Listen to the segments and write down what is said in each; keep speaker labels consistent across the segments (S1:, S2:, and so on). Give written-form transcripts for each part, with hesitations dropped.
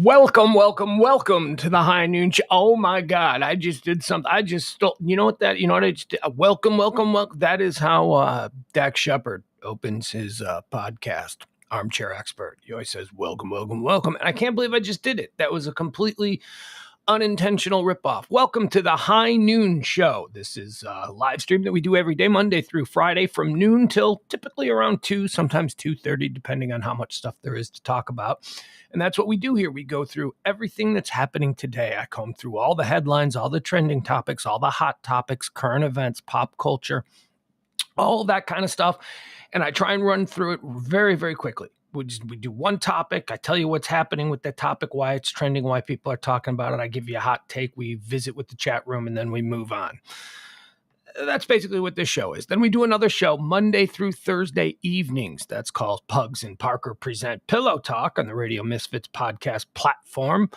S1: Welcome to the High Noon Show. Oh my God, I just did something. I just stole, you know what I just did? Welcome. That is how Dak Shepard opens his podcast, Armchair Expert. He always says, welcome. And I can't believe I just did it. That was a completely unintentional ripoff. Welcome to the High Noon Show. This is a live stream that we do every day, Monday through Friday, from noon till typically around 2, sometimes 2:30, depending on how much stuff there is to talk about. And that's what we do here. We go through everything that's happening today. I comb through all the headlines, all the trending topics, all the hot topics, current events, pop culture, all that kind of stuff. And I try and run through it very, very quickly. We do one topic. I tell you what's happening with that topic, why it's trending, why people are talking about it. I give you a hot take. We visit with the chat room, and then we move on. That's basically what this show is. Then we do another show Monday through Thursday evenings. That's called Pugs and Parker Present Pillow Talk on the Radio Misfits podcast platform.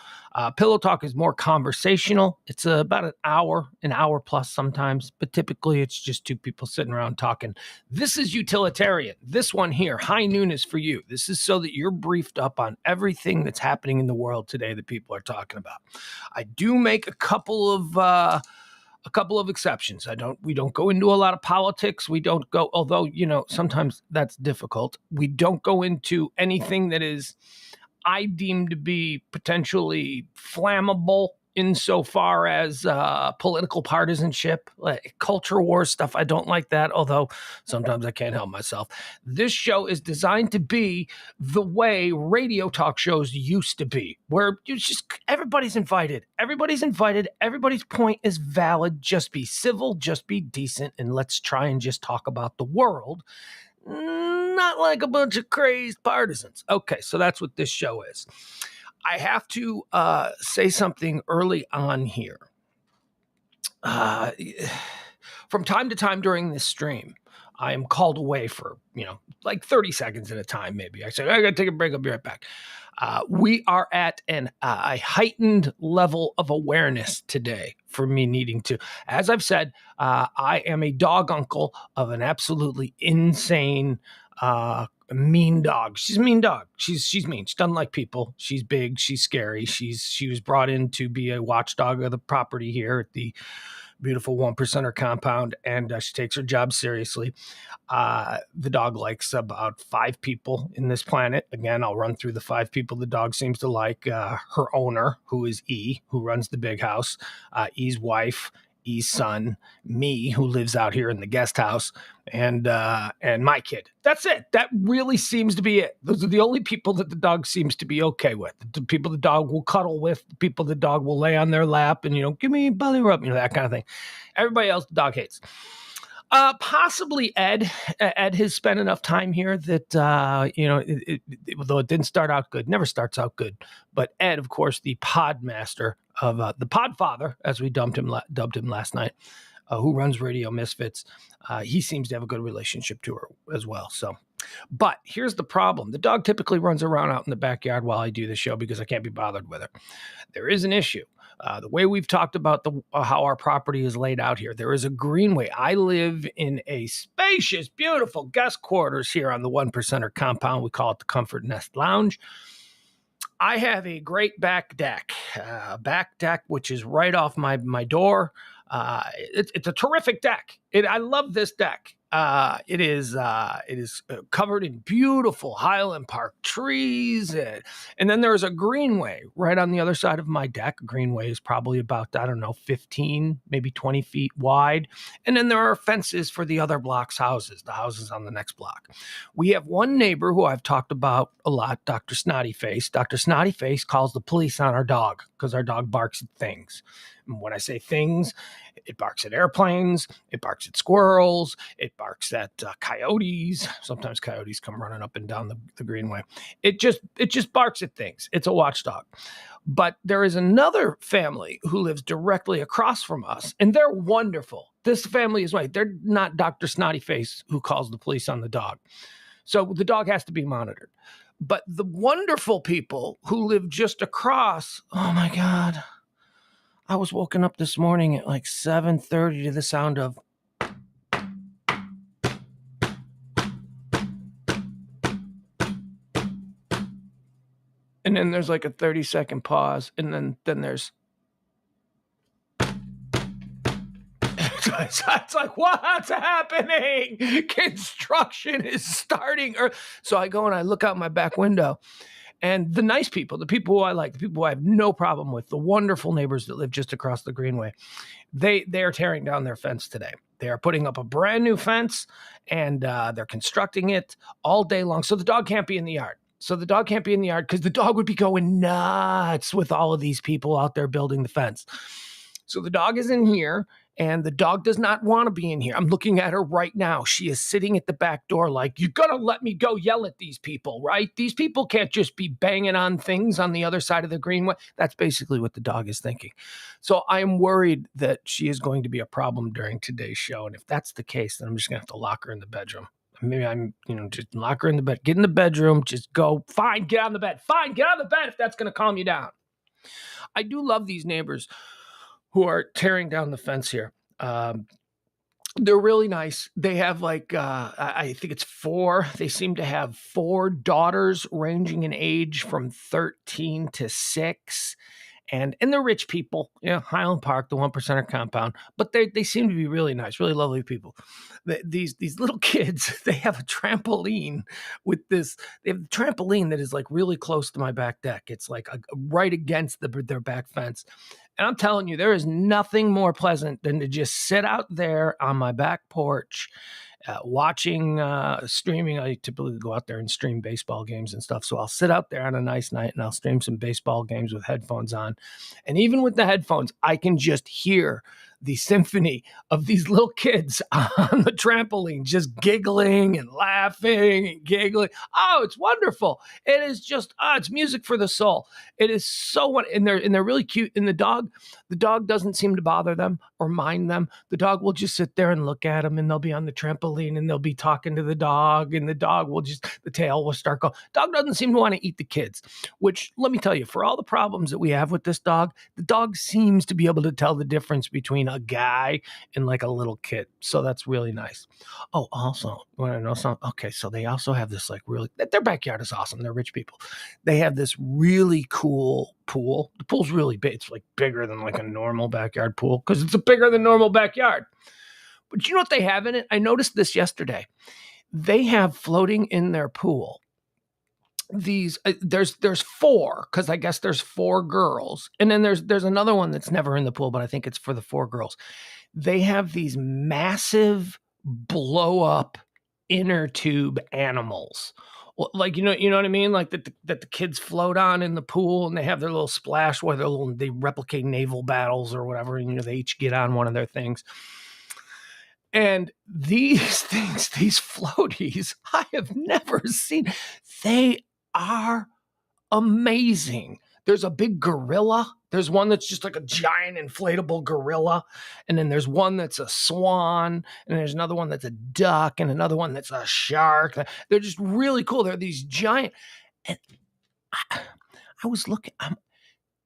S1: Pillow Talk is more conversational. It's about an hour plus sometimes, but typically it's just two people sitting around talking. This is utilitarian. This one here, High Noon, is for you. This is so that you're briefed up on everything that's happening in the world today that people are talking about. I do make a couple of exceptions. We don't go into a lot of politics. We don't go, although, sometimes that's difficult. We don't go into anything that is, I deem to be potentially flammable insofar as political partisanship, like culture war stuff. I don't like that, although sometimes I can't help myself. This show is designed to be the way radio talk shows used to be, where everybody's invited. Everybody's point is valid. Just be civil, just be decent, and let's try and just talk about the world. Not like a bunch of crazed partisans. Okay, so that's what this show is. I have to say something early on here. From time to time during this stream, I am called away for, like 30 seconds at a time, maybe. I say, I got to take a break. I'll be right back. We are at a heightened level of awareness today for me needing to. As I've said, I am a dog uncle of an absolutely insane mean dog. She's a mean dog. She's mean. She doesn't like people. She's big. She's scary. She was brought in to be a watchdog of the property here at the beautiful 1%er compound, and she takes her job seriously. The dog likes about 5 people in this planet. Again, I'll run through the 5 people the dog seems to like. Her owner, who is E, who runs the big house, E's wife, E's son, me, who lives out here in the guest house, and my kid. That's it. That really seems to be it. Those are the only people that the dog seems to be okay with. The people the dog will cuddle with, the people the dog will lay on their lap and, give me a belly rub, that kind of thing. Everybody else the dog hates. Possibly Ed. Ed has spent enough time here that, although it didn't start out good, never starts out good. But Ed, of course, the pod master of the pod father, as we dubbed him last night, who runs Radio Misfits, he seems to have a good relationship to her as well. So, but here's the problem. The dog typically runs around out in the backyard while I do the show because I can't be bothered with her. There is an issue. The way we've talked about how our property is laid out here, there is a greenway. I live in a spacious, beautiful guest quarters here on the 1%er compound. We call it the Comfort Nest Lounge. I have a great back deck, which is right off my door. It's a terrific deck. I love this deck. It is covered in beautiful Highland Park trees. And then there's a greenway right on the other side of my deck. A greenway is probably about, 15, maybe 20 feet wide. And then there are fences for the other block's houses, the houses on the next block. We have one neighbor who I've talked about a lot, Dr. Snottyface. Dr. Snottyface calls the police on our dog because our dog barks at things. And when I say things, it barks at airplanes, it barks at squirrels, it barks at coyotes. Sometimes coyotes come running up and down the greenway. It just barks at things. It's a watchdog. But there is another family who lives directly across from us, and they're wonderful. This family is right. They're not Dr. Snottyface who calls the police on the dog. So the dog has to be monitored. But the wonderful people who live just across, oh my God. I was woken up this morning at like 7:30 to the sound of And then there's like a 30-second pause. And then there's. It's like, what's happening? Construction is starting. So I go and I look out my back window. And the nice people, the people who I like, the people who I have no problem with, the wonderful neighbors that live just across the greenway, they are tearing down their fence today. They are putting up a brand new fence, and they're constructing it all day long. So the dog can't be in the yard. Because the dog would be going nuts with all of these people out there building the fence. So the dog is in here, and the dog does not want to be in here. I'm looking at her right now. She is sitting at the back door like, you're going to let me go yell at these people, right? These people can't just be banging on things on the other side of the greenway. That's basically what the dog is thinking. So I'm worried that she is going to be a problem during today's show. And if that's the case, then I'm just going to have to lock her in the bedroom. Maybe just lock her in the bed, get in the bedroom, just go, fine, get on the bed. Fine, get on the bed if that's going to calm you down. I do love these neighbors who are tearing down the fence here. They're really nice. They have I think it's 4. They seem to have 4 daughters ranging in age from 13 to 6. And they're rich people, Highland Park, the 1%er compound, but they seem to be really nice, really lovely people. These little kids, they have a trampoline they have a trampoline that is like really close to my back deck. It's like right against their back fence. And I'm telling you, there is nothing more pleasant than to just sit out there on my back porch, watching, streaming. I typically go out there and stream baseball games and stuff. So I'll sit out there on a nice night and I'll stream some baseball games with headphones on. And even with the headphones, I can just hear the symphony of these little kids on the trampoline, just giggling and laughing and giggling. Oh, it's wonderful. It is just, it's music for the soul. It is so, and they're really cute. And the dog doesn't seem to bother them or mind them. The dog will just sit there and look at them, and they'll be on the trampoline and they'll be talking to the dog, and the dog will the tail will start going. Dog doesn't seem to want to eat the kids, which, let me tell you, for all the problems that we have with this dog, the dog seems to be able to tell the difference between a guy and like a little kid. So that's really nice. Oh, also, you want to know something? Okay, so they also have this their backyard is awesome. They're rich people. They have this really cool pool. The pool's really big. It's like bigger than like a normal backyard pool because it's a bigger than normal backyard. But you know what they have in it? I noticed this yesterday. They have floating in their pool these there's 4, because I guess there's 4 girls, and then there's another one that's never in the pool, but I think it's for the 4 girls. They have these massive blow up inner tube animals, like you know what I mean, like that the kids float on in the pool, and they have their little splash where they replicate naval battles or whatever, and they each get on one of their things. And these things, these floaties, I have never seen. They are amazing. There's a big gorilla. There's one that's just like a giant inflatable gorilla. And then there's one that's a swan. And there's another one that's a duck. And another one that's a shark. They're just really cool. They're these giant. And I was looking.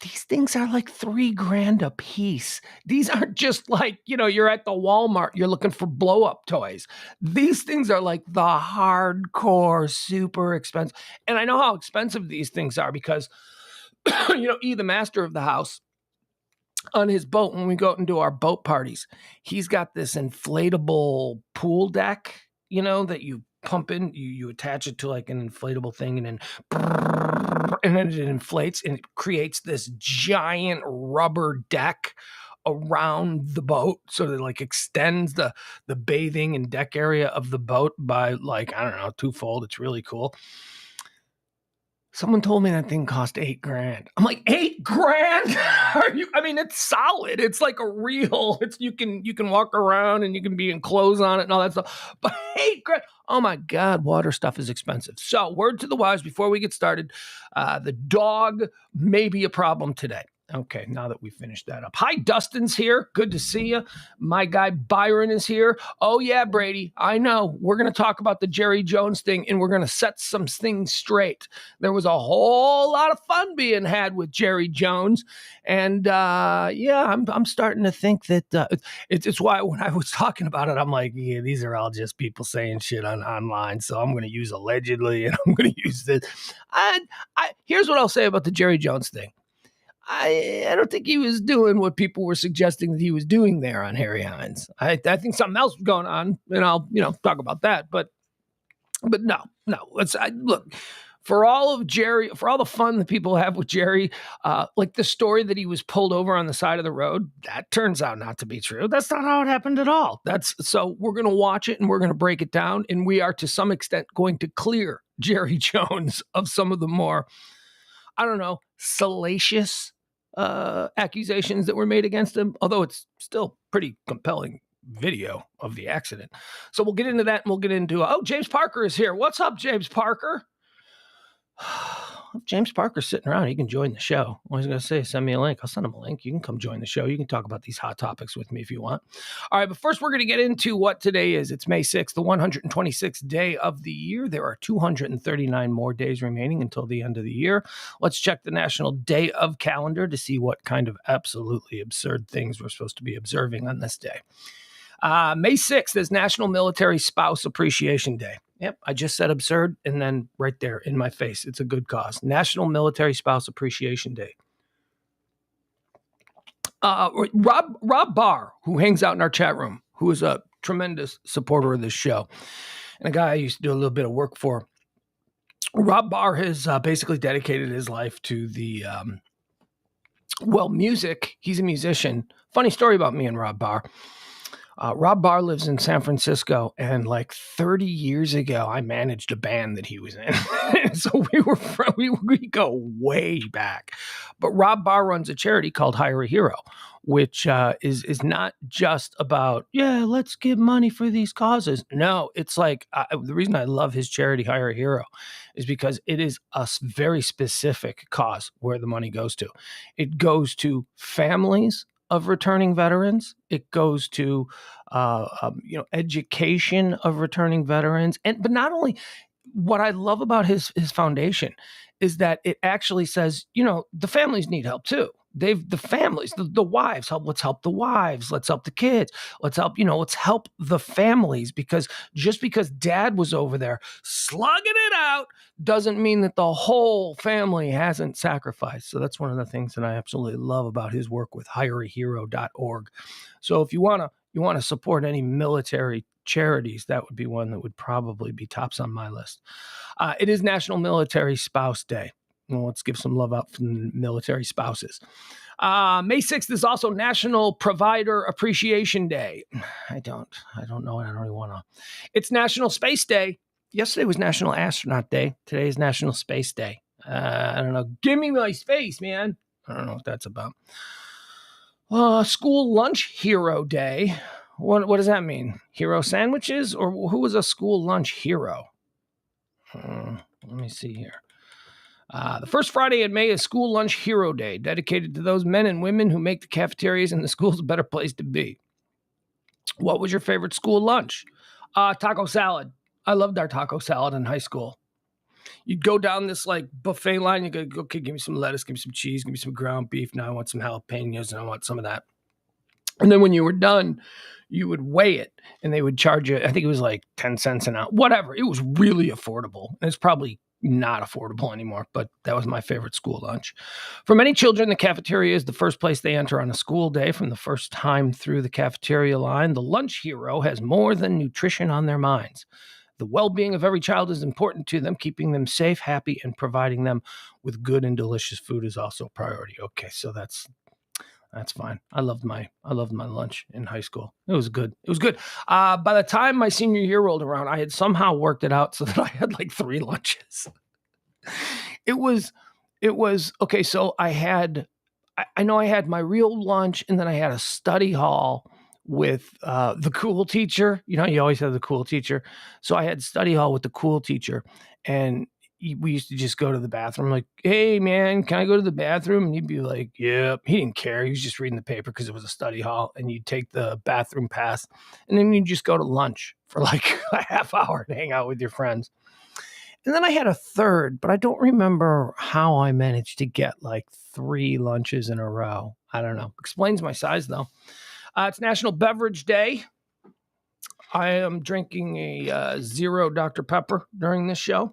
S1: These things are like $3,000 a piece. These aren't just like, you're at the Walmart, you're looking for blow up toys. These things are like the hardcore, super expensive. And I know how expensive these things are because, E, the master of the house, on his boat, when we go out and do our boat parties, he's got this inflatable pool deck, that you pump in, you attach it to like an inflatable thing, and then it inflates and it creates this giant rubber deck around the boat, so that like extends the bathing and deck area of the boat by like, I don't know, 2-fold. It's really cool. Someone told me that thing cost $8,000. I'm like, $8,000? Are you? I mean, it's solid. It's like a real. You can walk around and you can be in clothes on it and all that stuff. But $8,000. Oh my God, water stuff is expensive. So, word to the wise before we get started, the dog may be a problem today. Okay, now that we finished that up. Hi, Dustin's here. Good to see you. My guy Byron is here. Oh, yeah, Brady. I know. We're going to talk about the Jerry Jones thing, and we're going to set some things straight. There was a whole lot of fun being had with Jerry Jones. And I'm starting to think that it's why when I was talking about it, I'm like, yeah, these are all just people saying shit online. So I'm going to use allegedly, and I'm going to use this. Here's what I'll say about the Jerry Jones thing. I don't think he was doing what people were suggesting that he was doing there on Harry Hines. I think something else was going on, and I'll talk about that. But no. Look, for all of Jerry, for all the fun that people have with Jerry, like the story that he was pulled over on the side of the road, that turns out not to be true. That's not how it happened at all. So we're going to watch it and we're going to break it down, and we are to some extent going to clear Jerry Jones of some of the more, I don't know, salacious accusations that were made against him, although it's still pretty compelling video of the accident. So we'll get into that, and we'll get into, James Parker is here. What's up, James Parker? If James Parker's sitting around, he can join the show. I was going to say, send me a link. I'll send him a link. You can come join the show. You can talk about these hot topics with me if you want. All right, but first we're going to get into what today is. It's May 6th, the 126th day of the year. There are 239 more days remaining until the end of the year. Let's check the National Day of calendar to see what kind of absolutely absurd things we're supposed to be observing on this day. May 6th is National Military Spouse Appreciation Day. Yep, I just said absurd, and then right there in my face, it's a good cause. National Military Spouse Appreciation Day. Rob Barr, who hangs out in our chat room, who is a tremendous supporter of this show, and a guy I used to do a little bit of work for. Rob Barr has basically dedicated his life to the, music. He's a musician. Funny story about me and Rob Barr. Rob Barr lives in San Francisco, and like 30 years ago, I managed a band that he was in. So we go way back. But Rob Barr runs a charity called Hire a Hero, which is not just about, let's give money for these causes. No, it's like the reason I love his charity, Hire a Hero, is because it is a very specific cause where the money goes to. It goes to families of returning veterans. It goes to, education of returning veterans. But not only, what I love about his foundation is that it actually says, the families need help too. The families, the wives help. Let's help the wives. Let's help the kids. Let's help the families, because just because dad was over there slugging it out doesn't mean that the whole family hasn't sacrificed. So that's one of the things that I absolutely love about his work with hireahero.org. So if you want to support any military charities, that would be one that would probably be tops on my list. It is National Military Spouse Day. Well, let's give some love out for the military spouses. May 6th is also National Provider Appreciation Day. I don't know. I don't really want to. It's National Space Day. Yesterday was National Astronaut Day. Today is National Space Day. I don't know. Give me my space, man. I don't know what that's about. School Lunch Hero Day. What does that mean? Hero sandwiches? Or who was a school lunch hero? Let me see here. The first Friday in May is School Lunch Hero Day, dedicated to those men and women who make the cafeterias in the schools a better place to be. What was your favorite school lunch? Taco salad. I loved our taco salad in high school. You'd go down this like buffet line. You go, okay, give me some lettuce, give me some cheese, give me some ground beef. Now I want some jalapenos and I want some of that. And then when you were done, you would weigh it and they would charge you, I think it was like 10 cents an ounce, whatever. It was really affordable. And it's probably not affordable anymore, but that was my favorite school lunch. For many children, the cafeteria is the first place they enter on a school day. From the first time through the cafeteria line, the lunch hero has more than nutrition on their minds. The well-being of every child is important to them. Keeping them safe, happy, and providing them with good and delicious food is also a priority. Okay, so that's fine. I loved my lunch in high school. It was good. By the time my senior year rolled around, I had somehow worked it out so that I had like 3 lunches. It was okay. So I had my real lunch, and then I had a study hall with the cool teacher. You always have the cool teacher. So I had study hall with the cool teacher, and we used to just go to the bathroom, like, hey, man, can I go to the bathroom? And he'd be like, yep. He didn't care. He was just reading the paper because it was a study hall. And you'd take the bathroom pass. And then you'd just go to lunch for like a half hour to hang out with your friends. And then I had a third, but I don't remember how I managed to get like 3 lunches in a row. I don't know. Explains my size, though. It's National Beverage Day. I am drinking a 0 Dr. Pepper during this show.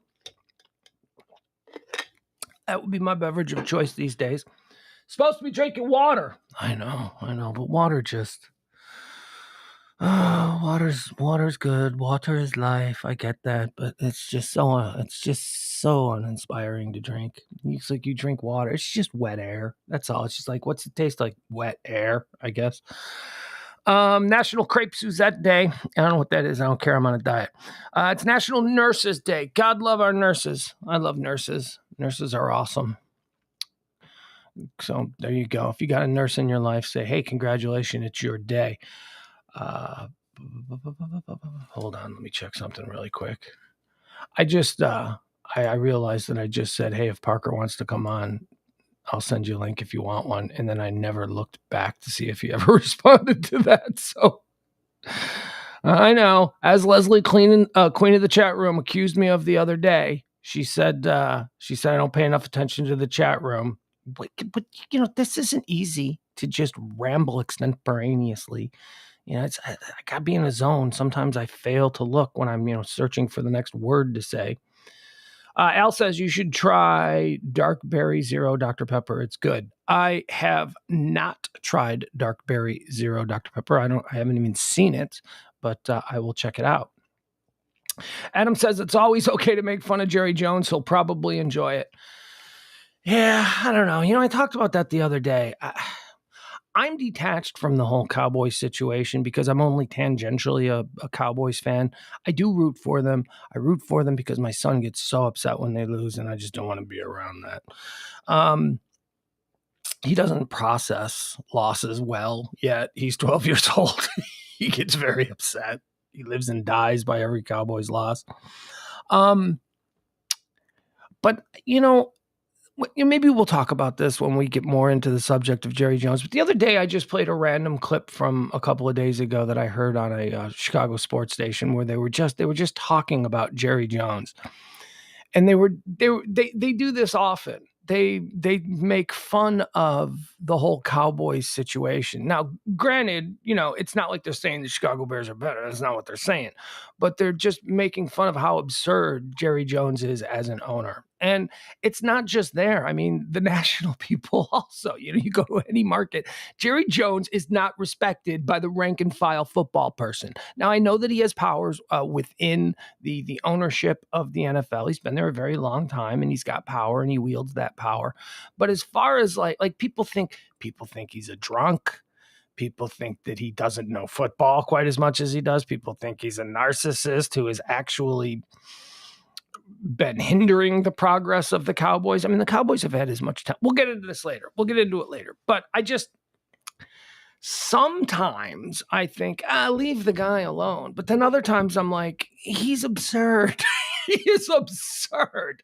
S1: That would be my beverage of choice these days. Supposed to be drinking water. I know, but water just... water's good. Water is life. I get that, but it's just so uninspiring to drink. It's like you drink water. It's just wet air. That's all. It's just like, what's it taste like? Wet air, I guess. National Crepe Suzette Day. I don't know what that is. I don't care. I'm on a diet. It's National Nurses Day. God love our nurses. I love nurses. Nurses are awesome. So there you go. If you got a nurse in your life, say, hey, congratulations, it's your day. Hold on, let me check something really quick. I just I realized that I just said, hey, if Parker wants to come on, I'll send you a link if you want one. And then I never looked back to see if he ever responded to that. So I know, as Leslie Queen of the chat room accused me of the other day, she said I don't pay enough attention to the chat room. But this isn't easy to just ramble extemporaneously. I gotta be in a zone. Sometimes I fail to look when I'm, searching for the next word to say. Al says you should try Dark Berry 0 Dr. Pepper. It's good. I have not tried Dark Berry 0 Dr. Pepper. I haven't even seen it, but I will check it out. Adam says it's always okay to make fun of Jerry Jones. He'll probably enjoy it. Yeah, I don't know. I talked about that the other day. I'm detached from the whole Cowboys situation because I'm only tangentially a Cowboys fan. I do root for them. I root for them because my son gets so upset when they lose, and I just don't want to be around that. He doesn't process losses well yet. He's 12 years old. He gets very upset. He lives and dies by every Cowboys loss. But, maybe we'll talk about this when we get more into the subject of Jerry Jones. But the other day, I just played a random clip from a couple of days ago that I heard on a Chicago sports station where they were just talking about Jerry Jones, and they do this often. They make fun of the whole Cowboys situation. Now, granted, it's not like they're saying the Chicago Bears are better. That's not what they're saying. But they're just making fun of how absurd Jerry Jones is as an owner. And it's not just there. I mean, the national people also, you go to any market, Jerry Jones is not respected by the rank and file football person. Now, I know that he has powers within the ownership of the NFL. He's been there a very long time, and he's got power, and he wields that power. But as far as like people think he's a drunk. People think that he doesn't know football quite as much as he does. People think he's a narcissist who has actually been hindering the progress of the Cowboys. I mean, the Cowboys have had as much time. We'll get into this later. We'll get into it later. But sometimes I think, leave the guy alone. But then other times I'm like, he's absurd. He is absurd.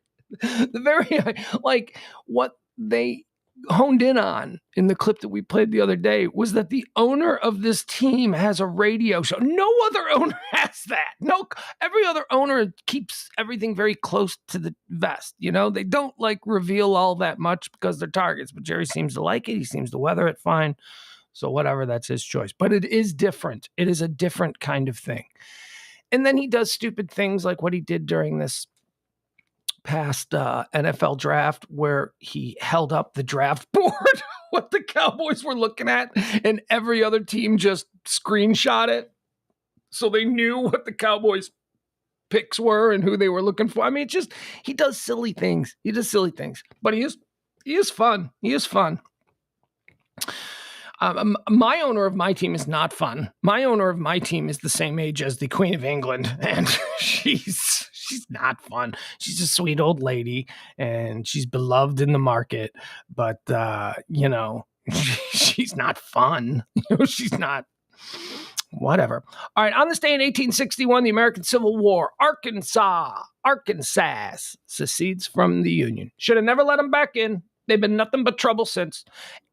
S1: What they honed in on in the clip that we played the other day was that the owner of this team has a radio show. No other owner has that. No, every other owner keeps everything very close to the vest. They don't reveal all that much because they're targets, but Jerry seems to like it. He seems to weather it fine. So whatever, that's his choice. But it is different. It is a different kind of thing. And then he does stupid things like what he did during this past NFL draft where he held up the draft board, what the Cowboys were looking at, and every other team just screenshot it. So they knew what the Cowboys picks were and who they were looking for. I mean, he does silly things. But he is fun. He is fun. My owner of my team is not fun. My owner of my team is the same age as the Queen of England, and she's not fun. She's a sweet old lady, and she's beloved in the market, but she's not fun. She's not. whatever. All right, on this day in 1861, the American Civil War, Arkansas secedes from the Union. Should have never let them back in. They've been nothing but trouble since.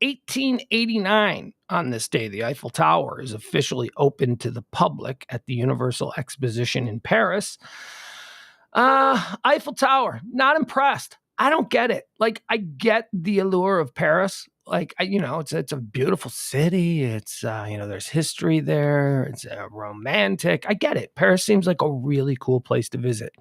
S1: 1889, on this day, the Eiffel Tower is officially opened to the public at the Universal Exposition in Paris. Eiffel Tower, not impressed. I don't get it. Like, I get the allure of Paris. Like, it's a beautiful city. It's, there's history there. It's romantic. I get it. Paris seems like a really cool place to visit.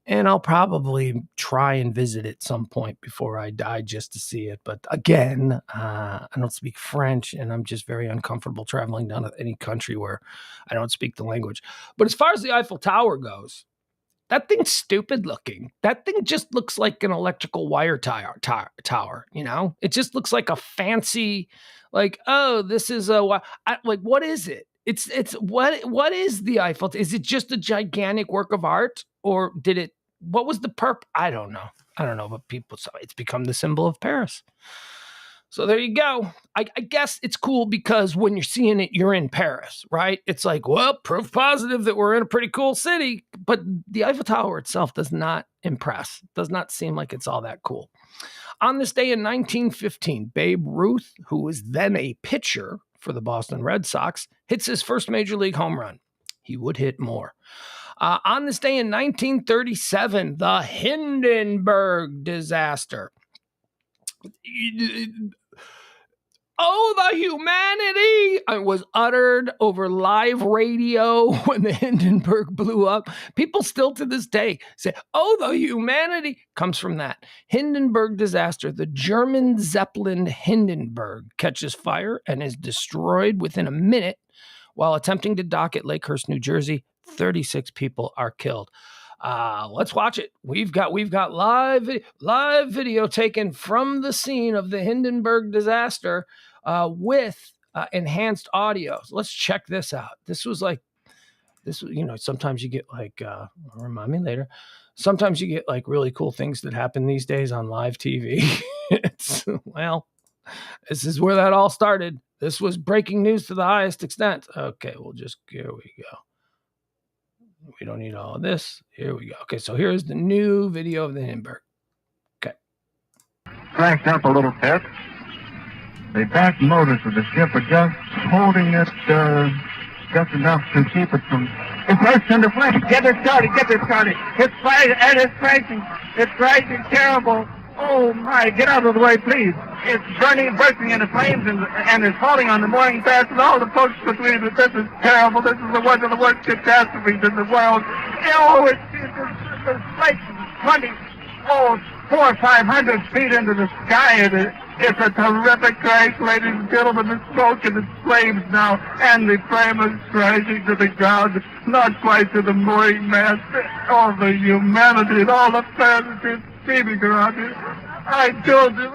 S1: And I'll probably try and visit at some point before I die just to see it. But again, I don't speak French, and I'm just very uncomfortable traveling down to any country where I don't speak the language. But as far as the Eiffel Tower goes, that thing's stupid looking. That thing just looks like an electrical wire tower, It just looks like a fancy, like, oh, this is what is it? It's what is the Eiffel? Is it just a gigantic work of art, or what was the purpose? I don't know, but it's become the symbol of Paris. So there you go. I guess it's cool because when you're seeing it, you're in Paris, right? It's like, well, proof positive that we're in a pretty cool city. But the Eiffel Tower itself does not impress. Does not seem like it's all that cool. On this day in 1915, Babe Ruth, who was then a pitcher for the Boston Red Sox, hits his first major league home run. He would hit more. On this day in 1937, the Hindenburg Disaster. Oh, the humanity was uttered over live radio when the Hindenburg blew up. People still to this day say, oh, the humanity comes from that. Hindenburg Disaster. The German Zeppelin Hindenburg catches fire and is destroyed within a minute while attempting to dock at Lakehurst, New Jersey. 36 people are killed. Let's watch it. We've got live video taken from the scene of the Hindenburg disaster with enhanced audio. So let's check this out. Sometimes you get like, remind me later. Sometimes you get like really cool things that happen these days on live TV. This is where that all started. This was breaking news to the highest extent. Okay, here we go. We don't need all of this. Here we go. Okay, so here's the new video of the Hindenburg. Okay.
S2: Cranked up a little bit. The back motors of the ship are just holding it just enough to keep it from... It bursts into flames. Get it started. It's crashing. It's crashing terrible. Oh my, get out of the way, please. It's bursting into flames and it's falling on the mooring mast and all the folks between it. This is terrible. This is one of the worst catastrophes in the world. Oh, it's like 400 or 500 feet into the sky. It's a terrific crash, ladies and gentlemen. The smoke and the flames now, and the frame is crashing to the ground, not quite to the mooring mast. All the humanity and all the passengers screaming around here. I told you,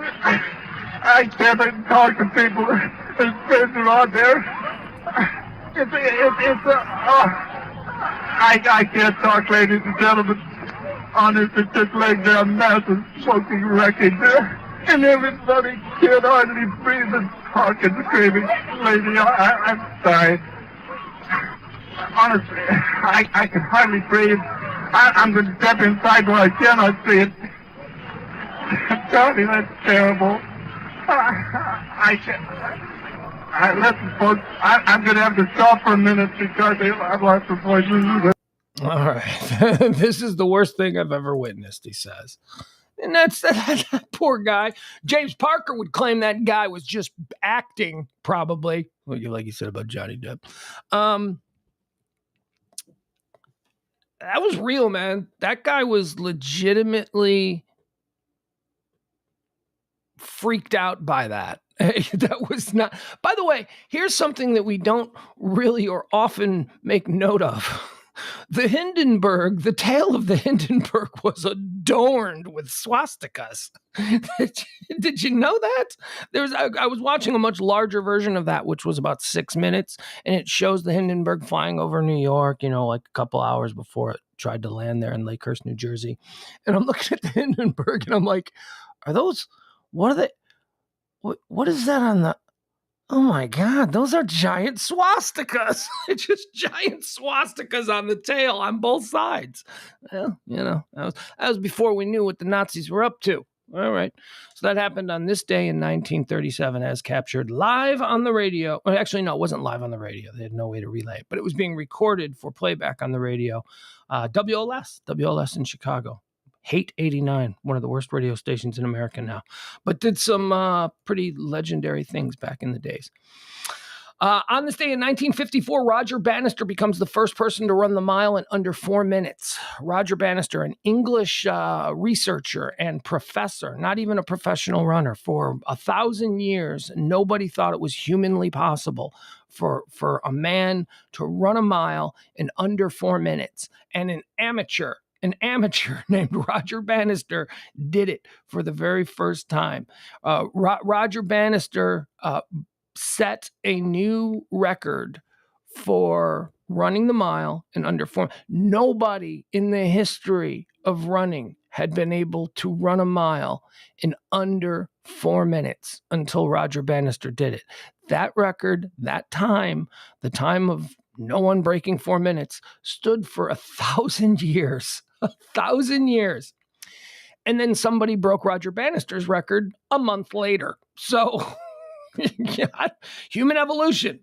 S2: I can't talk to people. There's friends around there. I can't talk, ladies and gentlemen. Honest, it's just like there are massive smoking wreckage there. And everybody can't hardly breathe and talk and screaming. Lady, I'm sorry. Honestly, I can hardly breathe. I'm going to step inside where I cannot see it. I'm telling you, that's terrible. Listen, folks, I'm going to have to stop for a minute because I've lost the voice.
S1: All right. This is the worst thing I've ever witnessed, he says. And that's that poor guy. James Parker would claim that guy was just acting, probably. Like you said about Johnny Depp. That was real, man. That guy was legitimately freaked out by that. That was not. By the way, here's something that we don't really or often make note of. The Hindenburg, the tail of the Hindenburg was adorned with swastikas. Did you know that? I was watching a much larger version of that, which was about 6 minutes, and it shows the Hindenburg flying over New York, like a couple hours before it tried to land there in Lakehurst, New Jersey. And I'm looking at the Hindenburg, and I'm like, what are they? What is that on Oh my God, those are giant swastikas. Just giant swastikas on the tail on both sides. Well, that was before we knew what the Nazis were up to. All right. So that happened on this day in 1937 as captured live on the radio. Well, actually, no, it wasn't live on the radio. They had no way to relay it, but it was being recorded for playback on the radio. WLS in Chicago. Hate 89, one of the worst radio stations in America now, but did some pretty legendary things back in the days. On this day in 1954, Roger Bannister becomes the first person to run the mile in under 4 minutes. Roger Bannister, an English researcher and professor, not even a professional runner. For 1,000 years, nobody thought it was humanly possible for a man to run a mile in under 4 minutes. And an amateur named Roger Bannister did it for the very first time. Roger Bannister set a new record for running the mile in under 4. Nobody in the history of running had been able to run a mile in under 4 minutes until Roger Bannister did it. That record, that time, the time of no one breaking 4 minutes, stood for 1,000 years. 1,000 years. And then somebody broke Roger Bannister's record a month later. So yeah, human evolution.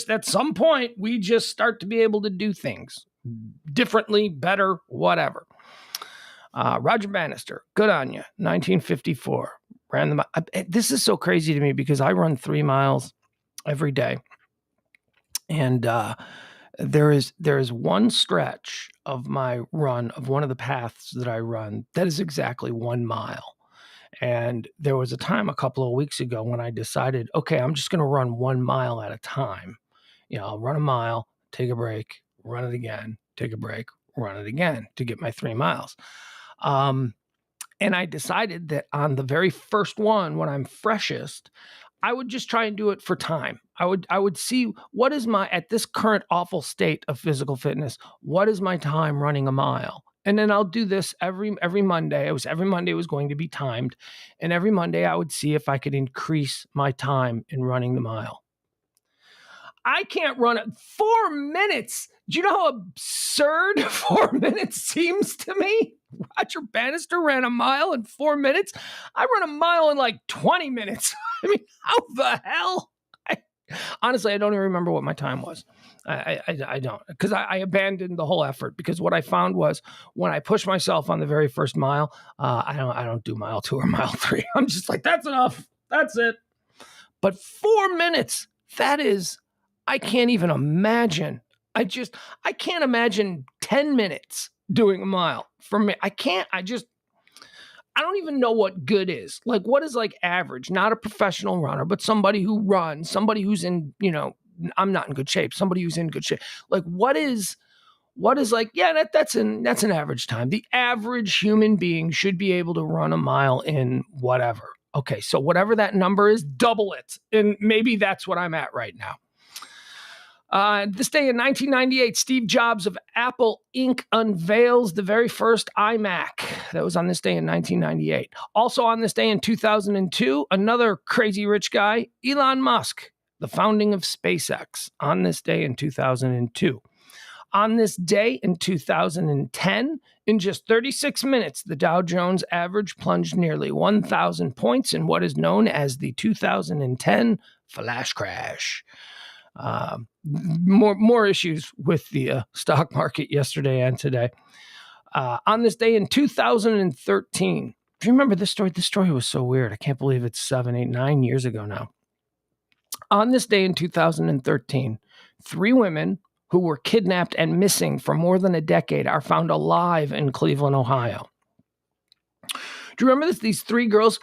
S1: At some point, we just start to be able to do things differently, better, whatever. Roger Bannister, good on you. 1954, ran the mile. This is so crazy to me because I run 3 miles every day. And there is one stretch of my run, of one of the paths that I run, that is exactly 1 mile. And there was a time a couple of weeks ago when I decided, okay, I'm just going to run 1 mile at a time. I'll run a mile, take a break, run it again, take a break, run it again to get my 3 miles. And I decided that on the very first one, when I'm freshest, I would just try and do it for time. I would see what is at this current awful state of physical fitness, what is my time running a mile? And then I'll do this every Monday. Every Monday was going to be timed. And every Monday I would see if I could increase my time in running the mile. I can't run it 4 minutes. Do you know how absurd 4 minutes seems to me? Roger Bannister ran a mile in 4 minutes. I run a mile in like 20 minutes. I mean, how the hell? Honestly, I don't even remember what my time was. I don't, because I abandoned the whole effort, because what I found was when I push myself on the very first mile, I don't do mile 2 or mile 3. I'm just like, that's enough. That's it. But 4 minutes, that is, I can't even imagine. I can't imagine 10 minutes doing a mile for me. I don't even know what good is. Like, what is like average? Not a professional runner, but somebody who runs, somebody who's in, I'm not in good shape, somebody who's in good shape. Like, what is like, yeah, that's an average time. The average human being should be able to run a mile in whatever. Okay, so whatever that number is, double it. And maybe that's what I'm at right now. This day in 1998, Steve Jobs of Apple Inc. unveils the very first iMac. That was on this day in 1998. Also on this day in 2002, another crazy rich guy, Elon Musk, the founding of SpaceX, on this day in 2002. On this day in 2010, in just 36 minutes, the Dow Jones average plunged nearly 1,000 points in what is known as the 2010 flash crash. More issues with the stock market yesterday and today. On this day in 2013, do you remember this story? This story was so weird. I can't believe it's 7, 8, 9 years ago now. On this day in 2013, 3 women who were kidnapped and missing for more than a decade are found alive in Cleveland, Ohio. Do you remember this? These 3 girls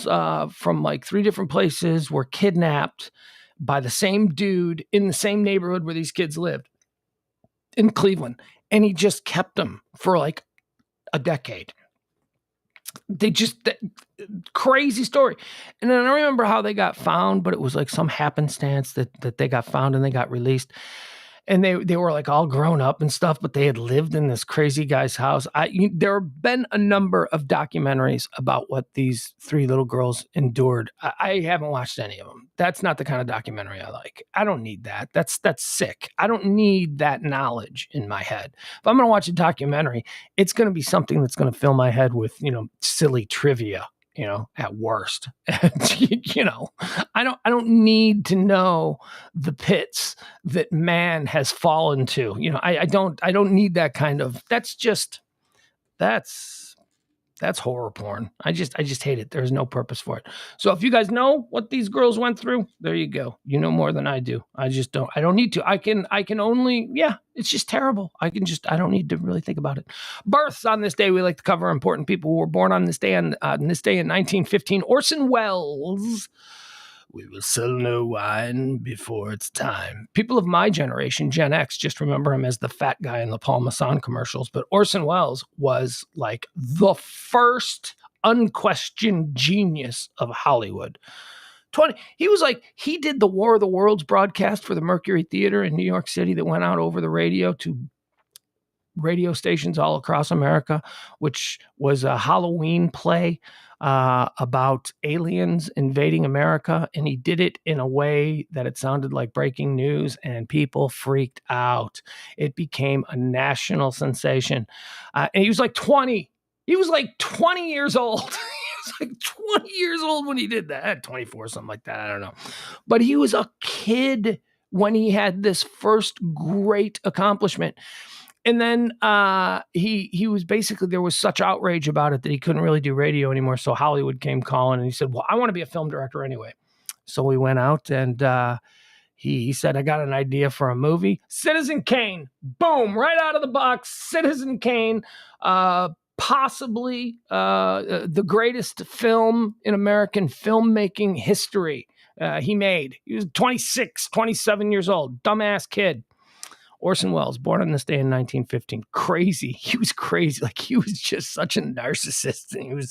S1: from like 3 different places were kidnapped by the same dude in the same neighborhood where these kids lived in Cleveland. And he just kept them for like a decade. Crazy story. And then I don't remember how they got found, but it was like some happenstance that they got found and they got released. and they were like all grown up and stuff, but they had lived in this crazy guy's house. There have been a number of documentaries about what these three little girls endured. I haven't watched any of them. That's not the kind of documentary I like. I don't need that. That's sick. I don't need that knowledge in my head. If I'm going to watch a documentary, it's going to be something that's going to fill my head with, silly trivia, at worst. And, I don't need to know the pits that man has fallen to. I don't need that kind of, that's horror porn. I just hate it. There's no purpose for it. So if you guys know what these girls went through, there you go. You know more than I do. I don't need to. I can only, it's just terrible. I don't need to really think about it. Births on this day. We like to cover important people who were born on this day. And this day in 1915, Orson Welles. We will sell no wine before it's time. People of my generation, Gen X, just remember him as the fat guy in the Paul Masson commercials. But Orson Welles was like the first unquestioned genius of Hollywood. He did the War of the Worlds broadcast for the Mercury Theater in New York City that went out over the radio to radio stations all across America, which was a Halloween play about aliens invading America. And he did it in a way that it sounded like breaking news, and people freaked out. It became a national sensation. And he was like 20. He was like 20 years old. He was like 20 years old when he did that. 24, something like that. I don't know. But he was a kid when he had this first great accomplishment. And then he was basically, there was such outrage about it that he couldn't really do radio anymore. So Hollywood came calling, and he said, well, I want to be a film director anyway. So we went out, and he said, I got an idea for a movie. Citizen Kane. Boom. Right out of the box. Citizen Kane. Possibly the greatest film in American filmmaking history he made. He was 26, 27 years old. Dumbass kid. Orson Welles, born on this day in 1915. Crazy. He was crazy. Like, he was just such a narcissist. And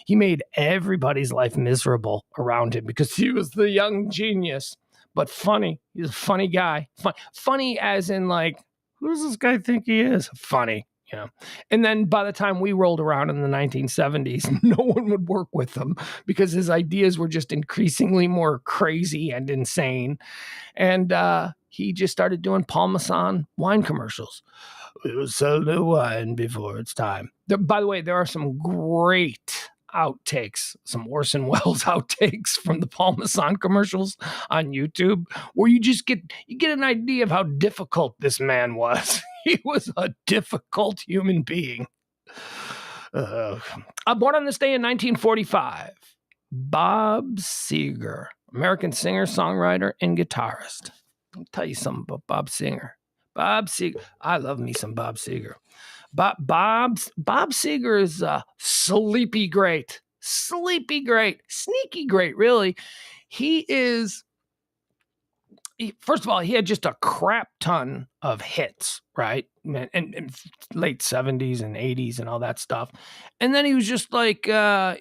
S1: he made everybody's life miserable around him because he was the young genius, but funny. He's a funny guy. Funny as in, like, who does this guy think he is? Funny. And then by the time we rolled around in the 1970s, no one would work with him because his ideas were just increasingly more crazy and insane. And he just started doing Paul Masson wine commercials. We will sell no wine before it's time. By the way, there are some great outtakes, some Orson Welles outtakes from the Paul Masson commercials on YouTube, where you get an idea of how difficult this man was. He was a difficult human being. Born on this day in 1945, Bob Seger, American singer, songwriter, and guitarist. I'll tell you something about Bob Seger. Bob Seger. I love me some Bob Seger. Bob Seger is sleepy great. Sleepy great. Sneaky great, really. First of all, he had just a crap ton of hits, right? And late 70s and 80s and all that stuff. And then he was just like, yeah,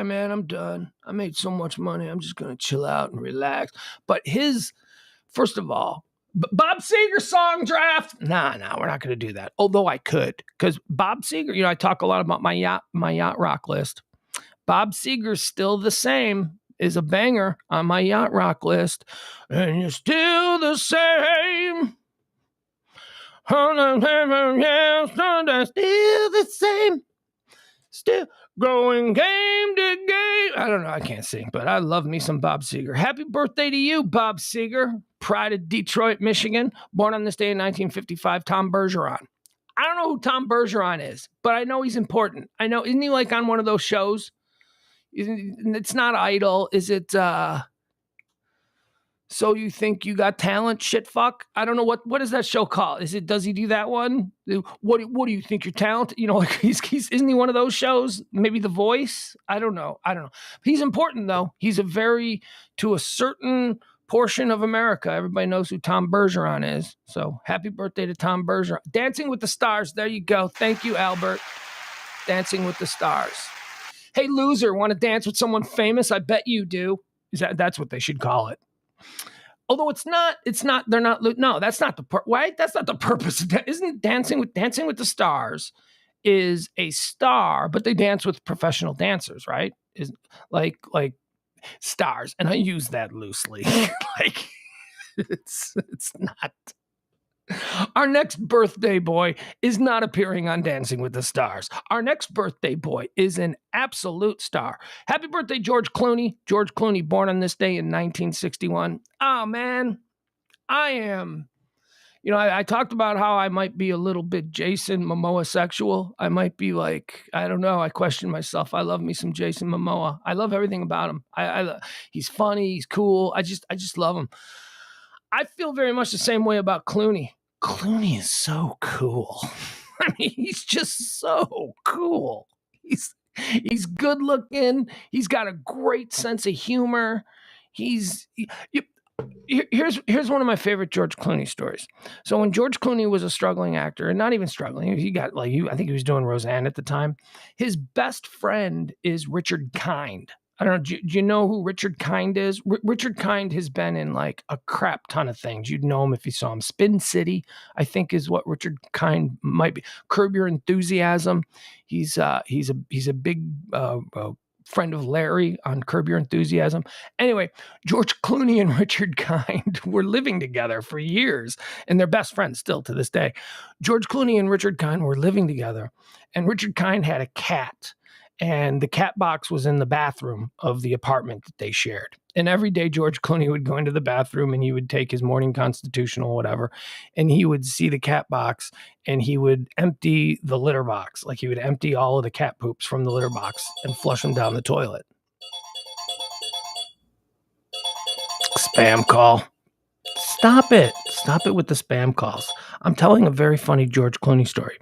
S1: man, I'm done. I made so much money. I'm just going to chill out and relax. But first of all, Bob Seger song draft. Nah, we're not going to do that. Although I could, because Bob Seger, I talk a lot about my yacht rock list. Bob Seger's still the same. Is a banger on my yacht rock list. And you're still the same. Still the same. Still going game to game. I don't know. I can't sing, but I love me some Bob Seger. Happy birthday to you, Bob Seger. Pride of Detroit, Michigan. Born on this day in 1955, Tom Bergeron. I don't know who Tom Bergeron is, but I know he's important. I know, isn't he like on one of those shows? It's not Idol. Is it So You Think You Got Talent? Shit fuck. I don't know what is that show called? Does he do that one? What do you think you're talented? Like isn't he one of those shows? Maybe The Voice? I don't know. He's important though. He's to a certain portion of America. Everybody knows who Tom Bergeron is. So happy birthday to Tom Bergeron. Dancing with the Stars. There you go. Thank you, Albert. Dancing with the Stars. Hey, loser, want to dance with someone famous? I bet you do. That's what they should call it. Although it's not, they're not, no, that's not the part, right? That's not the purpose. Isn't Dancing with the Stars is a star, but they dance with professional dancers, right? Is like stars. And I use that loosely. Like it's not. Our next birthday boy is not appearing on Dancing with the Stars. Our next birthday boy is an absolute star. Happy birthday, George Clooney. George Clooney, born on this day in 1961. Oh, man. I am, I talked about how I might be a little bit Jason Momoa sexual. I might be like, I don't know. I question myself. I love me some Jason Momoa. I love everything about him. He's funny. He's cool. I just love him. I feel very much the same way about Clooney. Clooney is so cool. I mean, he's just so cool. He's good looking. He's got a great sense of humor. Here's one of my favorite George Clooney stories. So when George Clooney was a struggling actor, and not even struggling, he got I think he was doing Roseanne at the time. His best friend is Richard Kind. I don't know. Do you know who Richard Kind is? Richard Kind has been in like a crap ton of things. You'd know him if you saw him. Spin City, I think, is what Richard Kind might be. Curb Your Enthusiasm. He's a big friend of Larry on Curb Your Enthusiasm. Anyway, George Clooney and Richard Kind were living together for years, and they're best friends still to this day. George Clooney and Richard Kind were living together, and Richard Kind had a cat. And the cat box was in the bathroom of the apartment that they shared. And every day George Clooney would go into the bathroom and he would take his morning constitutional, whatever, and he would see the cat box and he would empty the litter box. Like he would empty all of the cat poops from the litter box and flush them down the toilet. Spam call. Stop it. Stop it with the spam calls. I'm telling a very funny George Clooney story.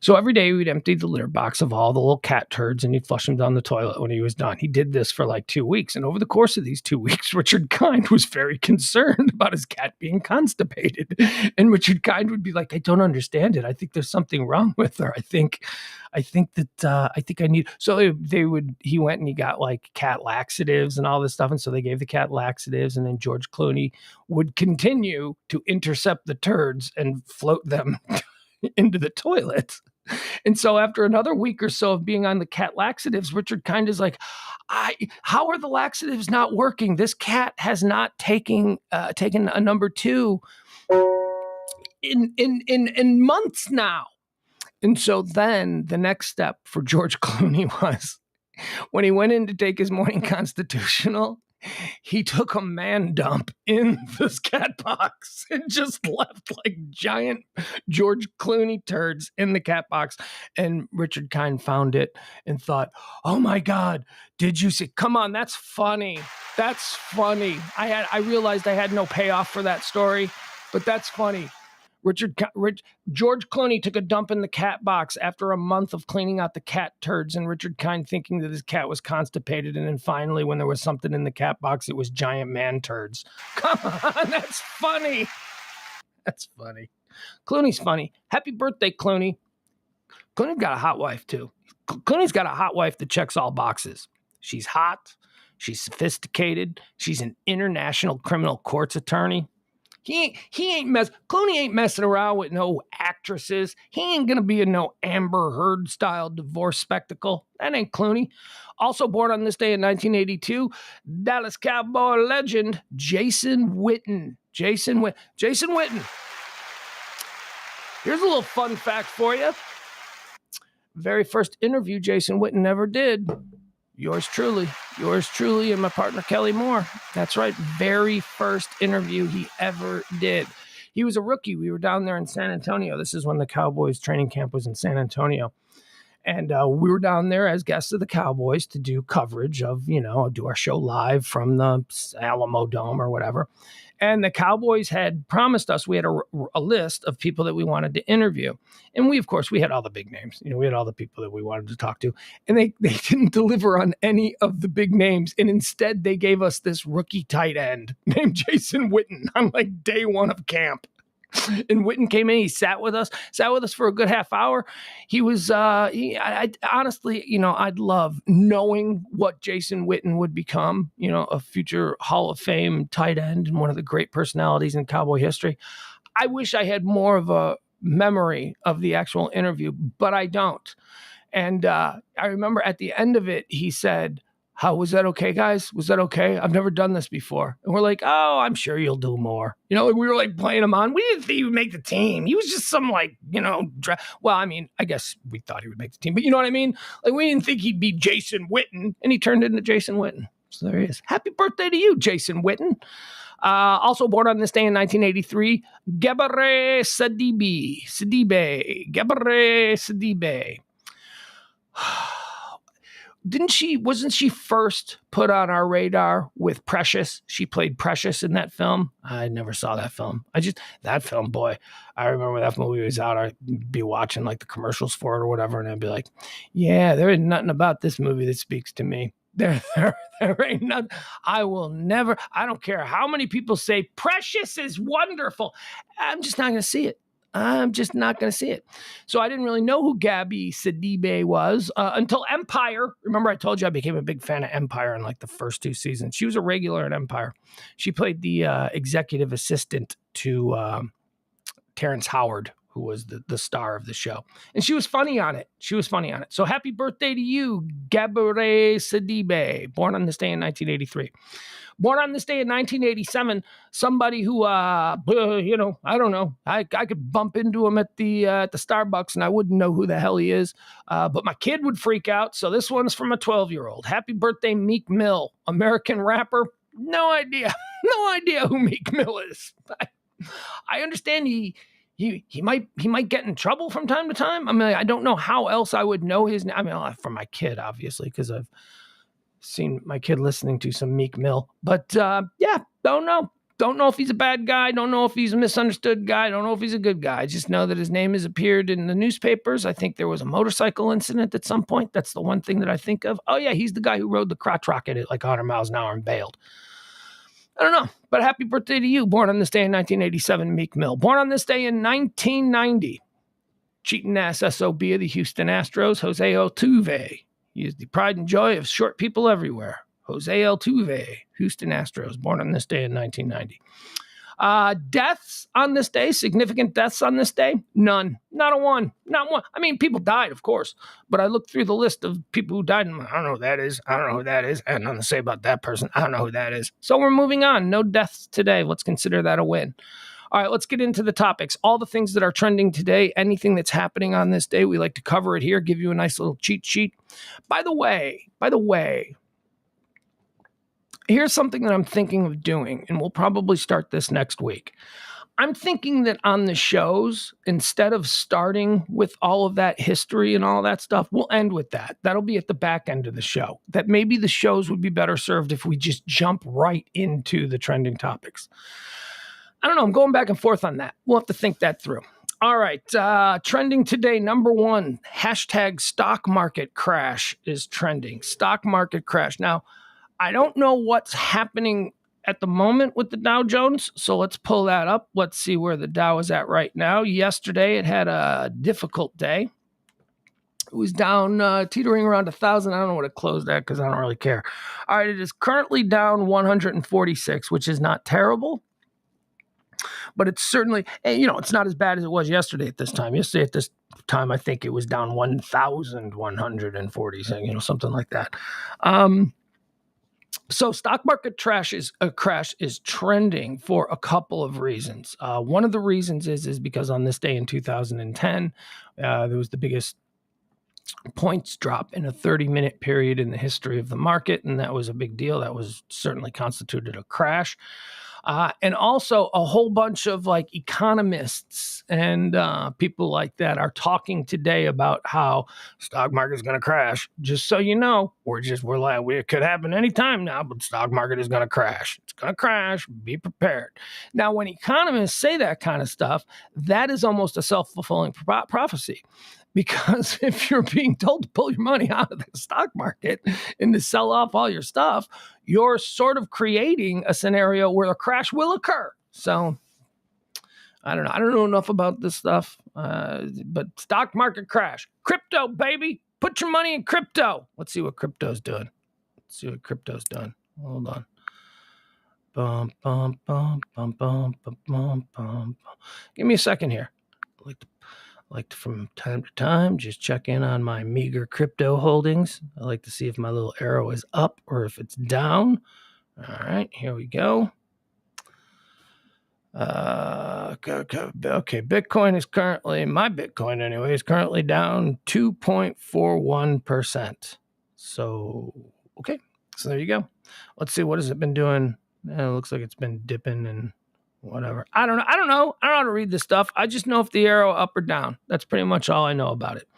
S1: So every day we'd empty the litter box of all the little cat turds and he'd flush them down the toilet when he was done. He did this for like 2 weeks. And over the course of these 2 weeks, Richard Kind was very concerned about his cat being constipated. And Richard Kind would be like, I don't understand it. I think there's something wrong with her. I think I need. So he went and he got like cat laxatives and all this stuff. And so they gave the cat laxatives. And then George Clooney would continue to intercept the turds and float them into the toilet. And so after another week or so of being on the cat laxatives, Richard Kind is like, how are the laxatives not working? This cat has not taken a number 2 in months now. And so then the next step for George Clooney was when he went in to take his morning constitutional, he took a man dump in this cat box and just left like giant George Clooney turds in the cat box. And Richard Kind found it and thought, oh my God, did you see? Come on, that's funny. That's funny. I realized I had no payoff for that story, but that's funny. George Clooney took a dump in the cat box after a month of cleaning out the cat turds, and Richard Kind thinking that his cat was constipated. And then finally, when there was something in the cat box, it was giant man turds. Come on, that's funny. That's funny. Clooney's funny. Happy birthday, Clooney. Clooney's got a hot wife, too. Clooney's got a hot wife that checks all boxes. She's hot. She's sophisticated. She's an international criminal courts attorney. Clooney ain't messing around with no actresses. He ain't gonna be in no Amber Heard style divorce spectacle. That ain't Clooney. Also born on this day in 1982, Dallas Cowboy legend Jason Witten. Jason Witten. Here's a little fun fact for you. Very first interview Jason Witten ever did. Yours truly, and my partner, Kelly Moore. That's right. Very first interview he ever did. He was a rookie. We were down there in San Antonio. This is when the Cowboys training camp was in San Antonio. And we were down there as guests of the Cowboys to do coverage of, do our show live from the Alamo Dome or whatever. And the Cowboys had promised us, we had a list of people that we wanted to interview. And we, of course, we had all the big names. We had all the people that we wanted to talk to. And they didn't deliver on any of the big names. And instead, they gave us this rookie tight end named Jason Witten on like day 1 of camp. And Witten came in, he sat with us for a good half hour. He was, honestly, I'd love knowing what Jason Witten would become, a future Hall of Fame tight end and one of the great personalities in Cowboy history. I wish I had more of a memory of the actual interview, but I don't. And I remember at the end of it, he said, "How was that okay, guys? Was that okay? I've never done this before." And we're like, "Oh, I'm sure you'll do more." We were like playing him on. We didn't think he would make the team. He was just some well, I mean, I guess we thought he would make the team, but you know what I mean? Like, we didn't think he'd be Jason Witten, and he turned into Jason Witten. So there he is. Happy birthday to you, Jason Witten. Also born on this day in 1983, Gebere Sidibe. Wasn't she first put on our radar with Precious? She played Precious in that film. I never saw that film. That film, boy, I remember that movie was out. I'd be watching like the commercials for it or whatever. And I'd be like, yeah, there is nothing about this movie that speaks to me. There ain't nothing. I don't care how many people say Precious is wonderful. I'm just not going to see it. So I didn't really know who Gabby Sidibe was until Empire. Remember, I told you I became a big fan of Empire in like the first 2 seasons. She was a regular at Empire. She played the executive assistant to Terrence Howard, who was the star of the show. And she was funny on it. So happy birthday to you, Gabere Sidibe, born on this day in 1983. Born on this day in 1987, somebody who, I don't know. I could bump into him at the Starbucks and I wouldn't know who the hell he is. But my kid would freak out. So this one's from a 12-year-old. Happy birthday, Meek Mill, American rapper. No idea who Meek Mill is. I understand he might get in trouble from time to time. I mean, I don't know how else I would know his name. I mean, from my kid, obviously, because I've seen my kid listening to some Meek Mill. But don't know. Don't know if he's a bad guy. Don't know if he's a misunderstood guy. Don't know if he's a good guy. I just know that his name has appeared in the newspapers. I think there was a motorcycle incident at some point. That's the one thing that I think of. Oh, yeah, he's the guy who rode the crotch rocket at like 100 miles an hour and bailed. I don't know, but happy birthday to you. Born on this day in 1987, Meek Mill. Born on this day in 1990, cheating ass SOB of the Houston Astros, Jose Altuve. He is the pride and joy of short people everywhere. Jose Altuve, Houston Astros, born on this day in 1990. Deaths on this day, significant deaths on this day, none. Not one. I mean, people died, of course, but I looked through the list of people who died, and I don't know who that is. I have nothing to say about that person. I don't know who that is. So we're moving on. No deaths today. Let's consider that a win. All right, let's get into the topics. All the things that are trending today, anything that's happening on this day, we like to cover it here, give you a nice little cheat sheet. By the way, here's something that I'm thinking of doing, and we'll probably start this next week. I'm thinking that on the shows, instead of starting with all of that history and all that stuff, we'll end with that. That'll be at the back end of the show. That maybe the shows would be better served if we just jump right into the trending topics. I don't know. I'm going back and forth on that. We'll have to think that through. All right. Trending today, number one, hashtag stock market crash is trending. Stock market crash. Now, I don't know what's happening at the moment with the Dow Jones, so let's pull that up. Let's see where the Dow is at right now. Yesterday, it had a difficult day. It was down, teetering around 1,000. I don't know what it closed at because I don't really care. All right, it is currently down 146, which is not terrible. But it's certainly, it's not as bad as it was yesterday at this time. Yesterday at this time, I think it was down 1,140, something like that. So stock market crash is trending for a couple of reasons. One of the reasons is because on this day in 2010, there was the biggest points drop in a 30-minute period in the history of the market, and that was a big deal. That was certainly constituted a crash. And also a whole bunch of like economists and people like that are talking today about how stock market is going to crash. Just so you know, it could happen anytime now, but stock market is going to crash. It's going to crash. Be prepared. Now, when economists say that kind of stuff, that is almost a self-fulfilling prophecy. Because if you're being told to pull your money out of the stock market and to sell off all your stuff, you're sort of creating a scenario where a crash will occur. So I don't know. I don't know enough about this stuff. But stock market crash. Crypto, baby. Put your money in crypto. Let's see what crypto's doing. Hold on. Bum, bum, bum, bum, bum, bum, bum, bum. Give me a second here. I like to, from time to time, just check in on my meager crypto holdings. I like to see if my little arrow is up or if it's down. All right, here we go. Okay, Bitcoin is currently, my Bitcoin anyway, is currently down 2.41%. So, okay, so there you go. Let's see, what has it been doing? It looks like it's been dipping and whatever. I don't know. I don't know how to read this stuff. I just know if the arrow up or down. That's pretty much all I know about it.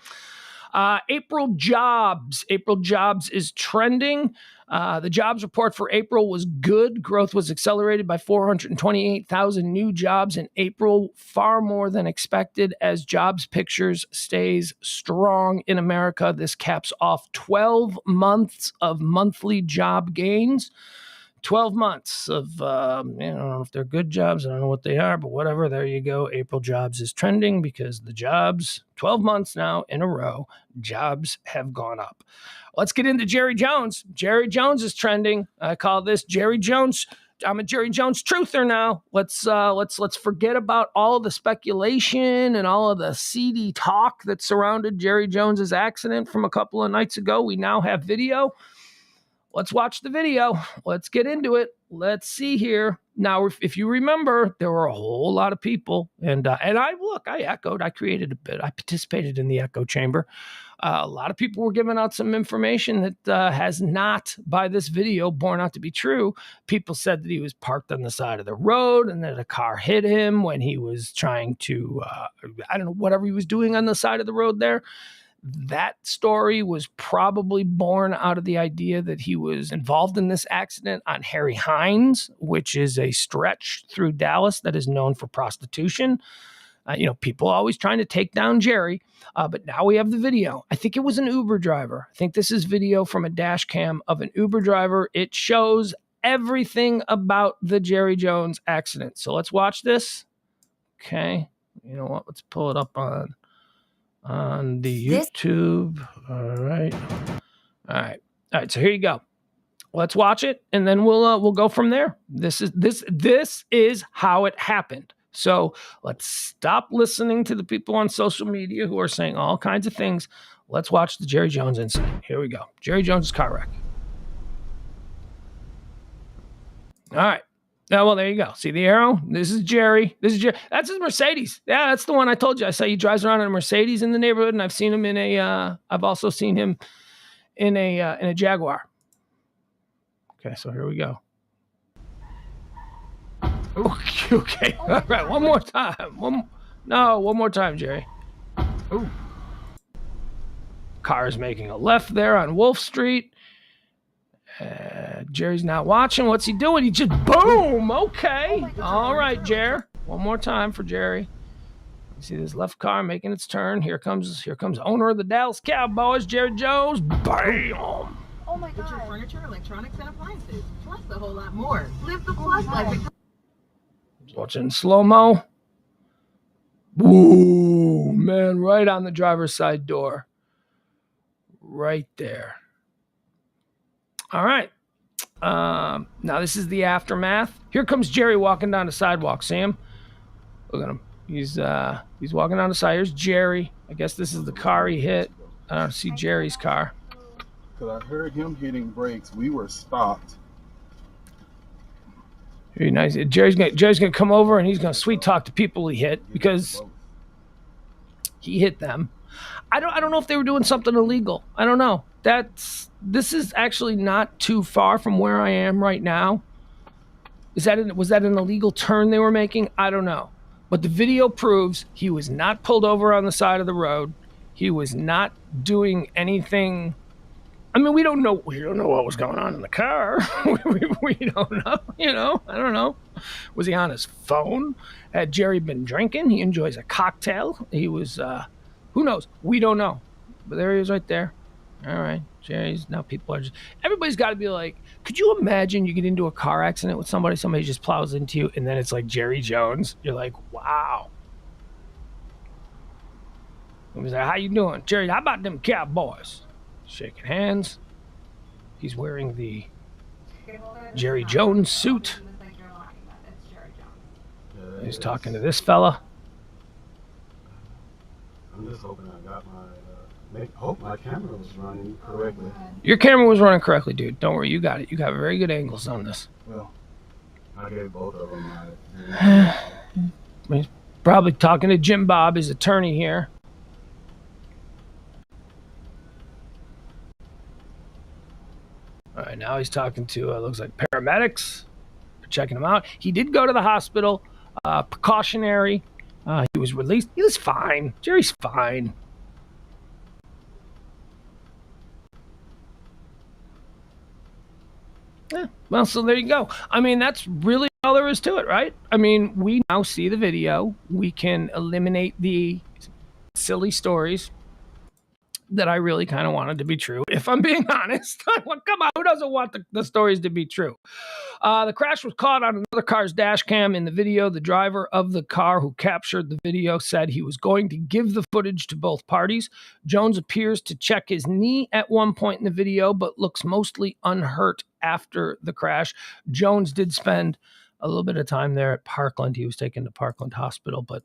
S1: April jobs. April jobs is trending. The jobs report for April was good. Growth was accelerated by 428,000 new jobs in April, far more than expected as jobs pictures stays strong in America. This caps off 12 months of monthly job gains. 12 months of, I don't know if they're good jobs. I don't know what they are, but whatever. There you go. April jobs is trending because the jobs, 12 months now in a row, jobs have gone up. Let's get into Jerry Jones. Jerry Jones is trending. I call this Jerry Jones. I'm a Jerry Jones truther now. Let's forget about all the speculation and all of the seedy talk that surrounded Jerry Jones's accident from a couple of nights ago. We now have video. Let's watch the video. Let's get into it. Let's see here. Now, if you remember, there were a whole lot of people, and I echoed. I created a bit. I participated in the echo chamber. A lot of people were giving out some information that has not, by this video, borne out to be true. People said that he was parked on the side of the road and that a car hit him when he was trying to, I don't know, whatever he was doing on the side of the road there. That story was probably born out of the idea that he was involved in this accident on Harry Hines, which is a stretch through Dallas that is known for prostitution. People always trying to take down Jerry, but now we have the video. I think it was an Uber driver. I think this is video from a dash cam of an Uber driver. It shows everything about the Jerry Jones accident. So let's watch this. Okay. You know what? Let's pull it up on the YouTube. All right. So here you go. Let's watch it, and then we'll go from there. This is how it happened. So let's stop listening to the people on social media who are saying all kinds of things. Let's watch the Jerry Jones incident. Here we go. Jerry Jones' car wreck. All right. Oh, well, there you go. See the arrow? This is Jerry. That's his Mercedes. Yeah, that's the one I told you. I saw he drives around in a Mercedes in the neighborhood, and I've seen him I've also seen him in a Jaguar. Okay, so here we go. Okay. All right, one more time. One more time, Jerry. Ooh. Car is making a left there on Wolf Street. Jerry's not watching. What's he doing? He just boom. Okay. All right, Jerry. One more time for Jerry. You see this left car making its turn. Here comes owner of the Dallas Cowboys, Jerry Jones. Bam.
S3: Oh my God. Get your furniture, electronics, and appliances. Plus a whole lot more. Live the plus life.
S1: Watching slow-mo. Ooh, man, right on the driver's side door. Right there. All right. Now this is the aftermath. Here comes Jerry walking down the sidewalk. See him? Look at him. He's walking down the side. Here's Jerry. I guess this is the car he hit. I don't see Jerry's car.
S4: Because I heard him hitting brakes. We were stopped.
S1: Very nice. Jerry's gonna come over and he's gonna sweet talk to people he hit because he hit them. I don't know if they were doing something illegal. I don't know. This is actually not too far from where I am right now. Was that an illegal turn they were making? I don't know. But the video proves he was not pulled over on the side of the road. He was not doing anything. I mean, we don't know what was going on in the car. we don't know, I don't know. Was he on his phone? Had Jerry been drinking? He enjoys a cocktail. He was, who knows? We don't know. But there he is right there. All right, Jerry's now people are just everybody's got to be like, could you imagine you get into a car accident with somebody just plows into you, and then it's like Jerry Jones? You're like, wow. He's like, how you doing, Jerry? How about them Cowboys? Shaking hands. He's wearing the Jerry Jones suit. He's talking to this fella.
S4: I'm just hoping I got hope my camera was running correctly.
S1: Your camera was running correctly, dude. Don't worry, you got it. You got very good angles on this.
S4: Well, I gave both of them
S1: He's probably talking to Jim Bob, his attorney here. All right, now he's talking to, looks like paramedics. They're checking him out. He did go to the hospital, precautionary. He was released. He was fine. Jerry's fine. Yeah, well, so there you go. I mean, that's really all there is to it, right? I mean, we now see the video. We can eliminate the silly stories that I really kind of wanted to be true. If I'm being honest, well, come on, who doesn't want the stories to be true? The crash was caught on another car's dash cam. In the video, the driver of the car who captured the video said he was going to give the footage to both parties. Jones appears to check his knee at one point in the video, but looks mostly unhurt after the crash. Jones did spend a little bit of time there at Parkland. He was taken to Parkland Hospital, but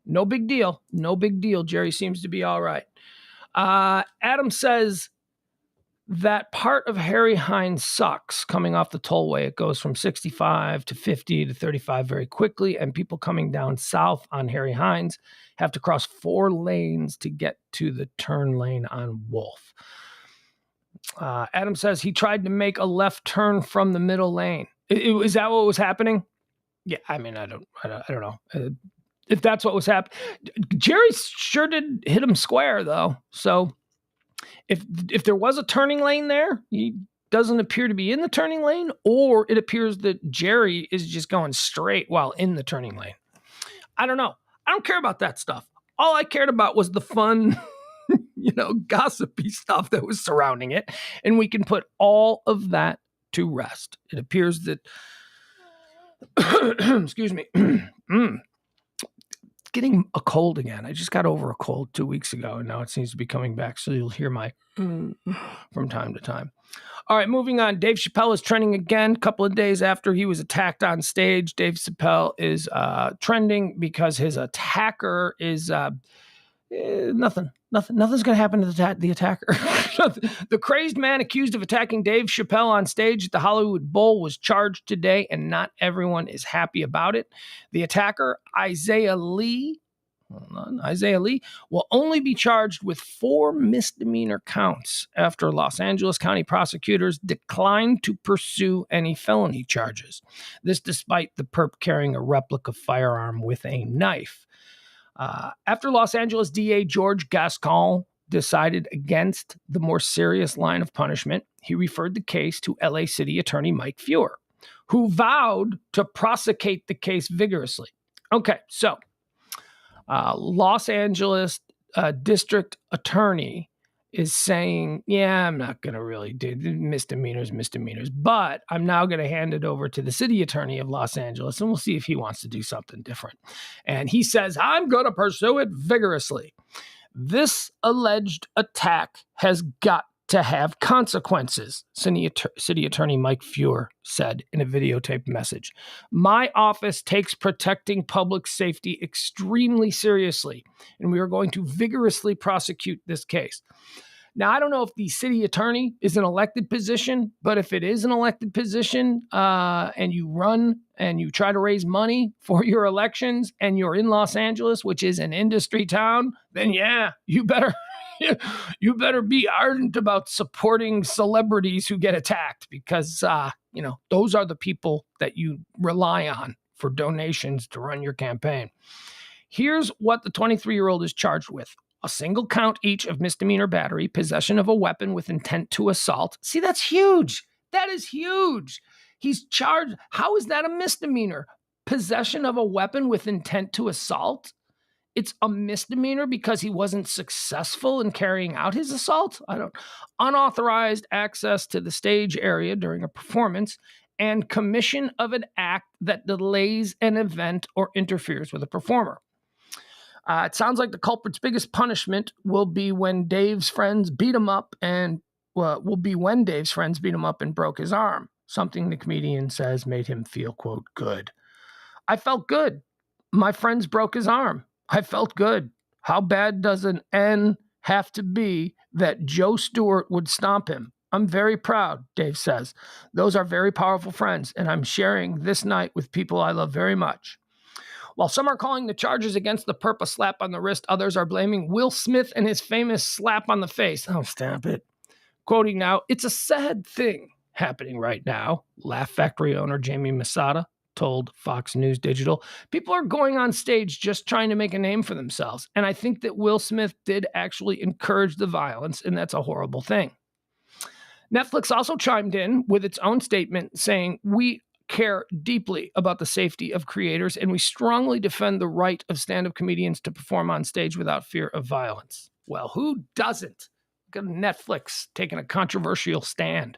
S1: no big deal. No big deal. Jerry seems to be all right. Adam says that part of Harry Hines sucks coming off the tollway. It goes from 65 to 50 to 35 very quickly, and people coming down south on Harry Hines have to cross 4 lanes to get to the turn lane on Wolf. Adam says he tried to make a left turn from the middle lane. Is that what was happening? Yeah, I mean, I don't know. If that's what was happening. Jerry sure did hit him square, though. So if there was a turning lane there, he doesn't appear to be in the turning lane, or it appears that Jerry is just going straight while in the turning lane. I don't know. I don't care about that stuff. All I cared about was the fun, gossipy stuff that was surrounding it. And we can put all of that to rest. It appears that, excuse me, getting a cold again. I just got over a cold 2 weeks ago, and now it seems to be coming back. So you'll hear my from time to time. All right, moving on. Dave Chappelle is trending again. A couple of days after he was attacked on stage, Dave Chappelle is trending because his attacker is nothing's going to happen to the attacker. The crazed man accused of attacking Dave Chappelle on stage at the Hollywood Bowl was charged today, and not everyone is happy about it. The attacker, Isaiah Lee, will only be charged with 4 misdemeanor counts after Los Angeles County prosecutors declined to pursue any felony charges. This despite the perp carrying a replica firearm with a knife. After Los Angeles DA George Gascon decided against the more serious line of punishment, he referred the case to LA City Attorney Mike Feuer, who vowed to prosecute the case vigorously. Okay, so Los Angeles District Attorney is saying, yeah, I'm not going to really do misdemeanors, but I'm now going to hand it over to the city attorney of Los Angeles, and we'll see if he wants to do something different. And he says, I'm going to pursue it vigorously. This alleged attack has got to have consequences, City Attorney Mike Feuer said in a videotaped message. My office takes protecting public safety extremely seriously, and we are going to vigorously prosecute this case. Now, I don't know if the city attorney is an elected position, but if it is an elected position and you run and you try to raise money for your elections and you're in Los Angeles, which is an industry town, then yeah, you better be ardent about supporting celebrities who get attacked because, those are the people that you rely on for donations to run your campaign. Here's what the 23-year-old is charged with. A single count each of misdemeanor battery, possession of a weapon with intent to assault. See, that's huge. That is huge. He's charged. How is that a misdemeanor? Possession of a weapon with intent to assault it's a misdemeanor because he wasn't successful in carrying out his assault. Unauthorized access to the stage area during a performance and commission of an act that delays an event or interferes with a performer. It sounds like the culprit's biggest punishment will be when Dave's friends beat him up and broke his arm. Something the comedian says made him feel, quote, good. I felt good. My friends broke his arm. I felt good. How bad does an N have to be that Joe Stewart would stomp him? I'm very proud, Dave says. Those are very powerful friends, and I'm sharing this night with people I love very much. While some are calling the charges against the perp a slap on the wrist, others are blaming Will Smith and his famous slap on the face. Oh, stop it. Quoting now, it's a sad thing happening right now, Laugh Factory owner Jamie Masada told Fox News Digital. People are going on stage just trying to make a name for themselves. And I think that Will Smith did actually encourage the violence, and that's a horrible thing. Netflix also chimed in with its own statement saying, we care deeply about the safety of creators, and we strongly defend the right of stand-up comedians to perform on stage without fear of violence. Well, who doesn't? Look at Netflix taking a controversial stand.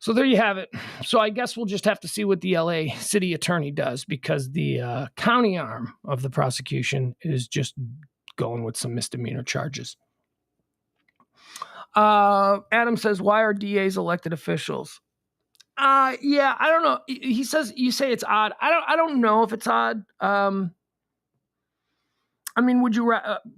S1: So there you have it. So I guess we'll just have to see what the LA city attorney does, because the county arm of the prosecution is just going with some misdemeanor charges. Adam says, why are DAs elected officials? Yeah, I don't know. He says, you say it's odd. I don't know if it's odd. I mean,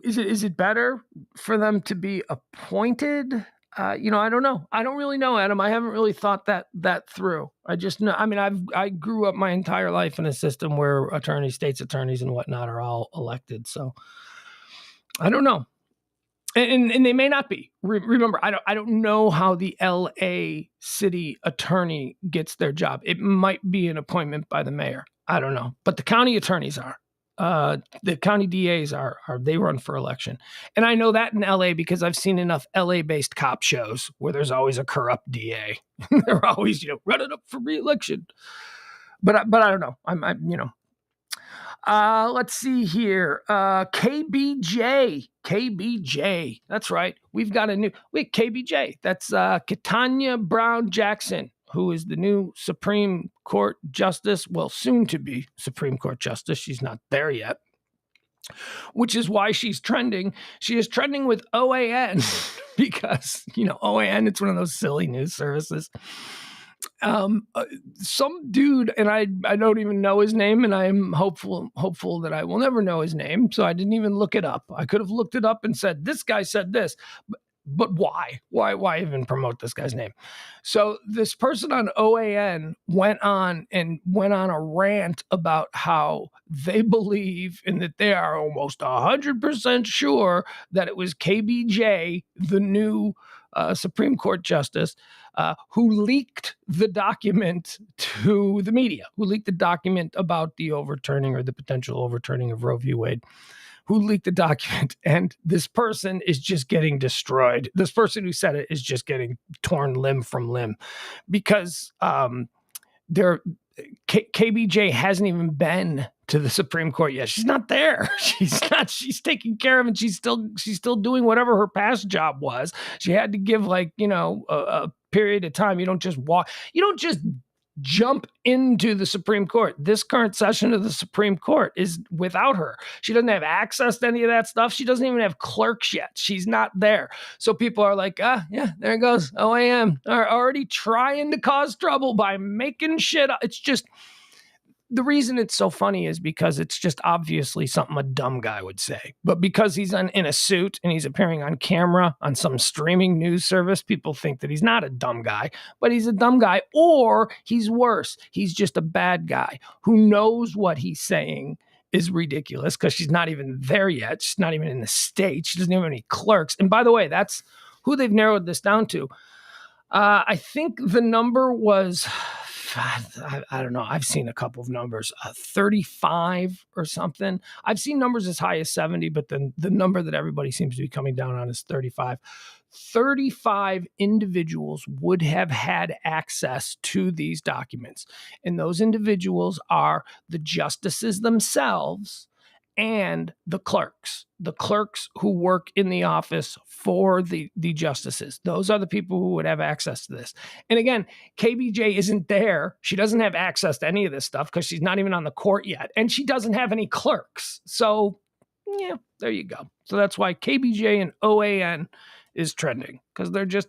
S1: is it better for them to be appointed? I don't know. I don't really know, Adam. I haven't really thought that through. I just know. I mean, I grew up my entire life in a system where states attorneys and whatnot are all elected. So I don't know. And they may not be. Remember, I don't know how the LA city attorney gets their job. It might be an appointment by the mayor. I don't know. But the county attorneys are. The county DAs are they run for election. And I know that in LA because I've seen enough LA-based cop shows where there's always a corrupt DA. They're always, running up for re-election. But I don't know. Let's see here. KBJ. That's right. We've got KBJ. That's Ketanya Brown Jackson, who is the new Supreme Court Justice. Well, soon to be Supreme Court Justice. She's not there yet, which is why she's trending. She is trending with OAN because, OAN, it's one of those silly news services. Some dude, and I don't even know his name, and I'm hopeful that I will never know his name, so I didn't even look it up. I could have looked it up and said, this guy said this, but why? Why even promote this guy's name? So this person on OAN went on a rant about how they believe and that they are almost 100% sure that it was KBJ, the new Supreme Court Justice, who leaked the document to the media, who leaked the document about the overturning or the potential overturning of Roe v. Wade, who leaked the document. And this person is just getting destroyed. This person who said it is just getting torn limb from limb because KBJ hasn't even been to the Supreme Court yet. She's not there. She's taking care of it. She's still doing whatever her past job was. She had to give a period of time. You don't just jump into the Supreme Court. This current session of the Supreme Court is without her. She doesn't have access to any of that stuff. She doesn't even have clerks yet. She's not there. So people are like, yeah, there it goes. OAM are already trying to cause trouble by making shit up. It's just, the reason it's so funny is because it's just obviously something a dumb guy would say. But because he's in a suit and he's appearing on camera on some streaming news service, people think that he's not a dumb guy, but he's a dumb guy, or he's worse. He's just a bad guy who knows what he's saying is ridiculous because she's not even there yet. She's not even in the state. She doesn't have any clerks. And by the way, that's who they've narrowed this down to. I think the number was, I don't know. I've seen a couple of numbers, 35 or something. I've seen numbers as high as 70, but then the number that everybody seems to be coming down on is 35. 35 individuals would have had access to these documents. And those individuals are the justices themselves and the clerks who work in the office for the justices. Those are the people who would have access to this. And again, KBJ isn't there. She doesn't have access to any of this stuff because she's not even on the court yet. And she doesn't have any clerks. So, yeah, there you go. So that's why KBJ and OAN is trending, because they're just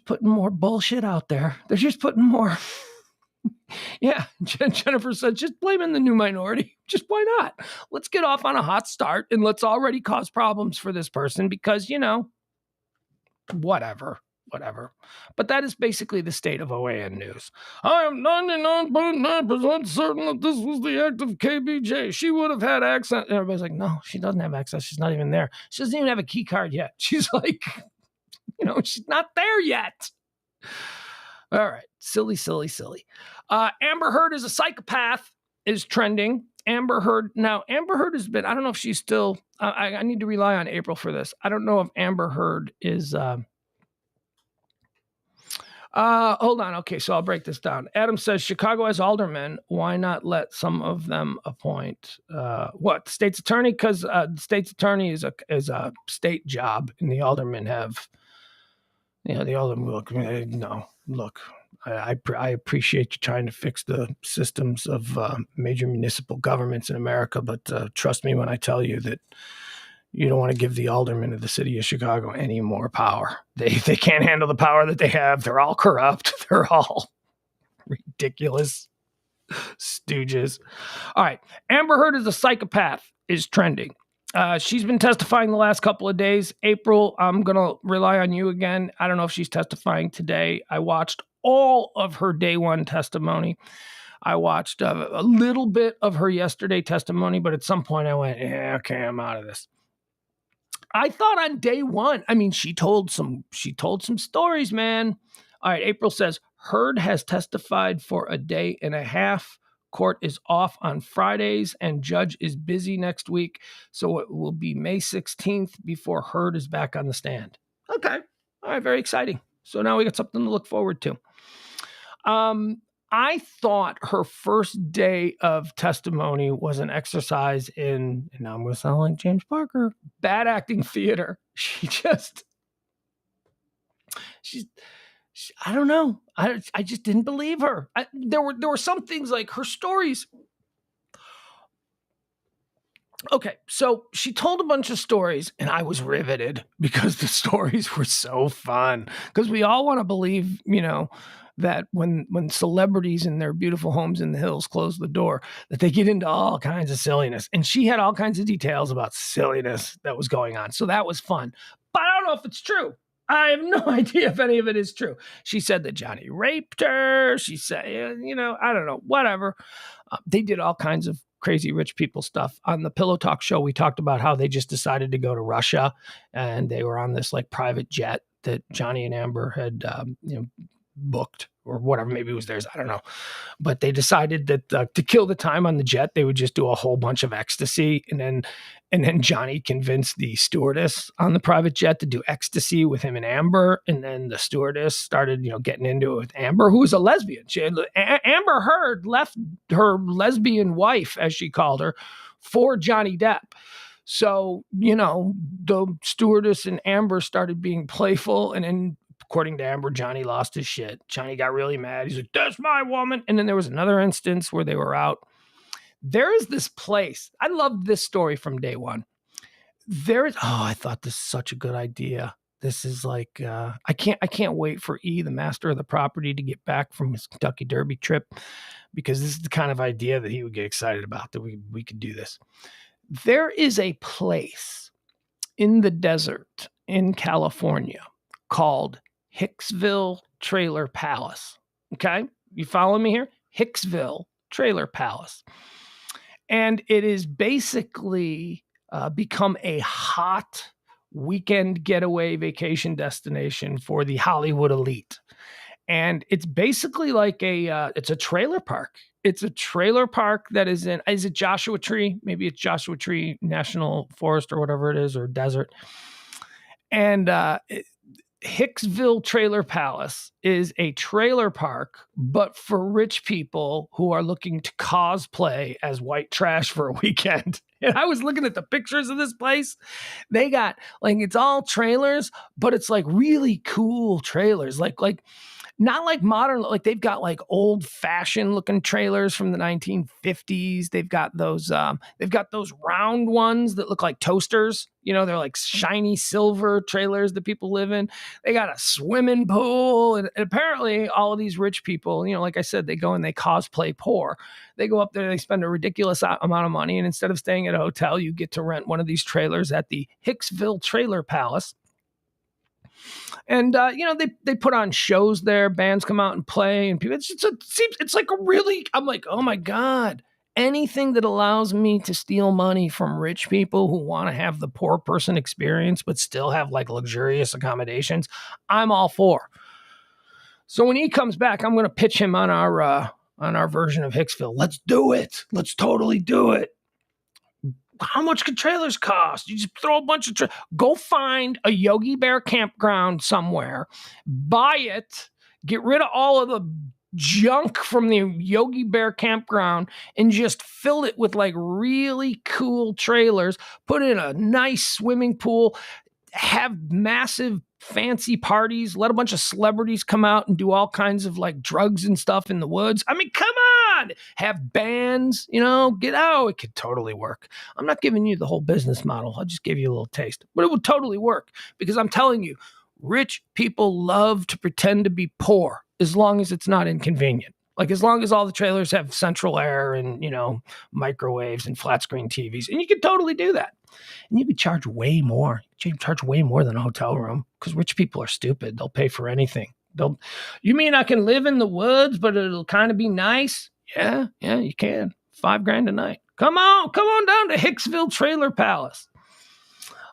S1: putting more bullshit out there. They're just putting more... Yeah, Jennifer said, just blaming the new minority. Just why not? Let's get off on a hot start and let's already cause problems for this person because, whatever. But that is basically the state of OAN news. I am 99.9% certain that this was the act of KBJ. She would have had access. And everybody's like, no, she doesn't have access. She's not even there. She doesn't even have a key card yet. She's like, she's not there yet. All right. Silly. Amber Heard is a psychopath is trending. Amber Heard has been, I don't know if she's still, I need to rely on April for this. I don't know if Amber Heard is, hold on. Okay. So I'll break this down. Adam says Chicago has aldermen. Why not let some of them appoint, what? State's attorney? Cause, state's attorney is a state job and the aldermen have, the aldermen look, I appreciate you trying to fix the systems of major municipal governments in America, but trust me when I tell you that you don't want to give the aldermen of the city of Chicago any more power. They can't handle the power that they have. They're all corrupt. They're all ridiculous stooges. All right. Amber Heard is a psychopath is trending. She's been testifying the last couple of days. April, I'm going to rely on you again. I don't know if she's testifying today. I watched all of her day one testimony. I watched a little bit of her yesterday testimony, but at some point I went, yeah, okay, I'm out of this. I thought on day one, she told some stories, man. All right. April says Heard has testified for a day and a half. Court is off on Fridays and judge is busy next week. So it will be May 16th before Heard is back on the stand. Okay. All right. Very exciting. So now we got something to look forward to. I thought her first day of testimony was an exercise in, and now I'm going to sound like James Parker, bad acting theater. I don't know. I just didn't believe her. There were some things like her stories. Okay, so she told a bunch of stories, and I was riveted because the stories were so fun. Because we all want to believe, that when celebrities in their beautiful homes in the hills close the door, that they get into all kinds of silliness. And she had all kinds of details about silliness that was going on. So that was fun. But I don't know if it's true. I have no idea if any of it is true. She said that Johnny raped her. She said, I don't know, whatever. They did all kinds of crazy rich people stuff. On the Pillow Talk show, we talked about how they just decided to go to Russia and they were on this like private jet that Johnny and Amber had, booked or whatever. Maybe it was theirs. I don't know. But they decided that to kill the time on the jet, they would just do a whole bunch of ecstasy. And then Johnny convinced the stewardess on the private jet to do ecstasy with him and Amber. And then the stewardess started, getting into it with Amber, who was a lesbian. Amber Heard left her lesbian wife, as she called her, for Johnny Depp. So, the stewardess and Amber started being playful, and then according to Amber, Johnny lost his shit. Johnny got really mad. He's like, that's my woman. And then there was another instance where they were out. There is this place. I loved this story from day one. I thought this is such a good idea. This is like, I can't wait for the master of the property, to get back from his Kentucky Derby trip, because this is the kind of idea that he would get excited about, that we could do this. There is a place in the desert in California called Hicksville Trailer Palace. Okay. You follow me here? Hicksville Trailer Palace. And it is basically become a hot weekend getaway vacation destination for the Hollywood elite. And it's basically like it's a trailer park. It's a trailer park that is it Joshua Tree? Maybe it's Joshua Tree National Forest or whatever it is, or desert. And Hicksville Trailer Palace is a trailer park, but for rich people who are looking to cosplay as white trash for a weekend. And I was looking at the pictures of this place. They got like, it's all trailers, but it's like really cool trailers. Like not like modern, like they've got like old fashioned looking trailers from the 1950s. They've got those round ones that look like toasters. You know, they're like shiny silver trailers that people live in. They got a swimming pool. And apparently all of these rich people, you know, like I said, they go and they cosplay poor. They go up there, they spend a ridiculous amount of money. And instead of staying at a hotel, you get to rent one of these trailers at the Hicksville Trailer Palace. And, you know, they put on shows there. Bands come out and play. And people, it's like a really, I'm like, oh, my God. Anything that allows me to steal money from rich people who want to have the poor person experience but still have like luxurious accommodations, I'm all for. So when he comes back, I'm going to pitch him on our version of Hicksville. Let's do it. Let's totally do it. How much could trailers cost? You just throw a bunch of go find a Yogi Bear campground somewhere, buy it, get rid of all of the junk from the Yogi Bear campground and just fill it with like really cool trailers, put in a nice swimming pool, have massive fancy parties, let a bunch of celebrities come out and do all kinds of like drugs and stuff in the woods. I mean, come on, have bands, you know, get out. It could totally work. I'm not giving you the whole business model. I'll just give you a little taste, but it would totally work because I'm telling you, rich people love to pretend to be poor as long as it's not inconvenient. Like as long as all the trailers have central air and, you know, microwaves and flat screen TVs, and you can totally do that. And you could charge way more. You can charge way more than a hotel room because rich people are stupid. They'll pay for anything. You mean I can live in the woods, but it'll kind of be nice? Yeah, you can. $5,000 a night. Come on down to Hicksville Trailer Palace.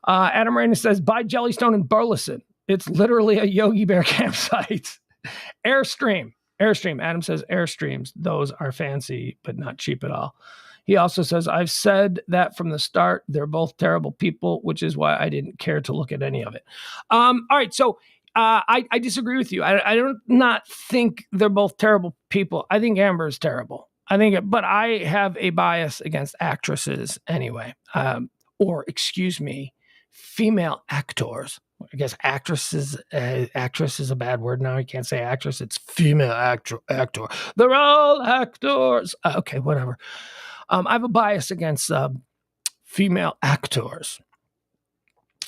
S1: Adam Rainer says, buy Jellystone in Burleson. It's literally a Yogi Bear campsite. Airstream. Adam says Airstreams. Those are fancy, but not cheap at all. He also says, I've said that from the start. They're both terrible people, which is why I didn't care to look at any of it. All right. So I disagree with you. I don't not think they're both terrible people. I think Amber is terrible. But I have a bias against actresses anyway. Or excuse me, female actors. I guess actress is a bad word now. You can't say actress. It's female actor. They're all actors. Okay, whatever. I have a bias against female actors.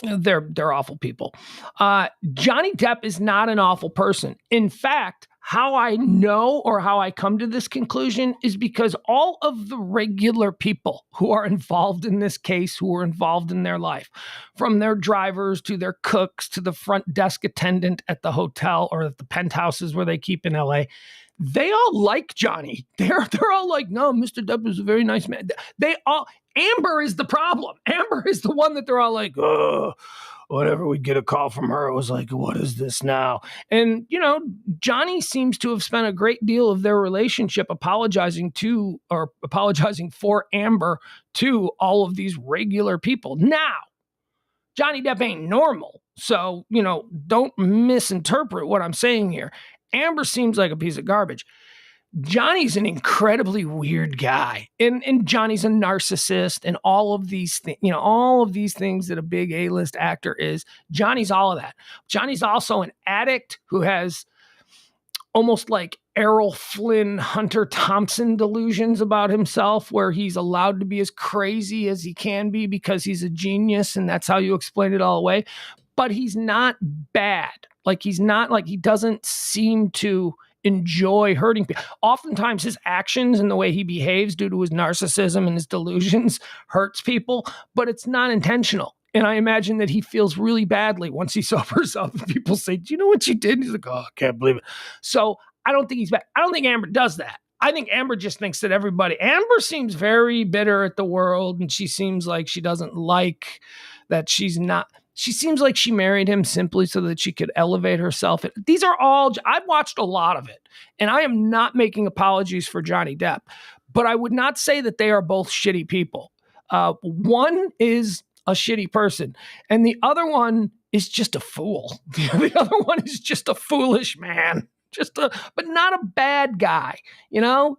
S1: They're awful people. Johnny Depp is not an awful person. In fact, how I know or how I come to this conclusion is because all of the regular people who are involved in this case, who are involved in their life, from their drivers to their cooks to the front desk attendant at the hotel or at the penthouses where they keep in LA, they all like Johnny. They're all like, no, Mr. Depp is a very nice man. Amber is the problem. Amber is the one that they're all like, oh, whenever we get a call from her, it was like, what is this now? And, you know, Johnny seems to have spent a great deal of their relationship apologizing for Amber to all of these regular people. Now, Johnny Depp ain't normal. So, you know, don't misinterpret what I'm saying here. Amber seems like a piece of garbage. Johnny's an incredibly weird guy, and Johnny's a narcissist, and all of these things, you know, all of these things that a big A-list actor is. Johnny's all of that. Johnny's also an addict who has almost like Errol Flynn, Hunter Thompson delusions about himself, where he's allowed to be as crazy as he can be because he's a genius, and that's how you explain it all away. But he's not bad. Like he doesn't seem to enjoy hurting people. Oftentimes his actions and the way he behaves due to his narcissism and his delusions hurts people, but it's not intentional. And I imagine that he feels really badly once he sobers up and people say, do you know what you did? And he's like, oh, I can't believe it. So I don't think he's bad. I don't think Amber does that. I think Amber just thinks that Amber seems very bitter at the world, and she seems like she doesn't like that she seems like she married him simply so that she could elevate herself. These are all, I've watched a lot of it, and I am not making apologies for Johnny Depp, but I would not say that they are both shitty people. One is a shitty person, and the other one is just a fool. The other one is just a foolish man. but not a bad guy,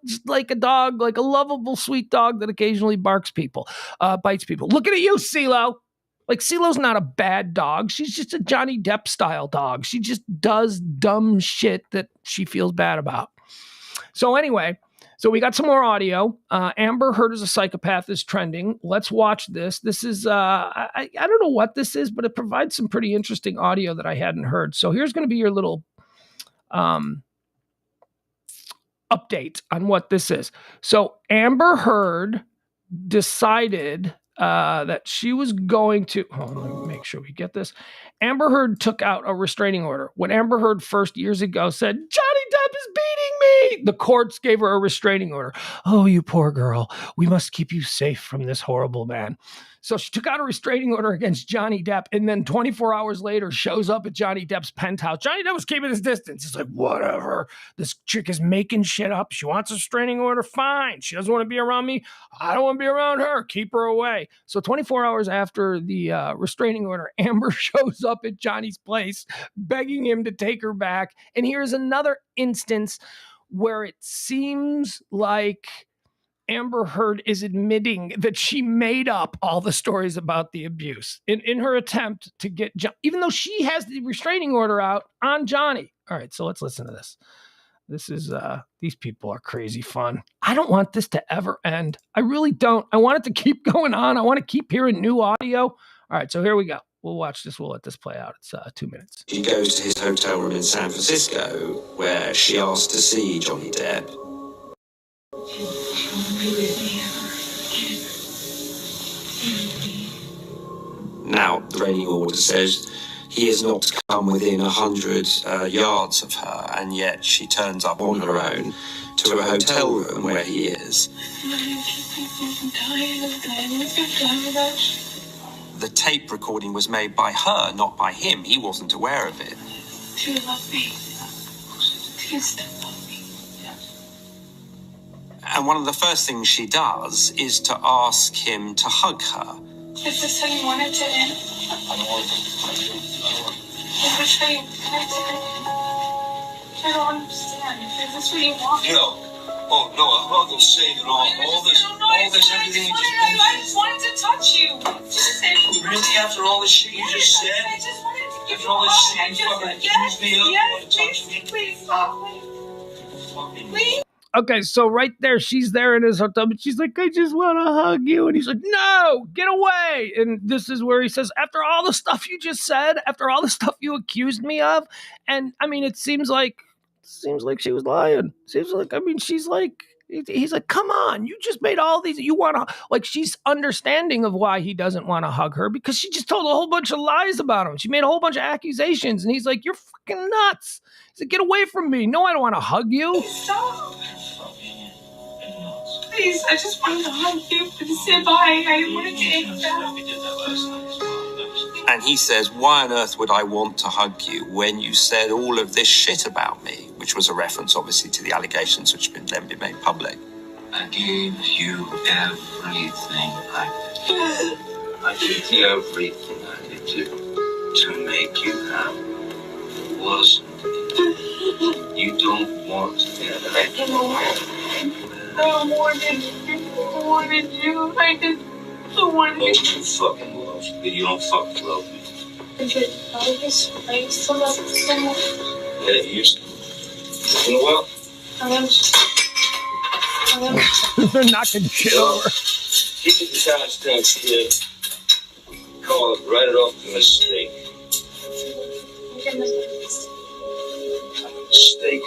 S1: just like a dog, like a lovable, sweet dog that occasionally bites people. Looking at you, CeeLo. Like, CeeLo's not a bad dog. She's just a Johnny Depp style dog. She just does dumb shit that she feels bad about. So anyway, we got some more audio. Amber Heard as a psychopath is trending. Let's watch this. This is, I don't know what this is, but it provides some pretty interesting audio that I hadn't heard. So here's going to be your little update on what this is. So Amber Heard decided that she was going to, let me make sure we get this. Amber Heard took out a restraining order. When Amber Heard first years ago said, Johnny Depp is beating me, the courts gave her a restraining order. Oh, you poor girl. We must keep you safe from this horrible man. So she took out a restraining order against Johnny Depp, and then 24 hours later shows up at Johnny Depp's penthouse. Johnny Depp was keeping his distance. He's like, whatever. This chick is making shit up. She wants a restraining order. Fine. She doesn't want to be around me. I don't want to be around her. Keep her away. So 24 hours after the restraining order, Amber shows up at Johnny's place, begging him to take her back. And here's another instance where it seems like Amber Heard is admitting that she made up all the stories about the abuse in her attempt to get even though she has the restraining order out on Johnny. All right, so let's listen to this. This is, these people are crazy fun. I don't want this to ever end. I really don't. I want it to keep going on. I want to keep hearing new audio. All right, so here we go. We'll watch this. We'll let this play out. It's 2 minutes.
S5: She goes to his hotel room in San Francisco where she asked to see Johnny Depp. Now, the restraining order says he has not come within 100 yards of her, and yet she turns up on her own to a hotel room where he is. The tape recording was made by her, not by him. He wasn't aware of it.
S6: Do you love me? Do you still love me?
S5: And one of the first things she does is to ask him to hug her.
S6: Is this how you want it to end? I don't want it to end. Is this how you want it to end? I don't understand. Is this what you want?
S5: No. Oh, no, a hug will save it all. All this, everything you just been
S6: I just wanted to touch you.
S5: Really, after all this shit you just said?
S6: I just wanted to give
S5: After all this shit you fucking accused me of?
S6: Yes, please stop. Please.
S1: Okay, so right there, she's there in his hotel, but she's like, I just want to hug you. And he's like, no, get away. And this is where he says, after all the stuff you just said, after all the stuff you accused me of. And I mean, it seems like she was lying. Seems like, I mean, she's like, he's like, come on, you just made all these, you want to, like, she's understanding of why he doesn't want to hug her because she just told a whole bunch of lies about him. She made a whole bunch of accusations. And he's like, you're fucking nuts. He's like, get away from me. No, I don't want to hug you.
S6: Stop. Please, I just wanted to hug you to say bye. I wanted to end that.
S5: And he says, why on earth would I want to hug you when you said all of this shit about me? Which was a reference, obviously, to the allegations which have then been made public.
S7: I gave you everything I did. I did everything I could do to make you happy. It wasn't. You don't want to.
S6: I wanted you. I did. I wanted you.
S7: You fucking love me, but you don't fucking love me.
S6: I still love you so much.
S7: Yeah, you used to. You know what?
S6: I am.
S1: They're knocking shit over.
S7: Keep it the timestamp, kid. Call it, write it off as a mistake. Mistake.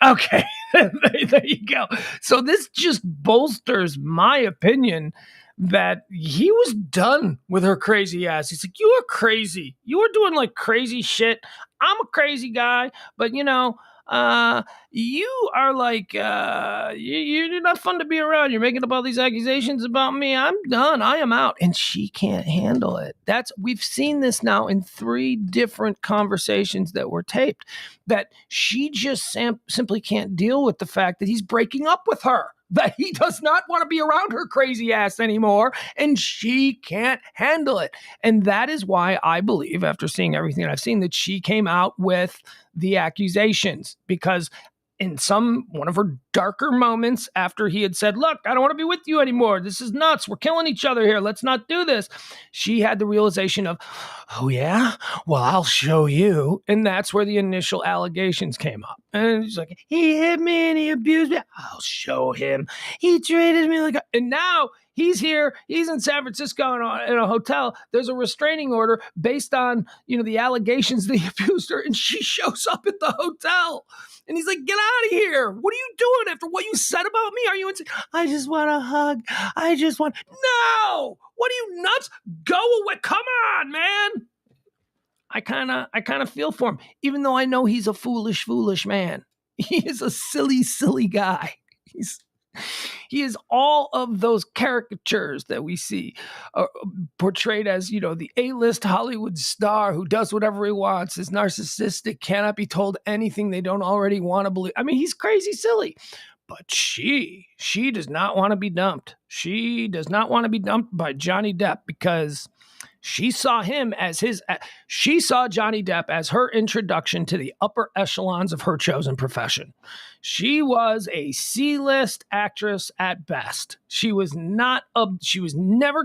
S1: Okay, there you go. So this just bolsters my opinion that he was done with her crazy ass. He's like, you are crazy. You are doing like crazy shit. I'm a crazy guy, but you know, you are like, you're not fun to be around. You're making up all these accusations about me. I'm done. I am out. And she can't handle it. We've seen this now in 3 different conversations that were taped, that she just simply can't deal with the fact that he's breaking up with her. that he does not want to be around her crazy ass anymore, and she can't handle it. And that is why I believe, after seeing everything that I've seen, that she came out with the accusations, because in one of her darker moments after he had said, look, I don't want to be with you anymore. This is nuts. We're killing each other here. Let's not do this. She had the realization of, oh yeah, well, I'll show you. And that's where the initial allegations came up. And she's like, he hit me and he abused me. I'll show him. He treated me like and now he's here. He's in San Francisco in a hotel. There's a restraining order based on, the allegations that he abused her. And she shows up at the hotel. And he's like, get out of here. What are you doing after what you said about me? Are you insane? I just want a hug. No. What are you, nuts? Go away. Come on, man. I kind of feel for him, even though I know he's a foolish man. He is a silly guy. He is all of those caricatures that we see portrayed as, the A-list Hollywood star who does whatever he wants, is narcissistic, cannot be told anything they don't already want to believe. I mean, he's crazy silly. But she does not want to be dumped. She does not want to be dumped by Johnny Depp because she saw Johnny Depp as her introduction to the upper echelons of her chosen profession. She was a C-list actress at best. She was never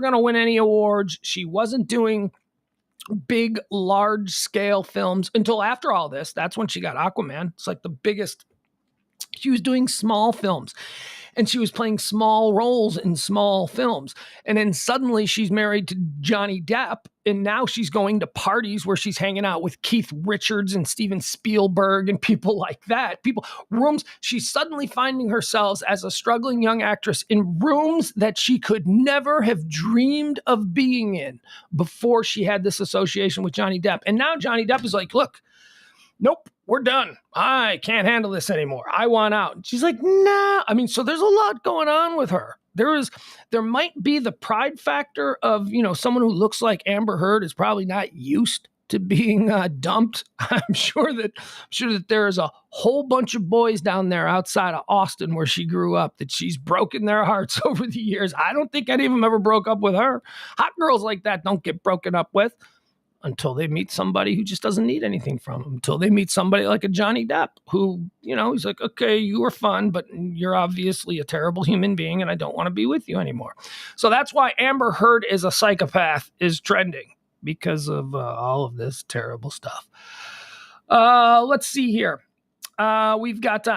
S1: going to win any awards. She wasn't doing big, large scale films until after all this. That's when she got Aquaman. It's like the biggest. She was doing small films. And she was playing small roles in small films. And then suddenly she's married to Johnny Depp. And now she's going to parties where she's hanging out with Keith Richards and Steven Spielberg and people like that. Rooms. She's suddenly finding herself as a struggling young actress in rooms that she could never have dreamed of being in before she had this association with Johnny Depp. And now Johnny Depp is like, look, nope, we're done. I can't handle this anymore. I want out. And she's like, nah. I mean, so there's a lot going on with her. There might be the pride factor of, someone who looks like Amber Heard is probably not used to being dumped. I'm sure that there is a whole bunch of boys down there outside of Austin where she grew up that she's broken their hearts over the years. I don't think any of them ever broke up with her. Hot girls like that don't get broken up with until they meet somebody who just doesn't need anything from them, until they meet somebody like a Johnny Depp who, he's like, okay, you were fun, but you're obviously a terrible human being and I don't want to be with you anymore. So that's why Amber Heard is a psychopath is trending because of all of this terrible stuff. Let's see here. We've got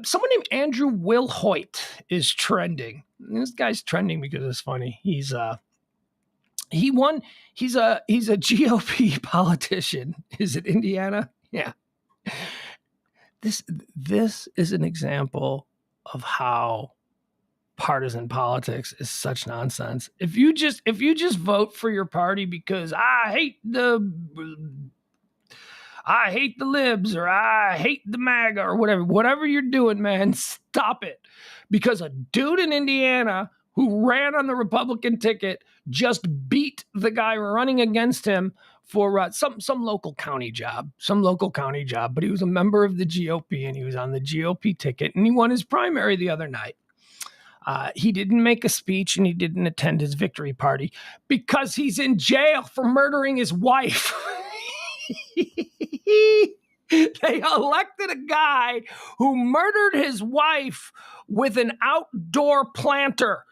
S1: someone named Andrew Wilhoit is trending. This guy's trending because it's funny. He's a GOP politician. Is it Indiana? Yeah. This is an example of how partisan politics is such nonsense. If you just vote for your party because I hate the libs or I hate the MAGA or whatever you're doing, man, stop it. Because a dude in Indiana who ran on the Republican ticket just beat the guy running against him for some local county job, but he was a member of the GOP and he was on the GOP ticket and he won his primary the other night. He didn't make a speech and he didn't attend his victory party because he's in jail for murdering his wife. They elected a guy who murdered his wife with an outdoor planter.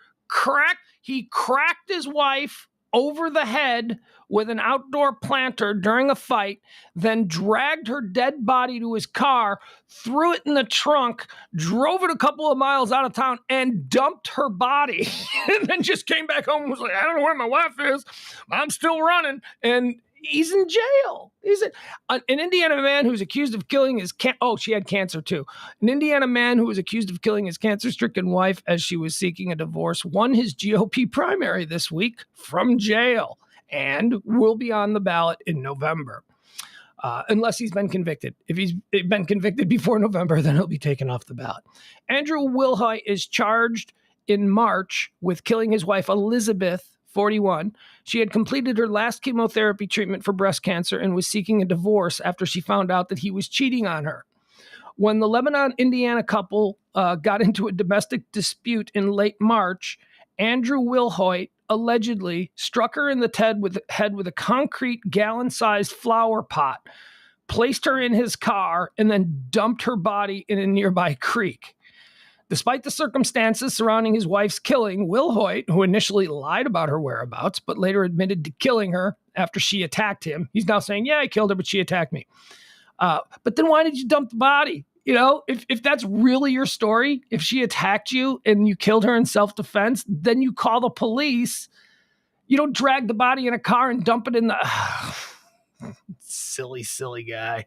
S1: He cracked his wife over the head with an outdoor planter during a fight, then dragged her dead body to his car, threw it in the trunk, drove it a couple of miles out of town, and dumped her body. And then just came back home and was like, I don't know where my wife is. I'm still running. And he's in jail. An Indiana man who's accused of killing his she had cancer too. An Indiana man who was accused of killing his cancer-stricken wife as she was seeking a divorce won his GOP primary this week from jail and will be on the ballot in November. Unless he's been convicted. If he's been convicted before November, then he'll be taken off the ballot. Andrew Wilhoit is charged in March with killing his wife, Elizabeth, 41. She had completed her last chemotherapy treatment for breast cancer and was seeking a divorce after she found out that he was cheating on her. When the Lebanon, Indiana couple got into a domestic dispute in late March, Andrew Wilhoit allegedly struck her in the head with a concrete gallon-sized flower pot, placed her in his car, and then dumped her body in a nearby creek. Despite the circumstances surrounding his wife's killing, Wilhoit, who initially lied about her whereabouts, but later admitted to killing her after she attacked him, he's now saying, yeah, I killed her, but she attacked me. But then why did you dump the body? You know, if that's really your story, if she attacked you and you killed her in self-defense, then you call the police. You don't drag the body in a car and dump it in the... Silly guy.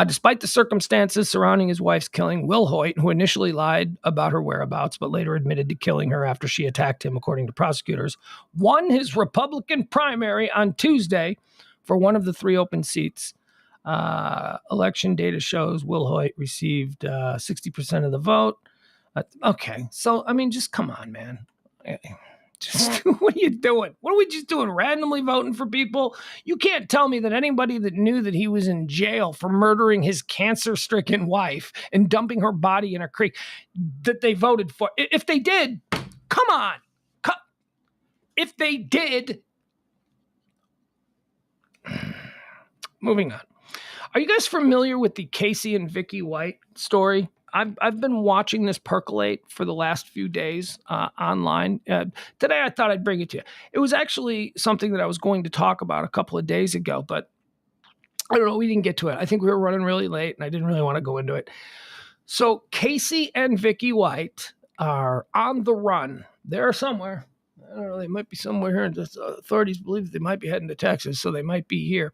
S1: Despite the circumstances surrounding his wife's killing, Wilhoit, who initially lied about her whereabouts but later admitted to killing her after she attacked him, according to prosecutors, won his Republican primary on Tuesday for one of the 3 open seats. Election data shows Wilhoit received 60% of the vote. Okay, so, I mean, just come on, man. Just what are you doing? What are we just doing? Randomly voting for people? You can't tell me that anybody that knew that he was in jail for murdering his cancer-stricken wife and dumping her body in a creek, that they voted for. If they did, come on. If they did. Moving on. Are you guys familiar with the Casey and Vicki White story? I've been watching this percolate for the last few days online. Today I thought I'd bring it to you. It was actually something that I was going to talk about a couple of days ago, but I don't know, we didn't get to it. I think we were running really late and I didn't really want to go into it. So Casey and Vicki White are on the run. They're somewhere. I don't know, they might be somewhere here. The authorities believe they might be heading to Texas, so they might be here.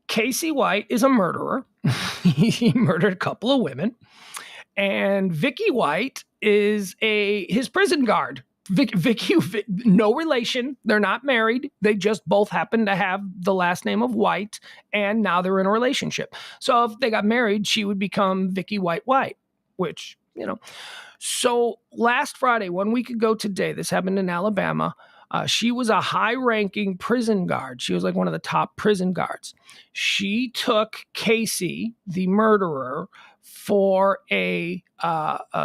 S1: Casey White is a murderer. He murdered a couple of women. And Vicki White is his prison guard. Vicki, no relation. They're not married. They just both happen to have the last name of White, and now they're in a relationship. So if they got married, she would become Vicki White, which, you know. So last Friday, 1 week ago today, this happened in Alabama. She was a high-ranking prison guard. She was like one of the top prison guards. She took Casey, the murderer, for a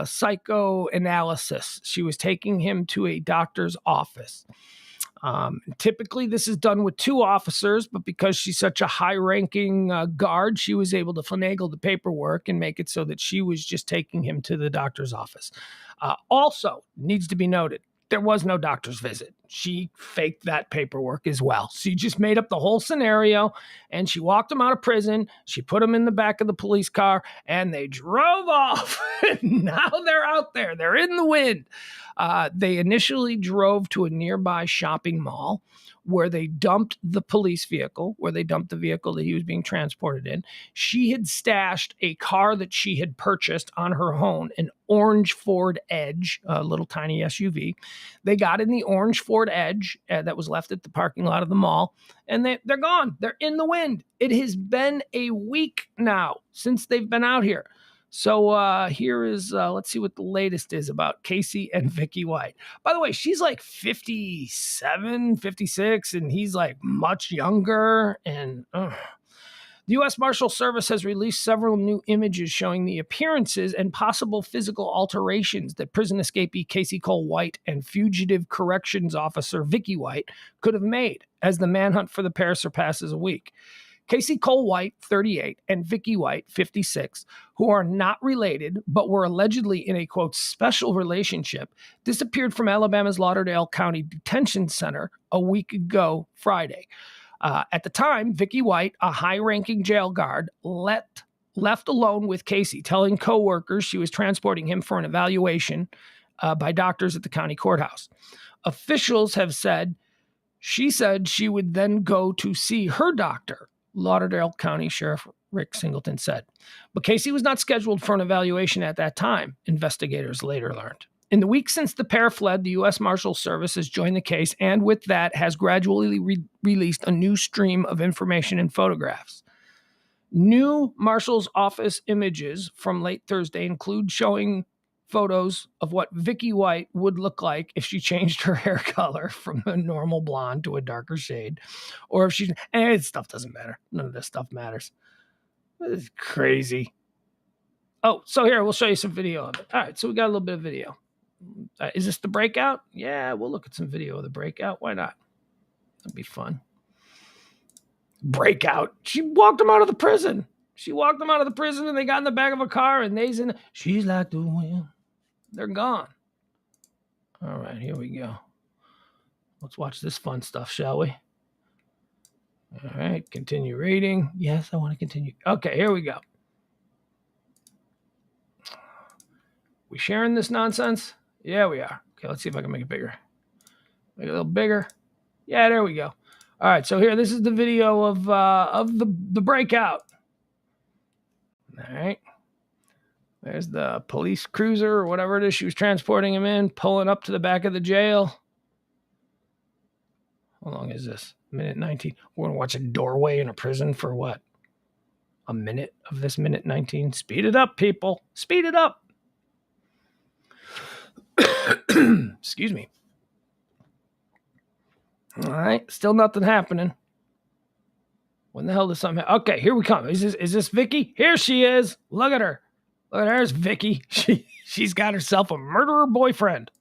S1: psychoanalysis. She was taking him to a doctor's office. Typically, this is done with 2 officers, but because she's such a high-ranking guard, she was able to finagle the paperwork and make it so that she was just taking him to the doctor's office. Also, needs to be noted, there was no doctor's visit. She faked that paperwork as well. She just made up the whole scenario, and she walked him out of prison. She put him in the back of the police car, and they drove off. Now they're out there. They're in the wind. They initially drove to a nearby shopping mall where they dumped the police vehicle, where they dumped the vehicle that he was being transported in. She had stashed a car that she had purchased on her own, an orange Ford Edge, a little tiny SUV. They got in the orange Ford Edge that was left at the parking lot of the mall, and they're gone. They're in the wind. It has been a week now since they've been out here. So here is, let's see what the latest is about Casey and Vicki White. By the way, she's like 57, 56, and he's like much younger. And the U.S. Marshal Service has released several new images showing the appearances and possible physical alterations that prison escapee Casey Cole White and fugitive corrections officer Vicki White could have made as the manhunt for the pair surpasses a week. Casey Cole White, 38, and Vicki White, 56, who are not related but were allegedly in a, quote, special relationship, disappeared from Alabama's Lauderdale County Detention Center a week ago Friday. At the time, Vicki White, a high-ranking jail guard, left alone with Casey, telling coworkers she was transporting him for an evaluation by doctors at the county courthouse. Officials have said she would then go to see her doctor, Lauderdale County Sheriff Rick Singleton said. But Casey was not scheduled for an evaluation at that time, investigators later learned. In the week since the pair fled, the U.S. Marshal Service has joined the case and with that has gradually released a new stream of information and photographs. New Marshal's office images from late Thursday include showing photos of what Vicki White would look like if she changed her hair color from a normal blonde to a darker shade, or if stuff doesn't matter. None of this stuff matters. This is crazy. Oh, so here, we'll show you some video of it. All right, so we got a little bit of video. Is this the breakout? Yeah, we'll look at some video of the breakout. Why not? That'd be fun. Breakout. She walked him out of the prison. She walked them out of the prison and they got in the back of a car and she's like the wind. They're gone. All right, here we go. Let's watch this fun stuff, shall we? All right, continue reading. Yes, I want to continue. Okay, here we go. We sharing this nonsense? Yeah, we are. Okay, let's see if I can make it bigger. Make it a little bigger. Yeah, there we go. All right, so here, this is the video of the breakout. All right. There's the police cruiser or whatever it is she was transporting him in, pulling up to the back of the jail. How long is this? Minute 19. We're going to watch a doorway in a prison for what? A minute of this minute 19? Speed it up, people. Speed it up. Excuse me. All right. Still nothing happening. When the hell does something happen? Okay, here we come. Is this Vicki? Here she is. Look at her. Look at her. There's Vicki. She's got herself a murderer boyfriend.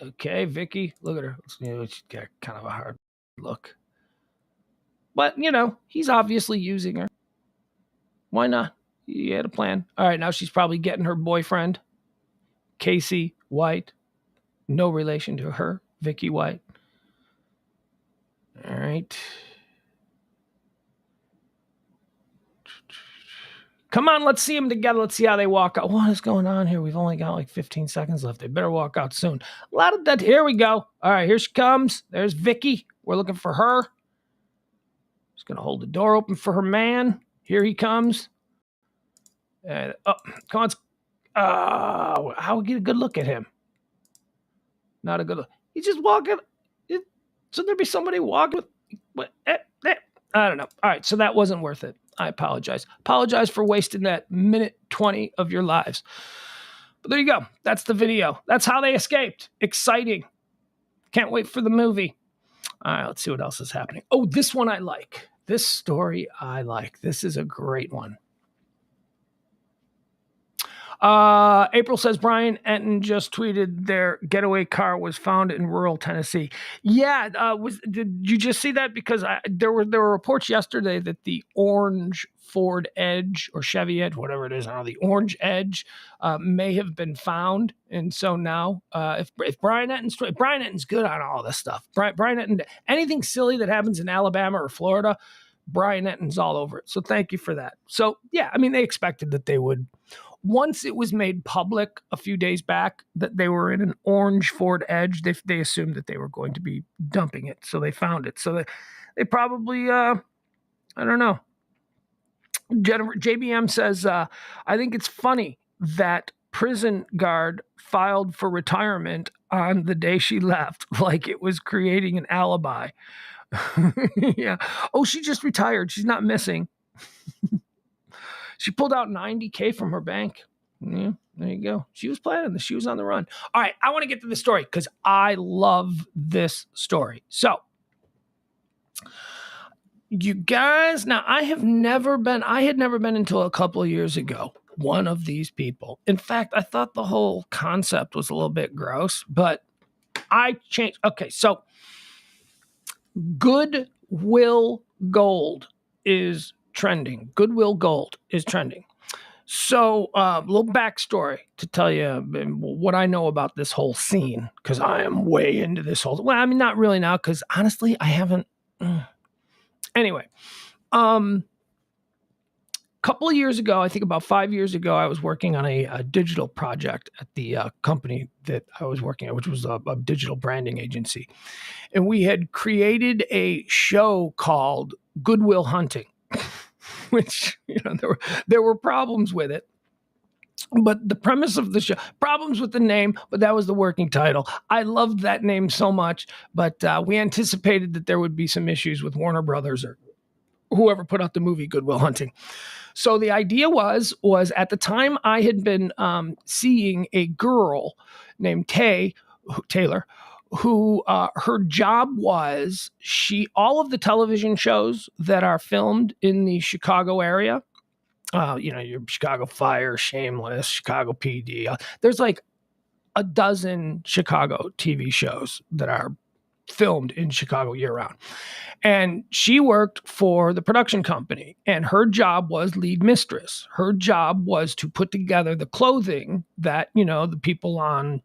S1: Okay, Vicki. Look at her. She's got kind of a hard look. But, he's obviously using her. Why not? He had a plan. All right, now she's probably getting her boyfriend, Casey White. No relation to her, Vicki White. All right. Come on, let's see them together. Let's see how they walk out. What is going on here? We've only got like 15 seconds left. They better walk out soon. A lot of that. Here we go. All right, here she comes. There's Vicki. We're looking for her. She's going to hold the door open for her man. Here he comes. Come on. How we get a good look at him? Not a good look. He's just walking. Should there be somebody walking with... I don't know. All right, so that wasn't worth it. I apologize. Apologize for wasting that minute 20 of your lives. But there you go. That's the video. That's how they escaped. Exciting. Can't wait for the movie. All right, let's see what else is happening. Oh, this one I like. This story I like. This is a great one. April says Brian Enton just tweeted their getaway car was found in rural Tennessee. Yeah, did you just see that? Because there were reports yesterday that the orange Ford Edge or Chevy Edge, whatever it is, I don't know, the orange Edge may have been found. And so now, if Brian Enton's good on all this stuff. Brian Enton, anything silly that happens in Alabama or Florida, Brian Enton's all over it. So thank you for that. So yeah, I mean, they expected that they would. Once it was made public a few days back that they were in an orange Ford Edge, they assumed that they were going to be dumping it. So they found it. So they probably, I don't know. JBM says, I think it's funny that prison guard filed for retirement on the day she left, like it was creating an alibi. Yeah. Oh, she just retired. She's not missing. She pulled out $90K from her bank. Yeah, there you go. She was planning this. She was on the run. All right, I want to get to the story because I love this story. So, you guys, now I had never been until a couple of years ago, one of these people. In fact, I thought the whole concept was a little bit gross, but I changed. Okay, so Goodwill Gold is trending. Goodwill Gold is trending. So a little backstory to tell you what I know about this whole scene, because I am way into this whole, well, I mean, not really now, because honestly, I haven't. Anyway, couple of years ago, I think about 5 years ago, I was working on a digital project at the company that I was working at, which was a digital branding agency. And we had created a show called Goodwill Hunting, which, there were problems with it. But the premise of the show, problems with the name, but that was the working title. I loved that name so much, but we anticipated that there would be some issues with Warner Brothers or whoever put out the movie Goodwill Hunting. So the idea was at the time I had been seeing a girl named Taylor, who her job was all of the television shows that are filmed in the Chicago area, your Chicago Fire, Shameless, Chicago PD. There's like a dozen Chicago TV shows that are filmed in Chicago year round. And she worked for the production company, and her job was lead mistress. Her job was to put together the clothing that, the people on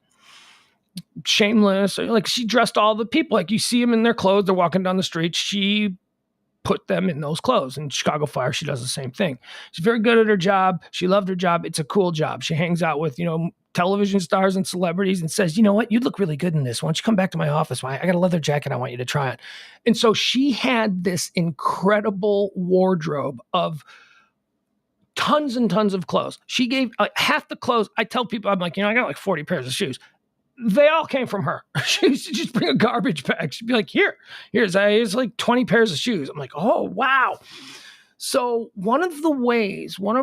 S1: Shameless, like she dressed all the people, like you see them in their clothes, they're walking down the street. She put them in those clothes. In Chicago Fire, she does the same thing. She's very good at her job. She loved her job. It's a cool job. She hangs out with, television stars and celebrities and says, you know what, you'd look really good in this. Why don't you come back to my office? I got a leather jacket I want you to try on. And so she had this incredible wardrobe of tons and tons of clothes. She gave half the clothes. I tell people, I'm like, I got like 40 pairs of shoes. They all came from her. She used to just bring a garbage bag. She'd be like, here's like 20 pairs of shoes. I'm like, oh, wow. So one of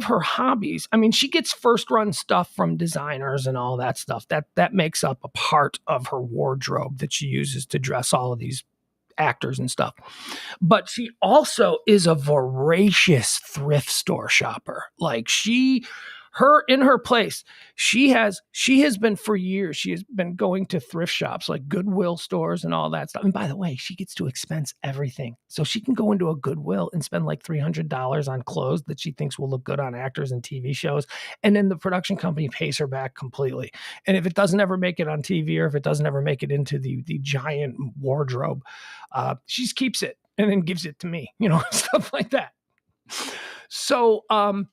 S1: her hobbies, she gets first run stuff from designers and all that stuff. That makes up a part of her wardrobe that she uses to dress all of these actors and stuff. But she also is a voracious thrift store shopper. Like in her place, she has been for years, she has been going to thrift shops like Goodwill stores and all that stuff. And by the way, she gets to expense everything. So she can go into a Goodwill and spend like $300 on clothes that she thinks will look good on actors and TV shows. And then the production company pays her back completely. And if it doesn't ever make it on TV, or if it doesn't ever make it into the giant wardrobe, she just keeps it and then gives it to me, stuff like that. So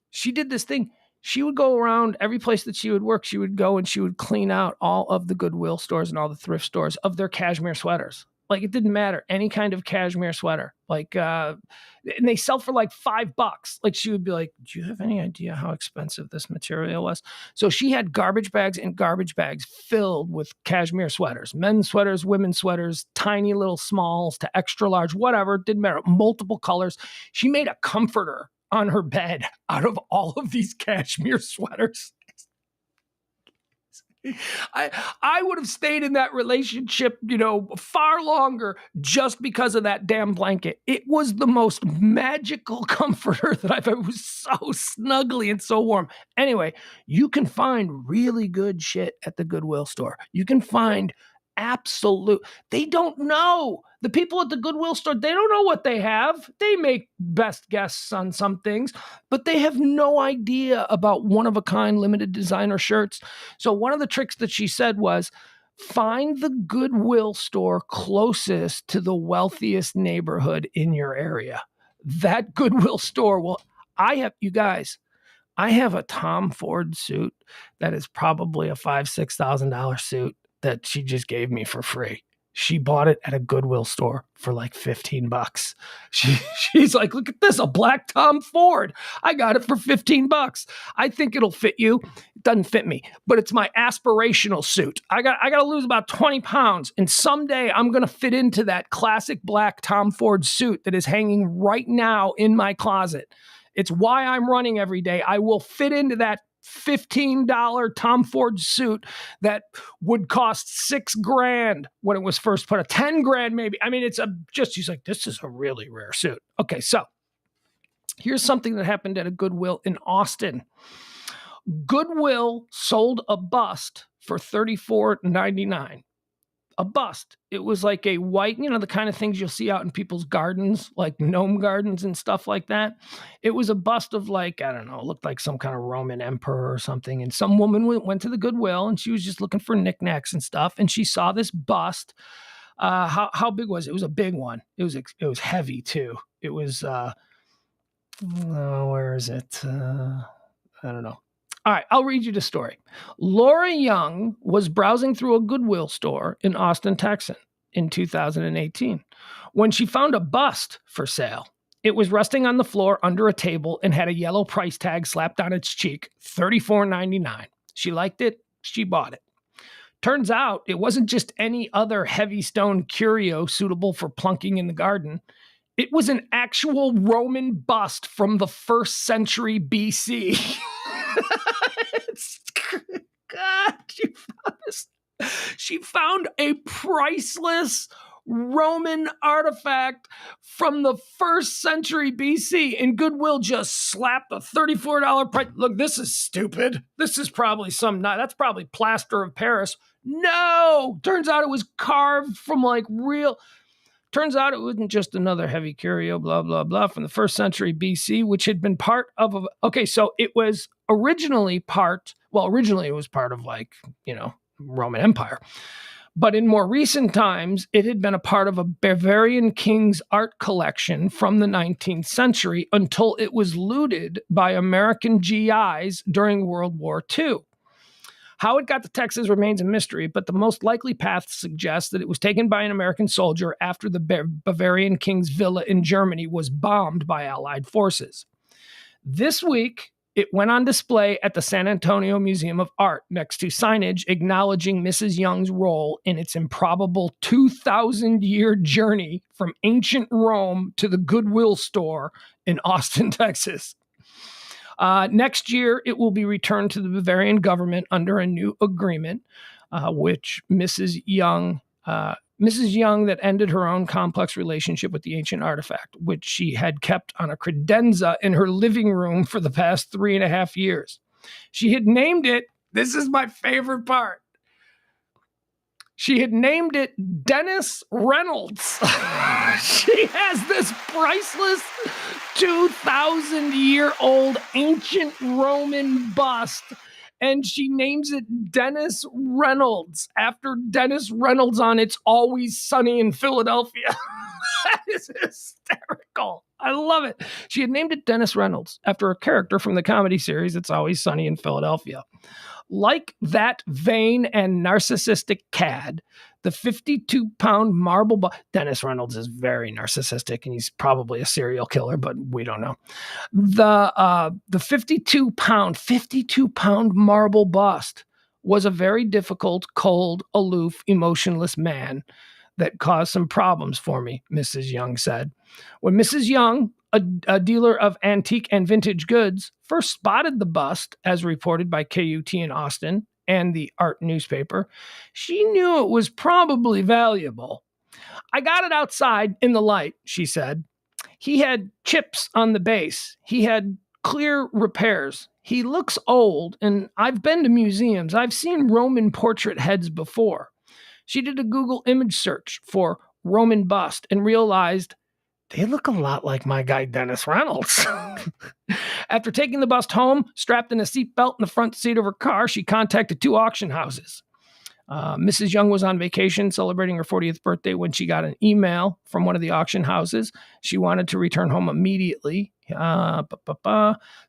S1: she did this thing. She would go around every place that she would work. She would go and she would clean out all of the Goodwill stores and all the thrift stores of their cashmere sweaters. Like, it didn't matter. Any kind of cashmere sweater. Like, and they sell for like $5. Like, she would be like, do you have any idea how expensive this material was? So she had garbage bags and garbage bags filled with cashmere sweaters, men's sweaters, women's sweaters, tiny little smalls to extra large, whatever. Didn't matter. Multiple colors. She made a comforter on her bed out of all of these cashmere sweaters. I would have stayed in that relationship, far longer just because of that damn blanket. It was the most magical comforter that I've ever. It was so snuggly and so warm. Anyway, you can find really good shit at the Goodwill store. You can find they don't know. The people at the Goodwill store, they don't know what they have. They make best guesses on some things, but they have no idea about one-of-a-kind limited designer shirts. So one of the tricks that she said was, find the Goodwill store closest to the wealthiest neighborhood in your area. That Goodwill store I have a Tom Ford suit that is probably a $5,000-$6,000 suit that she just gave me for free. She bought it at a Goodwill store for like $15. She's like, look at this, a black Tom Ford. I got it for $15. I think it'll fit you. It doesn't fit me, but it's my aspirational suit. I got to lose about 20 pounds. And someday I'm going to fit into that classic black Tom Ford suit that is hanging right now in my closet. It's why I'm running every day. I will fit into that $15 Tom Ford suit that would cost $6,000 when it was first put. $10,000 maybe. She's like, this is a really rare suit. Okay, so here's something that happened at a Goodwill in Austin. Goodwill sold a bust for $34.99. A bust. It was like a white, the kind of things you'll see out in people's gardens, like gnome gardens and stuff like that. It was a bust of like, I don't know, it looked like some kind of Roman emperor or something. And some woman went to the Goodwill and she was just looking for knickknacks and stuff. And she saw this bust. How big was it? It was a big one. It was heavy too. It was, where is it? I don't know. All right, I'll read you the story. Laura Young was browsing through a Goodwill store in Austin, Texas in 2018 when she found a bust for sale. It was resting on the floor under a table and had a yellow price tag slapped on its cheek, $34.99. She liked it. She bought it. Turns out it wasn't just any other heavy stone curio suitable for plunking in the garden. It was an actual Roman bust from the 1st century BC. God, you found this. She found a priceless Roman artifact from the 1st century BC, and Goodwill just slapped a $34 price. Look, this is stupid. This is probably that's probably plaster of Paris. No, turns out it was carved from like real. Turns out it wasn't just another heavy curio, blah, blah, blah, from the 1st century BC, which had been part of so it was originally it was part of Roman Empire. But in more recent times, it had been a part of a Bavarian king's art collection from the 19th century until it was looted by American GIs during World War II. How it got to Texas remains a mystery, but the most likely path suggests that it was taken by an American soldier after the Bavarian king's villa in Germany was bombed by Allied forces. This week, it went on display at the San Antonio Museum of Art next to signage acknowledging Mrs. Young's role in its improbable 2,000-year journey from ancient Rome to the Goodwill store in Austin, Texas. Next year, it will be returned to the Bavarian government under a new agreement, which Mrs. Young that ended her own complex relationship with the ancient artifact, which she had kept on a credenza in her living room for the past 3.5 years. She had named it, this is my favorite part, she had named it Dennis Reynolds. She has this priceless 2,000-year-old ancient Roman bust, and she names it Dennis Reynolds after Dennis Reynolds on It's Always Sunny in Philadelphia. That is hysterical. I love it. She had named it Dennis Reynolds after a character from the comedy series It's Always Sunny in Philadelphia. Like that vain and narcissistic cad, the 52-pound marble Dennis Reynolds is very narcissistic, and he's probably a serial killer, but we don't know. The 52-pound marble bust was a very difficult, cold, aloof, emotionless man that caused some problems for me, Mrs. Young said. When Mrs. Young, a dealer of antique and vintage goods, first spotted the bust, as reported by KUT in Austin and the art newspaper, she knew it was probably valuable. I got it outside in the light, she said. He had chips on the base. He had clear repairs. He looks old, and I've been to museums. I've seen Roman portrait heads before. She did a Google image search for Roman bust and realized they look a lot like my guy, Dennis Reynolds. After taking the bust home, strapped in a seatbelt in the front seat of her car, she contacted 2 auction houses. Mrs. Young was on vacation celebrating her 40th birthday when she got an email from one of the auction houses. She wanted to return home immediately.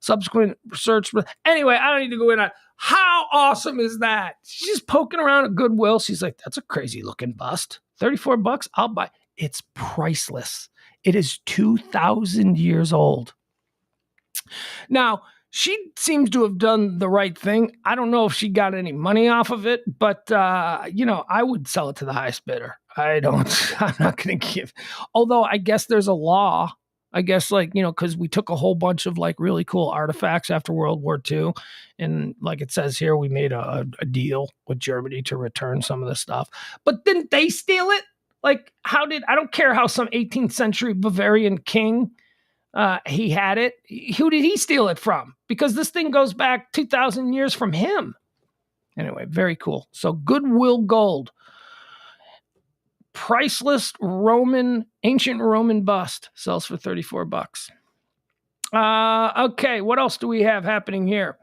S1: Subsequent research. Anyway, I don't need to go in on how awesome is that? She's just poking around at Goodwill. She's like, that's a crazy looking bust. $34, I'll buy. It's priceless. It is 2,000 years old. Now, she seems to have done the right thing. I don't know if she got any money off of it, but, I would sell it to the highest bidder. I'm not going to give. Although I guess there's a law. I guess because we took a whole bunch of really cool artifacts after World War II. And like it says here, we made a deal with Germany to return some of the stuff. But didn't they steal it? I don't care how some 18th century Bavarian king, he had it. Who did he steal it from? Because this thing goes back 2,000 years from him. Anyway, very cool. So Goodwill Gold. Priceless ancient Roman bust sells for $34. Okay, what else do we have happening here?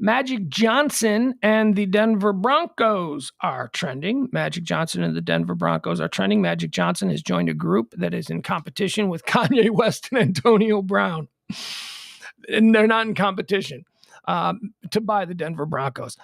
S1: Magic Johnson and the Denver Broncos are trending. Magic Johnson and the Denver Broncos are trending. Magic Johnson has joined a group that is in competition with Kanye West and Antonio Brown. And they're not in competition to buy the Denver Broncos.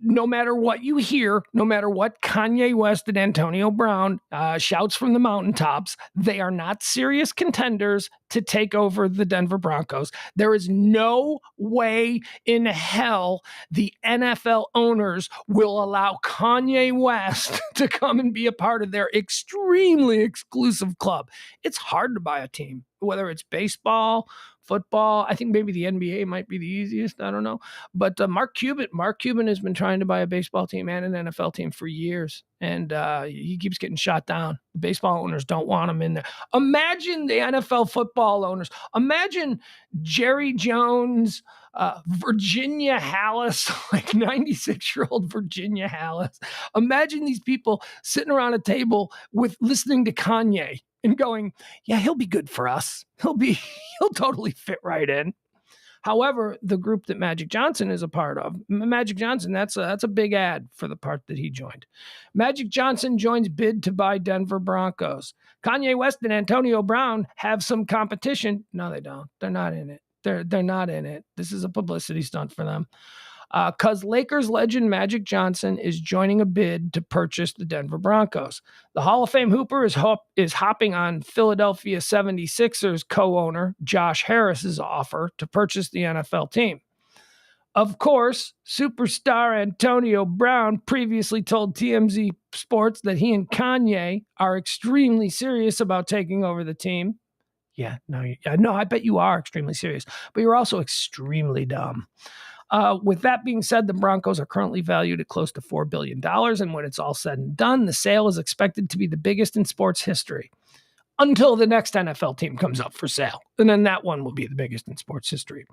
S1: No matter what you hear, no matter what Kanye West and Antonio Brown shouts from the mountaintops, they are not serious contenders to take over the Denver Broncos. There is no way in hell the NFL owners will allow Kanye West to come and be a part of their extremely exclusive club. It's hard to buy a team, whether it's baseball, football. I think maybe the NBA might be the easiest. I don't know. But Mark Cuban has been trying to buy a baseball team and an NFL team for years, and he keeps getting shot down. The baseball owners don't want him in there. Imagine the NFL football owners. Imagine Jerry Jones, Virginia Hallis, like 96-year-old Virginia Hallis. Imagine these people sitting around a table with listening to Kanye and going, yeah, he'll be good for us. He'll totally fit right in. However, the group that Magic Johnson is a part of, Magic Johnson, that's a big ad for the part that he joined. Magic Johnson joins bid to buy Denver Broncos. Kanye West and Antonio Brown have some competition. No, they don't. They're not in it. They're not in it. This is a publicity stunt for them. Because Lakers legend Magic Johnson is joining a bid to purchase the Denver Broncos. The Hall of Fame Hooper is hopping on Philadelphia 76ers co-owner Josh Harris's offer to purchase the NFL team. Of course, superstar Antonio Brown previously told TMZ Sports that he and Kanye are extremely serious about taking over the team. No, I bet you are extremely serious, but you're also extremely dumb. With that being said, the Broncos are currently valued at close to $4 billion, and when it's all said and done, the sale is expected to be the biggest in sports history until the next NFL team comes up for sale, and then that one will be the biggest in sports history.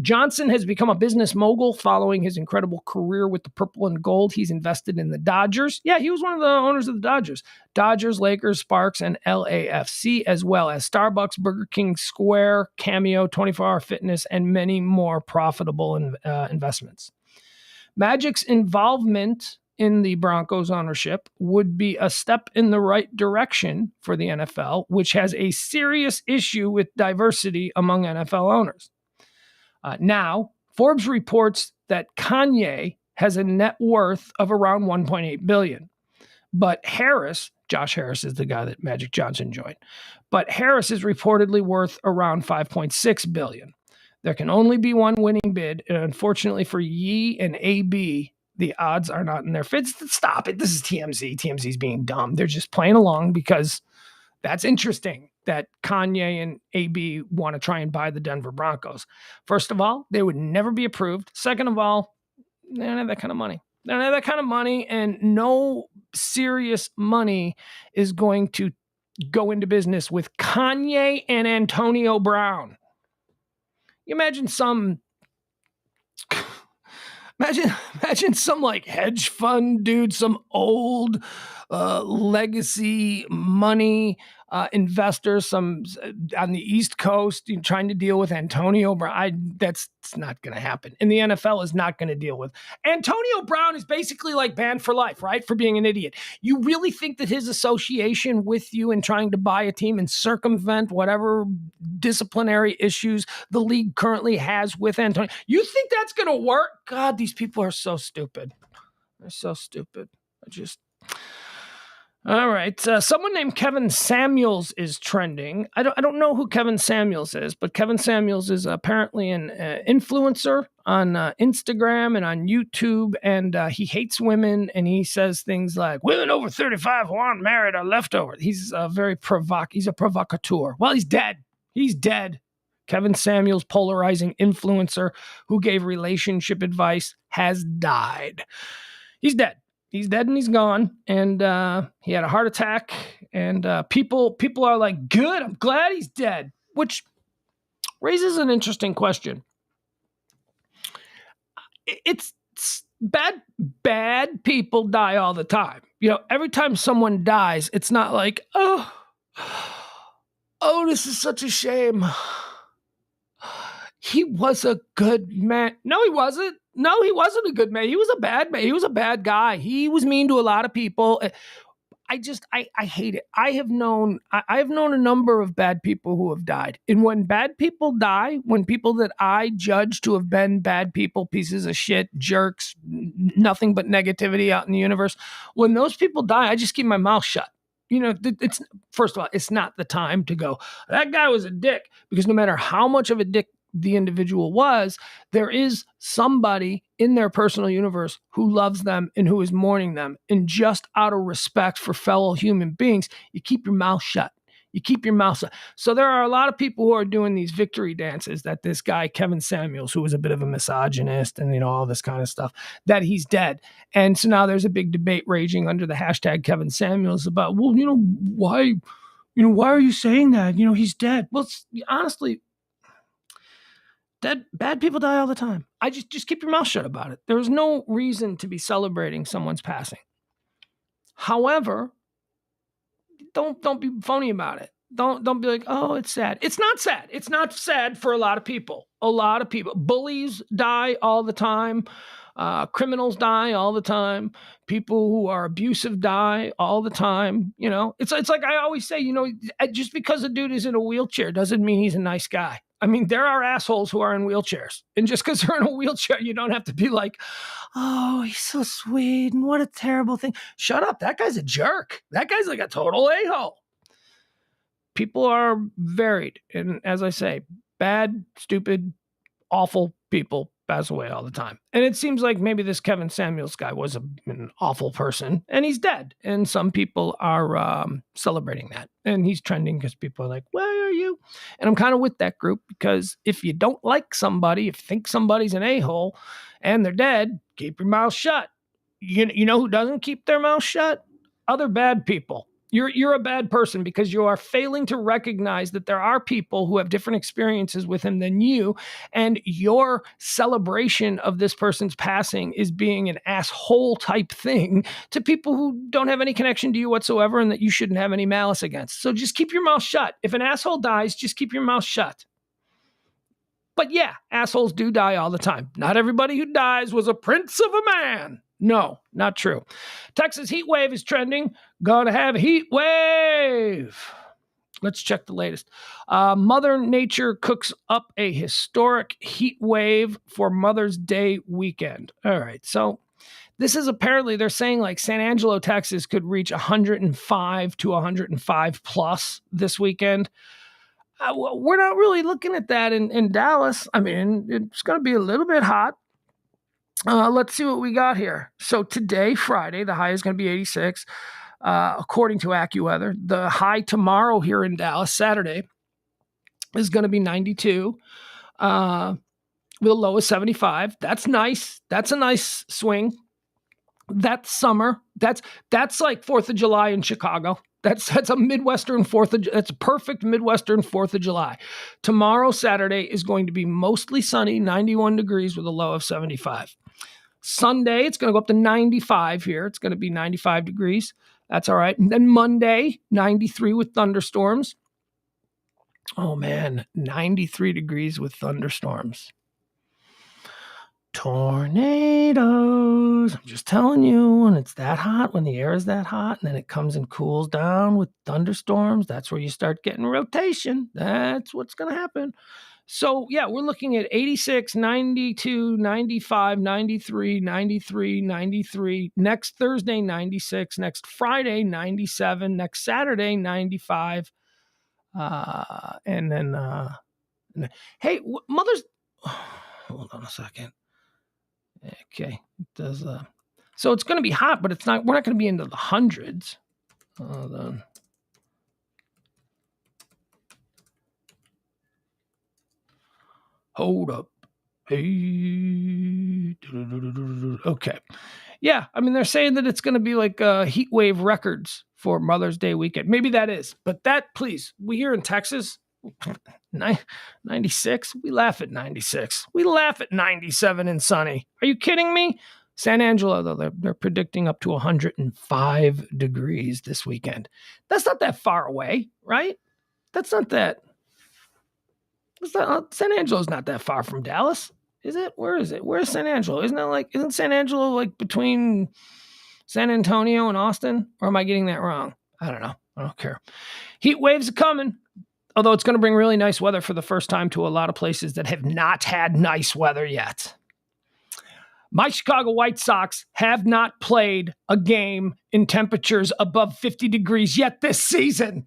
S1: Johnson has become a business mogul following his incredible career with the purple and gold. He's invested in the Dodgers. Yeah, he was one of the owners of the Dodgers. Dodgers, Lakers, Sparks, and LAFC, as well as Starbucks, Burger King, Square, Cameo, 24-Hour Fitness, and many more profitable investments. Magic's involvement in the Broncos ownership would be a step in the right direction for the NFL, which has a serious issue with diversity among NFL owners. Now, Forbes reports that Kanye has a net worth of around $1.8 billion. But Josh Harris is the guy that Magic Johnson joined. But Harris is reportedly worth around $5.6 billion. There can only be one winning bid, and unfortunately for Yee and AB, the odds are not in their favor. Stop it. This is TMZ. TMZ's being dumb. They're just playing along because that's interesting that Kanye and AB want to try and buy the Denver Broncos. First of all, they would never be approved. Second of all, they don't have that kind of money. They don't have that kind of money, and no serious money is going to go into business with Kanye and Antonio Brown. You imagine some like hedge fund dude, some old legacy money investors, some on the East Coast trying to deal with Antonio Brown. That's not going to happen. And the NFL is not going to deal with. Antonio Brown is basically like banned for life, right? For being an idiot. You really think that his association with you and trying to buy a team and circumvent whatever disciplinary issues the league currently has with Antonio, you think that's going to work? God, these people are so stupid. They're so stupid. All right. Someone named Kevin Samuels is trending. I don't know who Kevin Samuels is, but Kevin Samuels is apparently an influencer on Instagram and on YouTube, and he hates women, and he says things like, women over 35 who aren't married are leftovers. He's he's a provocateur. Well, he's dead. He's dead. Kevin Samuels, polarizing influencer who gave relationship advice, has died. He's dead. He's dead and he's gone, and he had a heart attack, and people are like, good, I'm glad he's dead, which raises an interesting question. It's bad people die all the time. Every time someone dies, it's not like, oh, this is such a shame. He was a good man. No, he wasn't. No, he wasn't a good man. He was a bad man. He was a bad guy. He was mean to a lot of people. I hate it. I have known a number of bad people who have died. And when bad people die, when people that I judge to have been bad people, pieces of shit, jerks, nothing but negativity out in the universe, when those people die, I just keep my mouth shut. It's first of all, it's not the time to go, that guy was a dick, because no matter how much of a dick the individual was, there is somebody in their personal universe who loves them and who is mourning them. And just out of respect for fellow human beings, you keep your mouth shut. You keep your mouth shut. So there are a lot of people who are doing these victory dances that this guy, Kevin Samuels, who was a bit of a misogynist and, all this kind of stuff, that he's dead. And so now there's a big debate raging under the hashtag Kevin Samuels about, well, why are you saying that? He's dead. Well, honestly, bad people die all the time. I just keep your mouth shut about it. There's no reason to be celebrating someone's passing. However, don't be phony about it. Don't be like, oh, it's sad. It's not sad. It's not sad for a lot of people. Bullies die all the time. Criminals die all the time. People who are abusive die all the time. It's like I always say, just because a dude is in a wheelchair doesn't mean he's a nice guy. I mean, there are assholes who are in wheelchairs. And just because they're in a wheelchair, you don't have to be like, oh, he's so sweet and what a terrible thing. Shut up. That guy's a jerk. That guy's like a total a-hole. People are varied. And as I say, bad, stupid, awful people pass away all the time. And it seems like maybe this Kevin Samuels guy was an awful person and he's dead. And some people are celebrating that. And he's trending because people are like, where are you? And I'm kind of with that group because if you don't like somebody, if you think somebody's an a-hole and they're dead, keep your mouth shut. You know who doesn't keep their mouth shut? Other bad people. You're a bad person because you are failing to recognize that there are people who have different experiences with him than you, and your celebration of this person's passing is being an asshole type thing to people who don't have any connection to you whatsoever and that you shouldn't have any malice against. So just keep your mouth shut. If an asshole dies, just keep your mouth shut. But yeah, assholes do die all the time. Not everybody who dies was a prince of a man. No, not true. Texas heat wave is trending. Gonna have a heat wave. Let's check the latest. Mother Nature cooks up a historic heat wave for Mother's Day weekend. All right, so this is apparently, they're saying like San Angelo, Texas could reach 105 to 105 plus this weekend. We're not really looking at that in Dallas. I mean, it's going to be a little bit hot. Let's see what we got here. So today, Friday, the high is going to be 86, according to AccuWeather. The high tomorrow here in Dallas, Saturday, is going to be 92, with a low of 75. That's nice. That's a nice swing. That's summer. That's like 4th of July in Chicago. That's a Midwestern that's a perfect Midwestern 4th of July. Tomorrow, Saturday, is going to be mostly sunny, 91 degrees with a low of 75. Sunday, it's going to go up to 95 here. It's going to be 95 degrees. That's all right. And then Monday, 93 with thunderstorms. Oh, man, 93 degrees with thunderstorms. Tornadoes. I'm just telling you, when it's that hot, when the air is that hot, and then it comes and cools down with thunderstorms, that's where you start getting rotation. That's what's going to happen. So, yeah, we're looking at 86, 92, 95, 93, 93, 93. Next Thursday, 96. Next Friday, 97. Next Saturday, 95. And then, hey, Mother's... hold on a second. Okay, it does. So it's going to be hot, but it's not. We're not going to be into the hundreds. Hold on. Hold up. Hey. Okay. Yeah, I mean, they're saying that it's going to be like heat wave records for Mother's Day weekend. Maybe that is, but that, please, we here in Texas. 96. We laugh at 96. We laugh at 97 and sunny. Are you kidding me? San Angelo, though, they're predicting up to 105 degrees this weekend. That's not that far away, right? That's not that. San Angelo's not that far from Dallas, is it? Where is it? Where's San Angelo? Isn't San Angelo like between San Antonio and Austin? Or am I getting that wrong? I don't know. I don't care. Heat waves are coming. Although it's going to bring really nice weather for the first time to a lot of places that have not had nice weather yet. My Chicago White Sox have not played a game in temperatures above 50 degrees yet this season.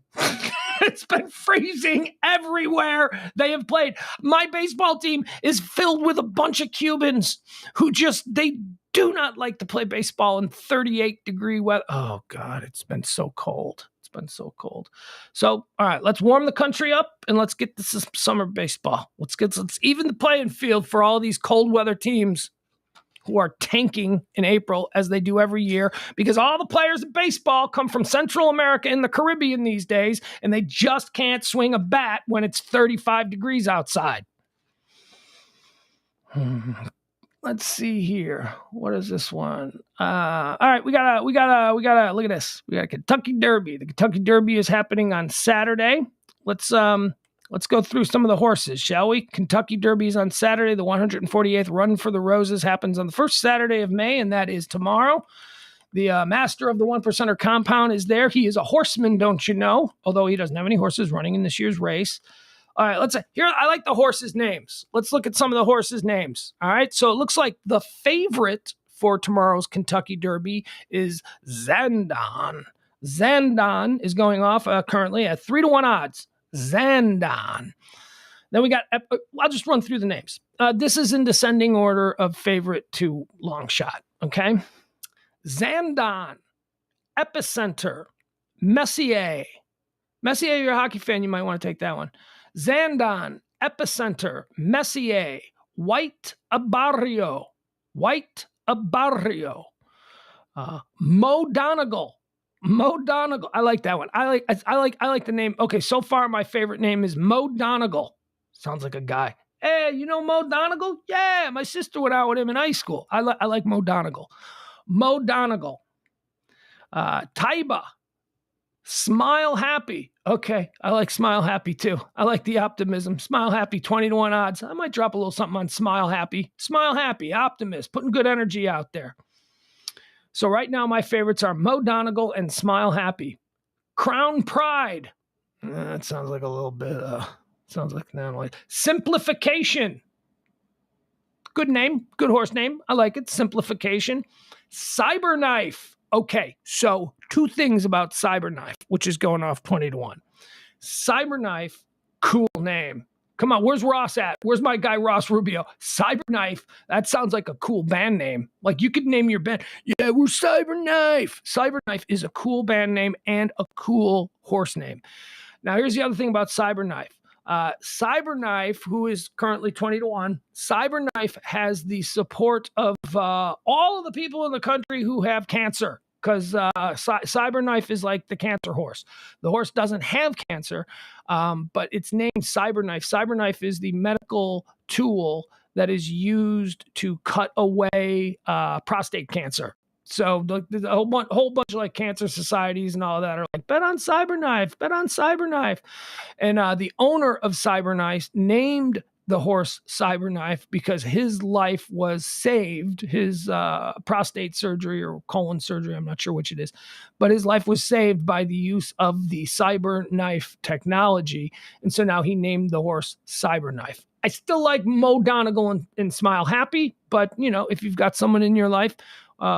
S1: It's been freezing everywhere they have played. My baseball team is filled with a bunch of Cubans who they do not like to play baseball in 38 degree weather. Oh, God, it's been so cold. It's been so cold. So, all right, let's warm the country up and let's get this summer baseball. Let's even the playing field for all these cold weather teams who are tanking in April as they do every year, because all the players in baseball come from Central America and the Caribbean these days, and they just can't swing a bat when it's 35 degrees outside. Let's see here. What is this one? All right, we gotta look at this. We got a Kentucky Derby. The Kentucky Derby is happening on Saturday. Let's go through some of the horses, shall we? Kentucky Derby is on Saturday. The 148th Run for the Roses happens on the first Saturday of May, and that is tomorrow. The master of the 1%er compound is there. He is a horseman, don't you know? Although he doesn't have any horses running in this year's race. All right, I like the horses' names. Let's look at some of the horses' names. All right, so it looks like the favorite for tomorrow's Kentucky Derby is Zandon. Zandon is going off currently at 3-1 odds. Zandon. Then we got, I'll just run through the names. This is in descending order of favorite to long shot, okay? Zandon, Epicenter, Messier. Messier, you're a hockey fan, you might want to take that one. Zandon, Epicenter, Messier, White Abarrio, Mo Donegal. Mo Donegal. I like that one. I like the name. Okay, so far my favorite name is Mo Donegal. Sounds like a guy. Hey, you know Mo Donegal? Yeah, my sister went out with him in high school. I like Mo Donegal. Mo Donegal. Taiba. Smile Happy. Okay, I like Smile Happy too. I like the optimism. Smile Happy, 20-1 odds. I might drop a little something on Smile Happy. Smile Happy, optimist, putting good energy out there. So right now my favorites are Mo Donegal and Smile Happy. Crown Pride. That sounds like a little bit, sounds like an animal. Simplification. Good name, good horse name. I like it. Simplification. Cyberknife. Okay, so two things about Cyberknife, which is going off 20-1. Cyberknife, cool name. Come on, where's Ross at? Where's my guy Ross Rubio? Cyberknife, that sounds like a cool band name. Like you could name your band, yeah, we're Cyberknife. Cyberknife is a cool band name and a cool horse name. Now, here's the other thing about Cyberknife. Cyberknife, who is currently 20-1, Cyberknife has the support of all of the people in the country who have cancer, because Cyberknife is like the cancer horse. The horse doesn't have cancer, but it's named Cyberknife. Cyberknife is the medical tool that is used to cut away prostate cancer. So the whole bunch of like cancer societies and all that are like, bet on Cyberknife, bet on Cyberknife. And the owner of Cyberknife named the horse Cyberknife because his life was saved. His prostate surgery or colon surgery, I'm not sure which it is, but his life was saved by the use of the Cyberknife technology. And so now he named the horse Cyberknife. I still like Mo Donegal and Smile Happy, but you know, if you've got someone in your life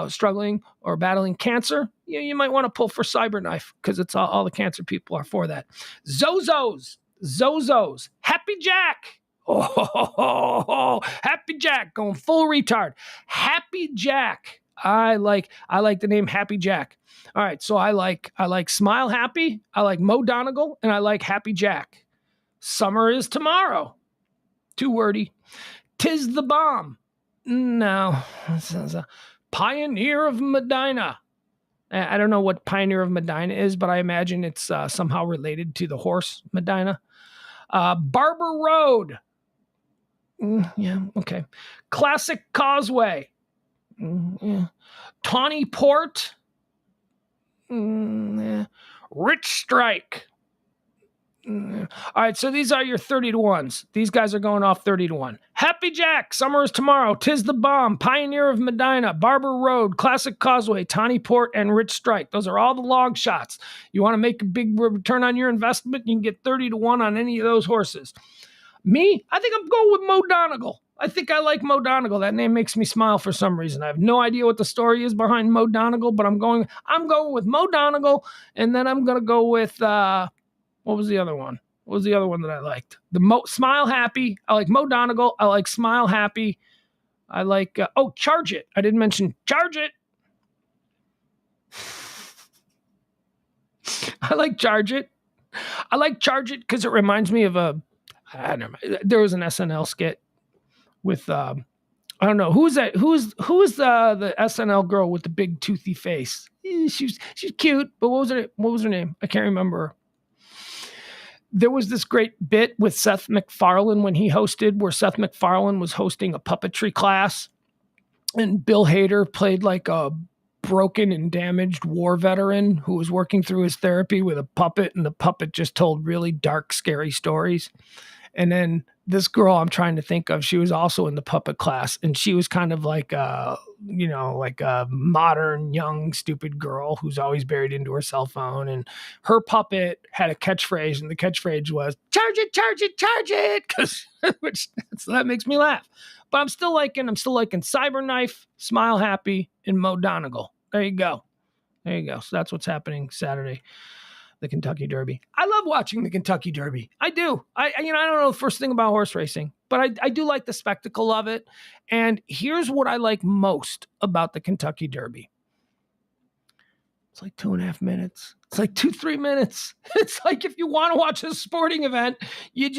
S1: struggling or battling cancer, you might want to pull for Cyberknife because it's all the cancer people are for that. Zozos, Happy Jack. Oh, Happy Jack going full retard. Happy Jack. I like the name Happy Jack. All right, so I like Smile Happy, I like Mo Donegal, and I like Happy Jack. Summer is tomorrow. Too wordy. Tis the Bomb. No. Pioneer of Medina. I don't know what Pioneer of Medina is, but I imagine it's somehow related to the horse Medina. Barber Road. Yeah, okay. Classic Causeway. Yeah. Tawny Port. Yeah. Rich Strike. All right, so these are your 30-1s. These guys are going off 30-1. Happy Jack, Summer is Tomorrow, Tis the Bomb, Pioneer of Medina, Barber Road, Classic Causeway, Tawny Port, and Rich Strike. Those are all the long shots. You want to make a big return on your investment, you can get 30-1 on any of those horses. Me, I think I'm going with Mo Donegal. I think I like Mo Donegal. That name makes me smile for some reason. I have no idea what the story is behind Mo Donegal, but I'm going with Mo Donegal, and then I'm going to go with... what was the other one? What was the other one that I liked? Smile Happy. I like Mo Donegal. I like Smile Happy. I like, Charge It. I didn't mention Charge It. I like Charge It. I like Charge It because it reminds me of there was an SNL skit with I don't know who's that. Who's the SNL girl with the big toothy face? She's cute, but what was her name? I can't remember. There was this great bit with Seth MacFarlane when he hosted, where Seth MacFarlane was hosting a puppetry class, and Bill Hader played like a broken and damaged war veteran who was working through his therapy with a puppet, and the puppet just told really dark, scary stories. And then this girl I'm trying to think of, she was also in the puppet class, and she was kind of like like a modern, young, stupid girl who's always buried into her cell phone. And her puppet had a catchphrase, and the catchphrase was "Charge it, charge it, charge it," so that makes me laugh. But I'm still liking Cyberknife, Smile Happy, and Mo Donegal. There you go. So that's what's happening Saturday. The Kentucky Derby. I love watching the Kentucky Derby. I do. I don't know the first thing about horse racing, but I do like the spectacle of it. And here's what I like most about the Kentucky Derby. It's like 2.5 minutes. It's like 2-3 minutes. It's like if you want to watch a sporting event, you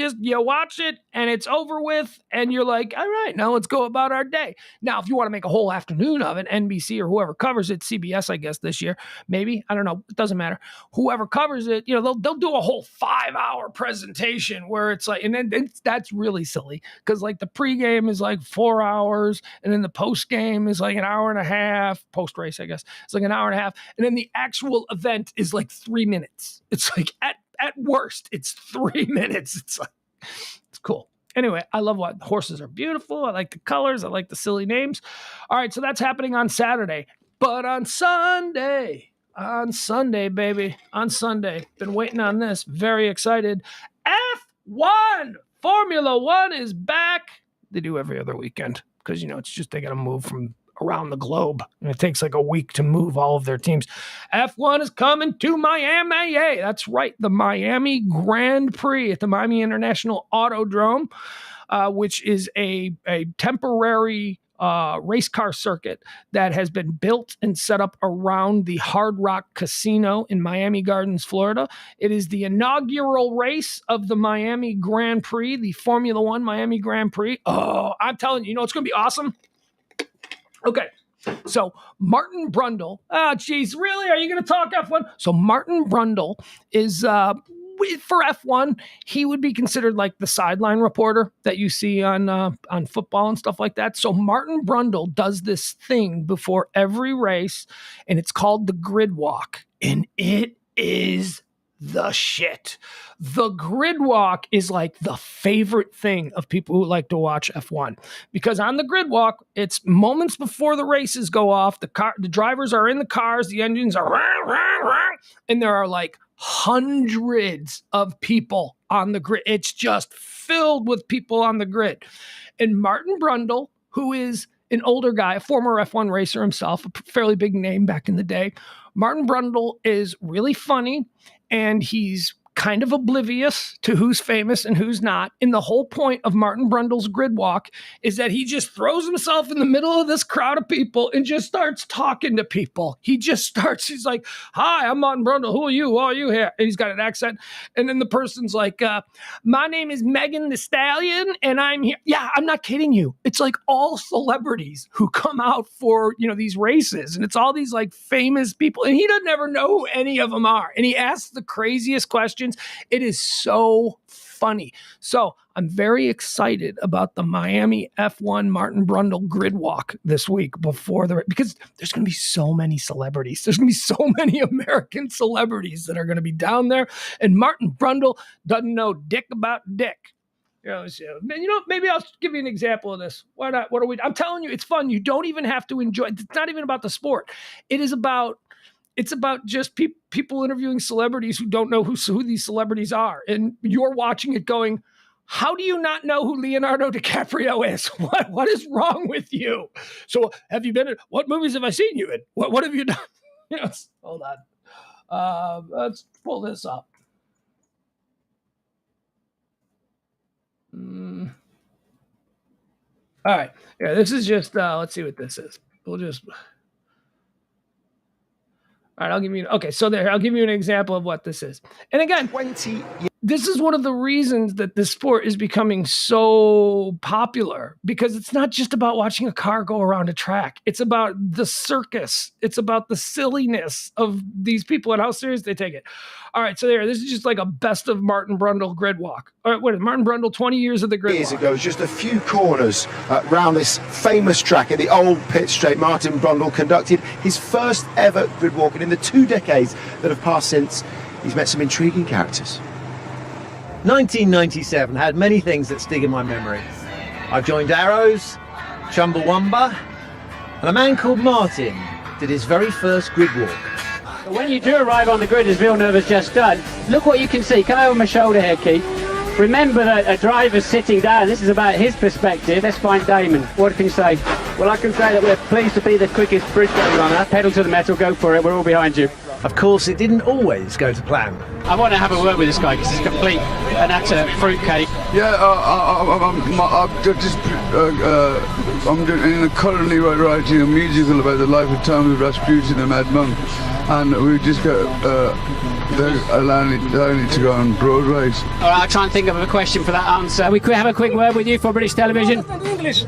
S1: watch it and it's over with, and you're like, all right, now let's go about our day. Now, if you want to make a whole afternoon of it, NBC or whoever covers it, CBS, I guess this year, maybe, I don't know, it doesn't matter. Whoever covers it, they'll do a whole 5-hour presentation where it's like, and then that's really silly because like the pregame is like 4 hours, and then the postgame is like an hour and a half. Post race, I guess, it's like an hour and a half, and then the actual event is like 3 minutes. It's like at worst, it's 3 minutes. It's cool. Anyway, I love what horses are beautiful. I like the colors. I like the silly names. All right, so that's happening on Saturday. But on Sunday, baby, on Sunday, been waiting on this. Very excited. F1, Formula One is back. They do every other weekend because, it's just they got to move from around the globe, and it takes like a week to move all of their teams. F1 is coming to Miami. That's right, the Miami Grand Prix at the Miami International Autodrome, which is a temporary race car circuit that has been built and set up around the Hard Rock Casino in Miami Gardens, Florida. It is the inaugural race of the Miami Grand Prix, the Formula One Miami Grand Prix. Oh, I'm telling you, it's going to be awesome. Okay, so Martin Brundle. Geez, really? Are you going to talk F1? So Martin Brundle is, for F1, he would be considered like the sideline reporter that you see on football and stuff like that. So Martin Brundle does this thing before every race, and it's called the grid walk, and it is the shit. The grid walk is like the favorite thing of people who like to watch F1, because on the grid walk, it's moments before the races go off. The drivers are in the cars, the engines are, and there are like hundreds of people on the grid. It's just filled with people on the grid. And Martin Brundle, who is an older guy, a former F1 racer himself, a fairly big name back in the day, Martin Brundle is really funny, and he's kind of oblivious to who's famous and who's not. And the whole point of Martin Brundle's grid walk is that he just throws himself in the middle of this crowd of people and just starts talking to people. He's like, hi, I'm Martin Brundle. Who are you? Who are you here? And he's got an accent. And then the person's like, my name is Megan the Stallion, and I'm here. Yeah, I'm not kidding you. It's like all celebrities who come out for, these races. And it's all these like famous people. And he doesn't ever know who any of them are. And he asks the craziest questions. It is so funny. So I'm very excited about the Miami F1 Martin Brundle grid walk this week because there's going to be so many celebrities. There's going to be so many American celebrities that are going to be down there. And Martin Brundle doesn't know dick about dick. Maybe I'll give you an example of this. Why not? I'm telling you, it's fun. You don't even have to enjoy it. It's not even about the sport. It's about just people interviewing celebrities who don't know who these celebrities are. And you're watching it going, how do you not know who Leonardo DiCaprio is? What is wrong with you? So have you been in, what movies have I seen you in? What have you done? Hold on. Let's pull this up. All right. Yeah, this is just, let's see what this is. All right, I'll give you. Okay, so there, I'll give you an example of what this is. And again, this is one of the reasons that this sport is becoming so popular, because it's not just about watching a car go around a track. It's about the circus. It's about the silliness of these people and how serious they take it. All right, so there, this is just like a best of Martin Brundle grid walk. All right, what is Martin Brundle, 20 years of the grid
S8: Years
S1: walk.
S8: ago, just a few corners round this famous track at the old pit straight, Martin Brundle conducted his first ever grid walk, and in the 2 decades that have passed since, he's met some intriguing characters.
S9: 1997 had many things that stick in my memory. I joined Arrows, Chumbawamba, and a man called Martin did his very first grid walk.
S10: When you do arrive on the grid, as Villeneuve has just done, look what you can see. Come over my shoulder here, Keith. Remember that a driver's sitting down. This is about his perspective. Let's find Damon. What can you say? Well, I can say that we're pleased to be the quickest bridge runner. Pedal to the metal, go for it. We're all behind you.
S9: Of course, it didn't always go to plan.
S10: I want to have a word with this guy because he's complete and utter fruitcake.
S11: Yeah, I'm currently writing a musical about the life and times of Rasputin and Mad Monk, and we just got allowing it to go on Broadway.
S10: All right, I'll try and think of a question for that answer. We could have a quick word with you for British television.
S12: English.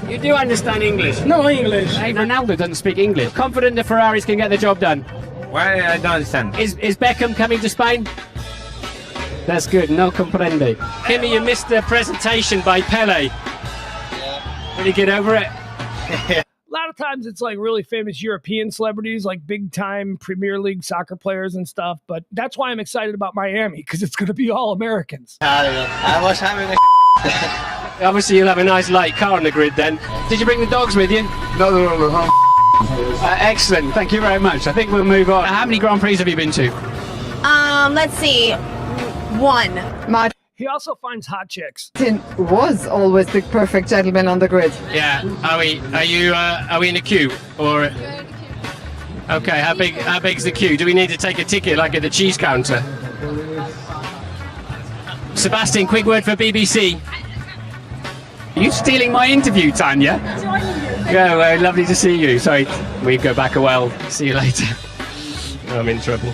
S10: You do understand English?
S12: No English.
S10: Hey, Ronaldo doesn't speak English. Confident the Ferraris can get the job done.
S12: Why I don't understand.
S10: Is Beckham coming to Spain? That's good, no comprende. Kimmy, you missed the presentation by Pele. Yeah. Will you get over it?
S1: A lot of times it's like really famous European celebrities, like big time Premier League soccer players and stuff. But that's why I'm excited about Miami, because it's going to be all Americans.
S12: I was having a
S10: Obviously you'll have a nice light car on the grid then. Did you bring the dogs with you?
S11: No, they're all at home.
S10: Excellent, thank you very much. I think we'll move on. How many Grand Prix have you been to?
S13: Let's see. 1.
S1: He also finds hot chicks.
S14: Martin was always the perfect gentleman on the grid.
S10: Yeah. Are we in a queue or? Okay. How big's the queue? Do we need to take a ticket like at the cheese counter? Sebastian, quick word for BBC. Are you stealing my interview, Tanya? Yeah, lovely to see you. Sorry, we go back a while. See you later. I'm in trouble.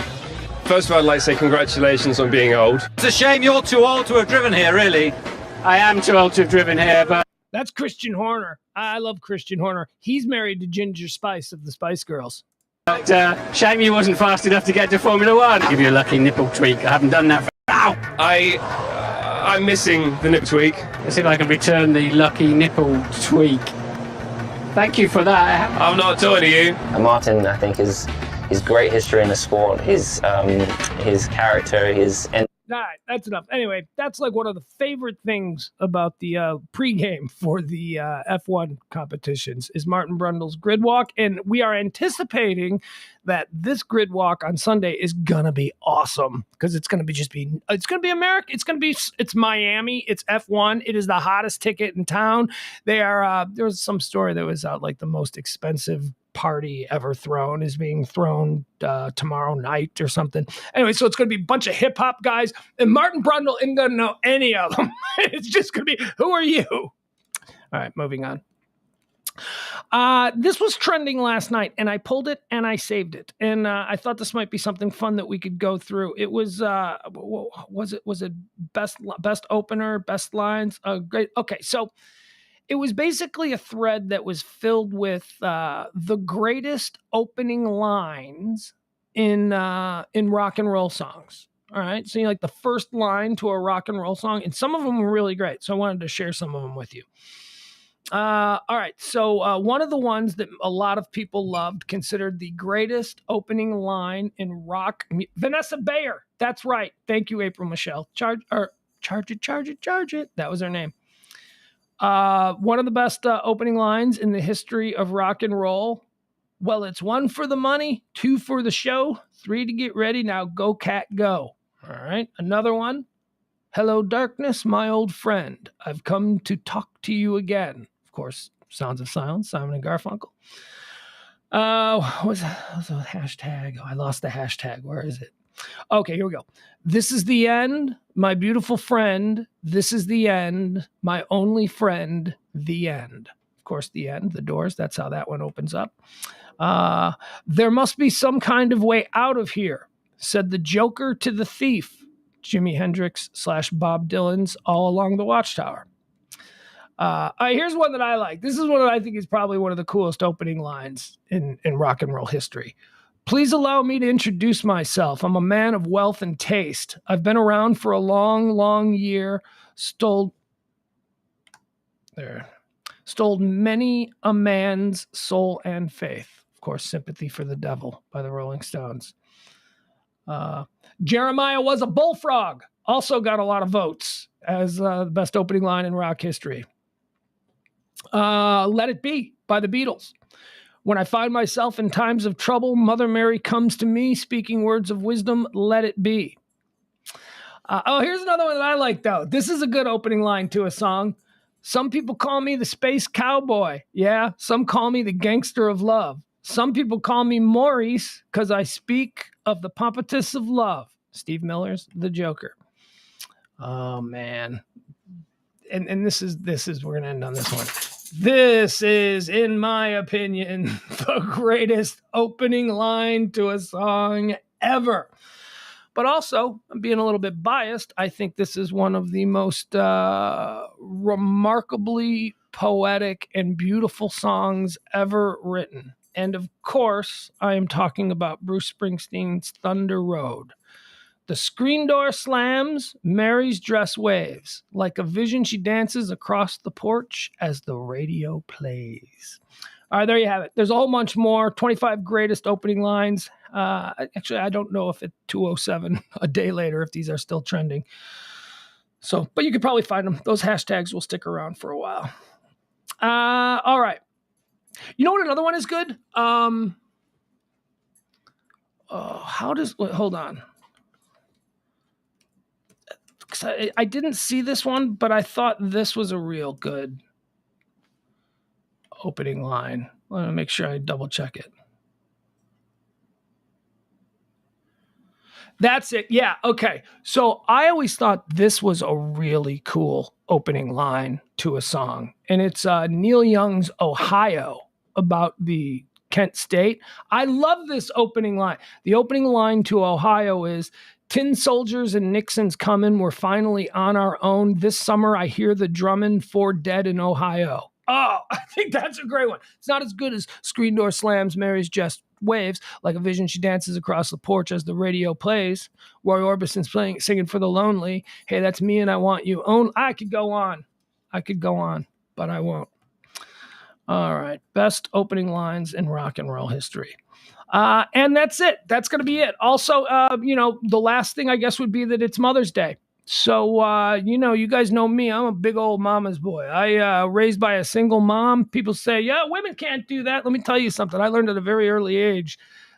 S15: First of all, I'd like to say congratulations on being old.
S12: It's a shame you're too old to have driven here, really.
S10: I am too old to have driven here, but...
S1: That's Christian Horner. I love Christian Horner. He's married to Ginger Spice of the Spice Girls.
S10: But shame you wasn't fast enough to get to Formula One. Give you a lucky nipple tweak. I haven't done that for... Ow!
S15: I'm missing the nip tweak.
S10: Let's see if I can return the lucky nipple tweak. Thank you for that.
S15: I'm not talking to you.
S16: Martin, I think, is his great history in the sport, his character, his...
S1: All right, that's enough. Anyway, that's like one of the favorite things about the pregame for the F1 competitions is Martin Brundle's grid walk, and we are anticipating that this grid walk on Sunday is gonna be awesome because it's gonna be America. It's Miami. It's F1. It is the hottest ticket in town. They are. There was some story that was out like the most expensive party ever thrown is being thrown tomorrow night or something. Anyway, so it's going to be a bunch of hip hop guys, and Martin Brundle isn't going to know any of them. It's just going to be, who are you? All right, moving on. This was trending last night, and I pulled it and I saved it, and I thought this might be something fun that we could go through. It was was it best opener, best lines? Great. Okay, so. It was basically a thread that was filled with the greatest opening lines in rock and roll songs. All right, so you like the first line to a rock and roll song, and some of them were really great. So I wanted to share some of them with you. All right, so one of the ones that a lot of people loved, considered the greatest opening line in rock. Vanessa Bayer. That's right. Thank you, April Michelle. Charge it. That was her name. One of the best opening lines in the history of rock and roll. Well, it's 1 for the money, 2 for the show, 3 to get ready. Now go, cat, go. All right. Another one. Hello, darkness, my old friend. I've come to talk to you again. Of course, Sounds of Silence, Simon and Garfunkel. What was the hashtag? Oh, I lost the hashtag. Where is it? Okay, here we go. This is the end, my beautiful friend. This is the end, my only friend, the end. Of course, the end, the Doors. That's how that one opens up. There must be some kind of way out of here, said the Joker to the thief, Jimi Hendrix / Bob Dylan's All Along the Watchtower. Here's one that I like. This is one that I think is probably one of the coolest opening lines in rock and roll history. Please allow me to introduce myself. I'm a man of wealth and taste. I've been around for a long, long year, stole many a man's soul and faith. Of course, Sympathy for the Devil by the Rolling Stones. Jeremiah was a bullfrog. Also got a lot of votes as the best opening line in rock history. Let It Be by the Beatles. When I find myself in times of trouble, Mother Mary comes to me, speaking words of wisdom, let it be. Here's another one that I like, though. This is a good opening line to a song. Some people call me the space cowboy. Yeah, some call me the gangster of love. Some people call me Maurice because I speak of the pompatus of love. Steve Miller's The Joker. Oh, man. And this is we're going to end on this one. This is, in my opinion, the greatest opening line to a song ever. But also, I'm being a little bit biased. I think this is one of the most remarkably poetic and beautiful songs ever written. And of course, I am talking about Bruce Springsteen's Thunder Road. The screen door slams, Mary's dress waves. Like a vision, she dances across the porch as the radio plays. All right, there you have it. There's a whole bunch more. 25 greatest opening lines. Actually, I don't know if at 2:07 a day later, if these are still trending. So, but you could probably find them. Those hashtags will stick around for a while. All right. You know what another one is good? Hold on. I didn't see this one, but I thought this was a real good opening line. I want to make sure I double check it. That's it. Yeah. Okay. So I always thought this was a really cool opening line to a song. And it's Neil Young's Ohio about the Kent State. I love this opening line. The opening line to Ohio is, Tin soldiers and Nixon's coming. We're finally on our own. This summer, I hear the drumming, 4 dead in Ohio. Oh, I think that's a great one. It's not as good as Screen Door Slams, Mary's Just Waves. Like a vision, she dances across the porch as the radio plays. Roy Orbison's singing for the lonely. Hey, that's me and I want you. I could go on, but I won't. All right. Best opening lines in rock and roll history. And that's it. That's going to be it. Also, the last thing I guess would be that it's Mother's Day. So, you guys know me. I'm a big old mama's boy. I raised by a single mom. People say, yeah, women can't do that. Let me tell you something. I learned at a very early age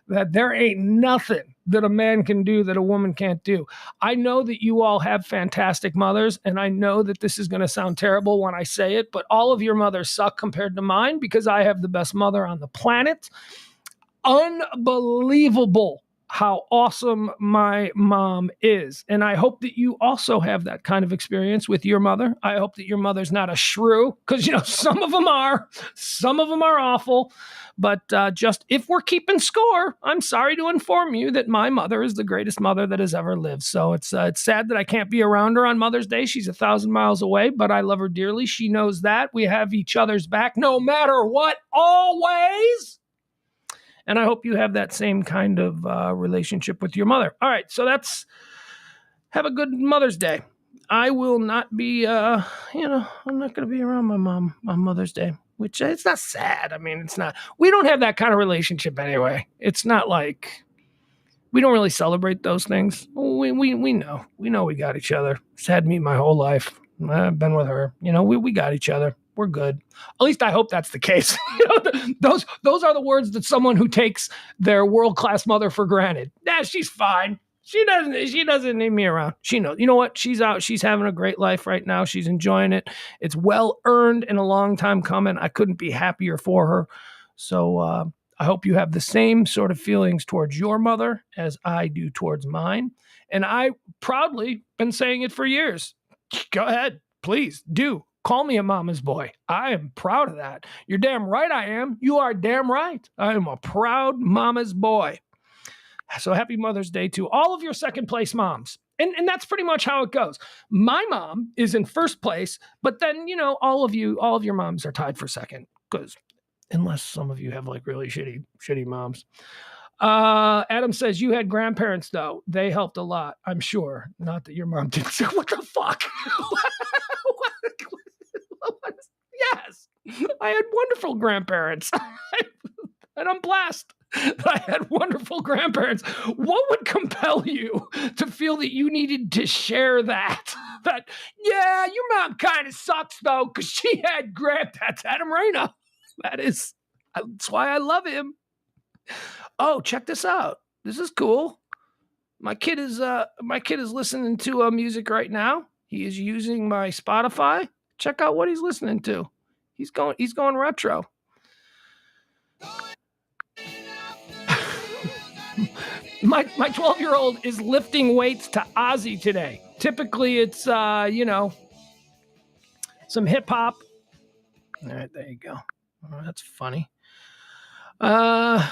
S1: that there ain't nothing that a man can do that a woman can't do. I know that you all have fantastic mothers, and I know that this is going to sound terrible when I say it, but all of your mothers suck compared to mine because I have the best mother on the planet. Unbelievable how awesome my mom is. And I hope that you also have that kind of experience with your mother. I hope that your mother's not a shrew, because, some of them are awful. But just if we're keeping score, I'm sorry to inform you that my mother is the greatest mother that has ever lived. So it's sad that I can't be around her on Mother's Day. She's 1,000 miles away, but I love her dearly. She knows that. We have each other's back no matter what, always. And I hope you have that same kind of relationship with your mother. All right, so have a good Mother's Day. I will not be, I'm not going to be around my mom on Mother's Day, which it's not sad. I mean, it's not. We don't have that kind of relationship anyway. It's not like we don't really celebrate those things. We know. We know we got each other. It's had me my whole life. I've been with her. We got each other. We're good. At least I hope that's the case. Those are the words that someone who takes their world-class mother for granted. Nah, she's fine. She doesn't need me around. She knows. You know what? She's out. She's having a great life right now. She's enjoying it. It's well earned and a long time coming. I couldn't be happier for her. So I hope you have the same sort of feelings towards your mother as I do towards mine. And I proudly been saying it for years. Go ahead. Please do. Call me a mama's boy. I am proud of that. You're damn right I am. You are damn right. I am a proud mama's boy. So happy Mother's Day to all of your second place moms. And that's pretty much how it goes. My mom is in first place, but then, all of your moms are tied for second, because unless some of you have like really shitty moms. Adam says you had grandparents though. They helped a lot, I'm sure. Not that your mom did. What the fuck? Yes, I had wonderful grandparents. And I'm blessed. I had wonderful grandparents. What would compel you to feel that you needed to share that? That, yeah, your mom kind of sucks though, because she had that's Adam Reyna. That's why I love him. Oh, check this out. This is cool. My kid is listening to music right now. He is using my Spotify. Check out what he's listening to. He's going retro. My 12-year-old is lifting weights to Ozzy today. Typically, it's some hip hop. All right, there you go. Oh, that's funny. Oh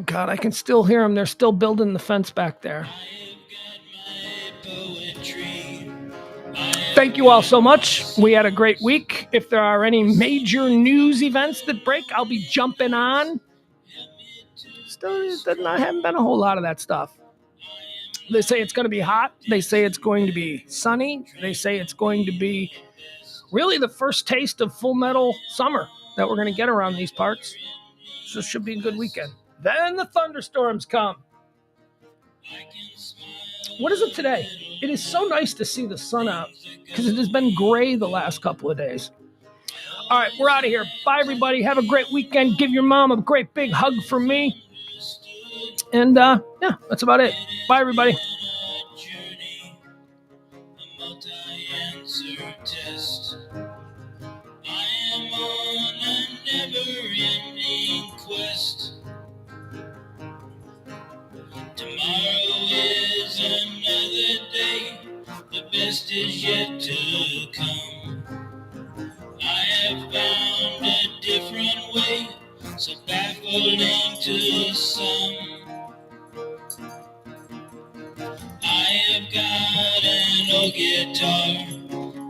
S1: God, I can still hear them. They're still building the fence back there. Thank you all so much. We had a great week. If there are any major news events that break, I'll be jumping on. Still, haven't been a whole lot of that stuff. They say it's going to be hot. They say it's going to be sunny. They say it's going to be really the first taste of Full Metal summer that we're going to get around these parts. So it should be a good weekend. Then the thunderstorms come. What is it today? It is so nice to see the sun out because it has been gray the last couple of days. All right, we're out of here. Bye, everybody. Have a great weekend. Give your mom a great big hug from me. And, yeah, that's about it. Bye, everybody.
S17: Tomorrow is another day. The best is yet to come. I have found a different way, so baffling to some. I have got an old guitar,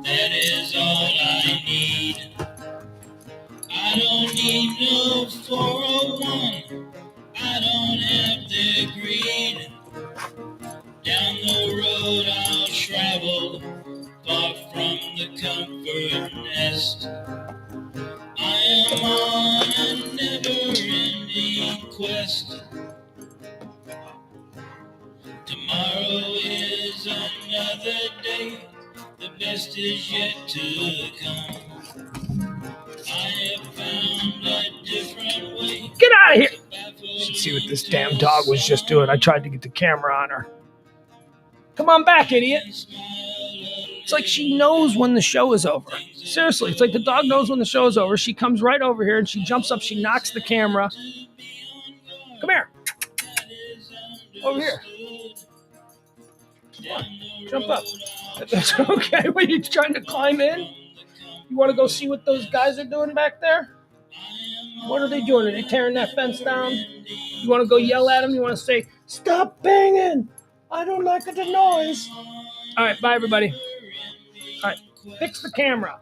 S17: that is all I need. I don't need no 401, I don't have the greed. Down the road I'll travel, far from the comfort nest. I am on a never-ending quest. Tomorrow is another day, the best is yet to come. I have found a different way.
S1: Get out of here! Let's see what this damn dog was just doing. I tried to get the camera on her. Come on back, idiot. It's like she knows when the show is over. Seriously, it's like the dog knows when the show is over. She comes right over here and she jumps up. She knocks the camera. Come here. Over here. Come on. Jump up. That's okay. What, are you trying to climb in? You want to go see what those guys are doing back there? What are they doing? Are they tearing that fence down? You want to go yell at them? You want to say, stop banging. I don't like the noise. All right, bye, everybody. All right, fix the camera.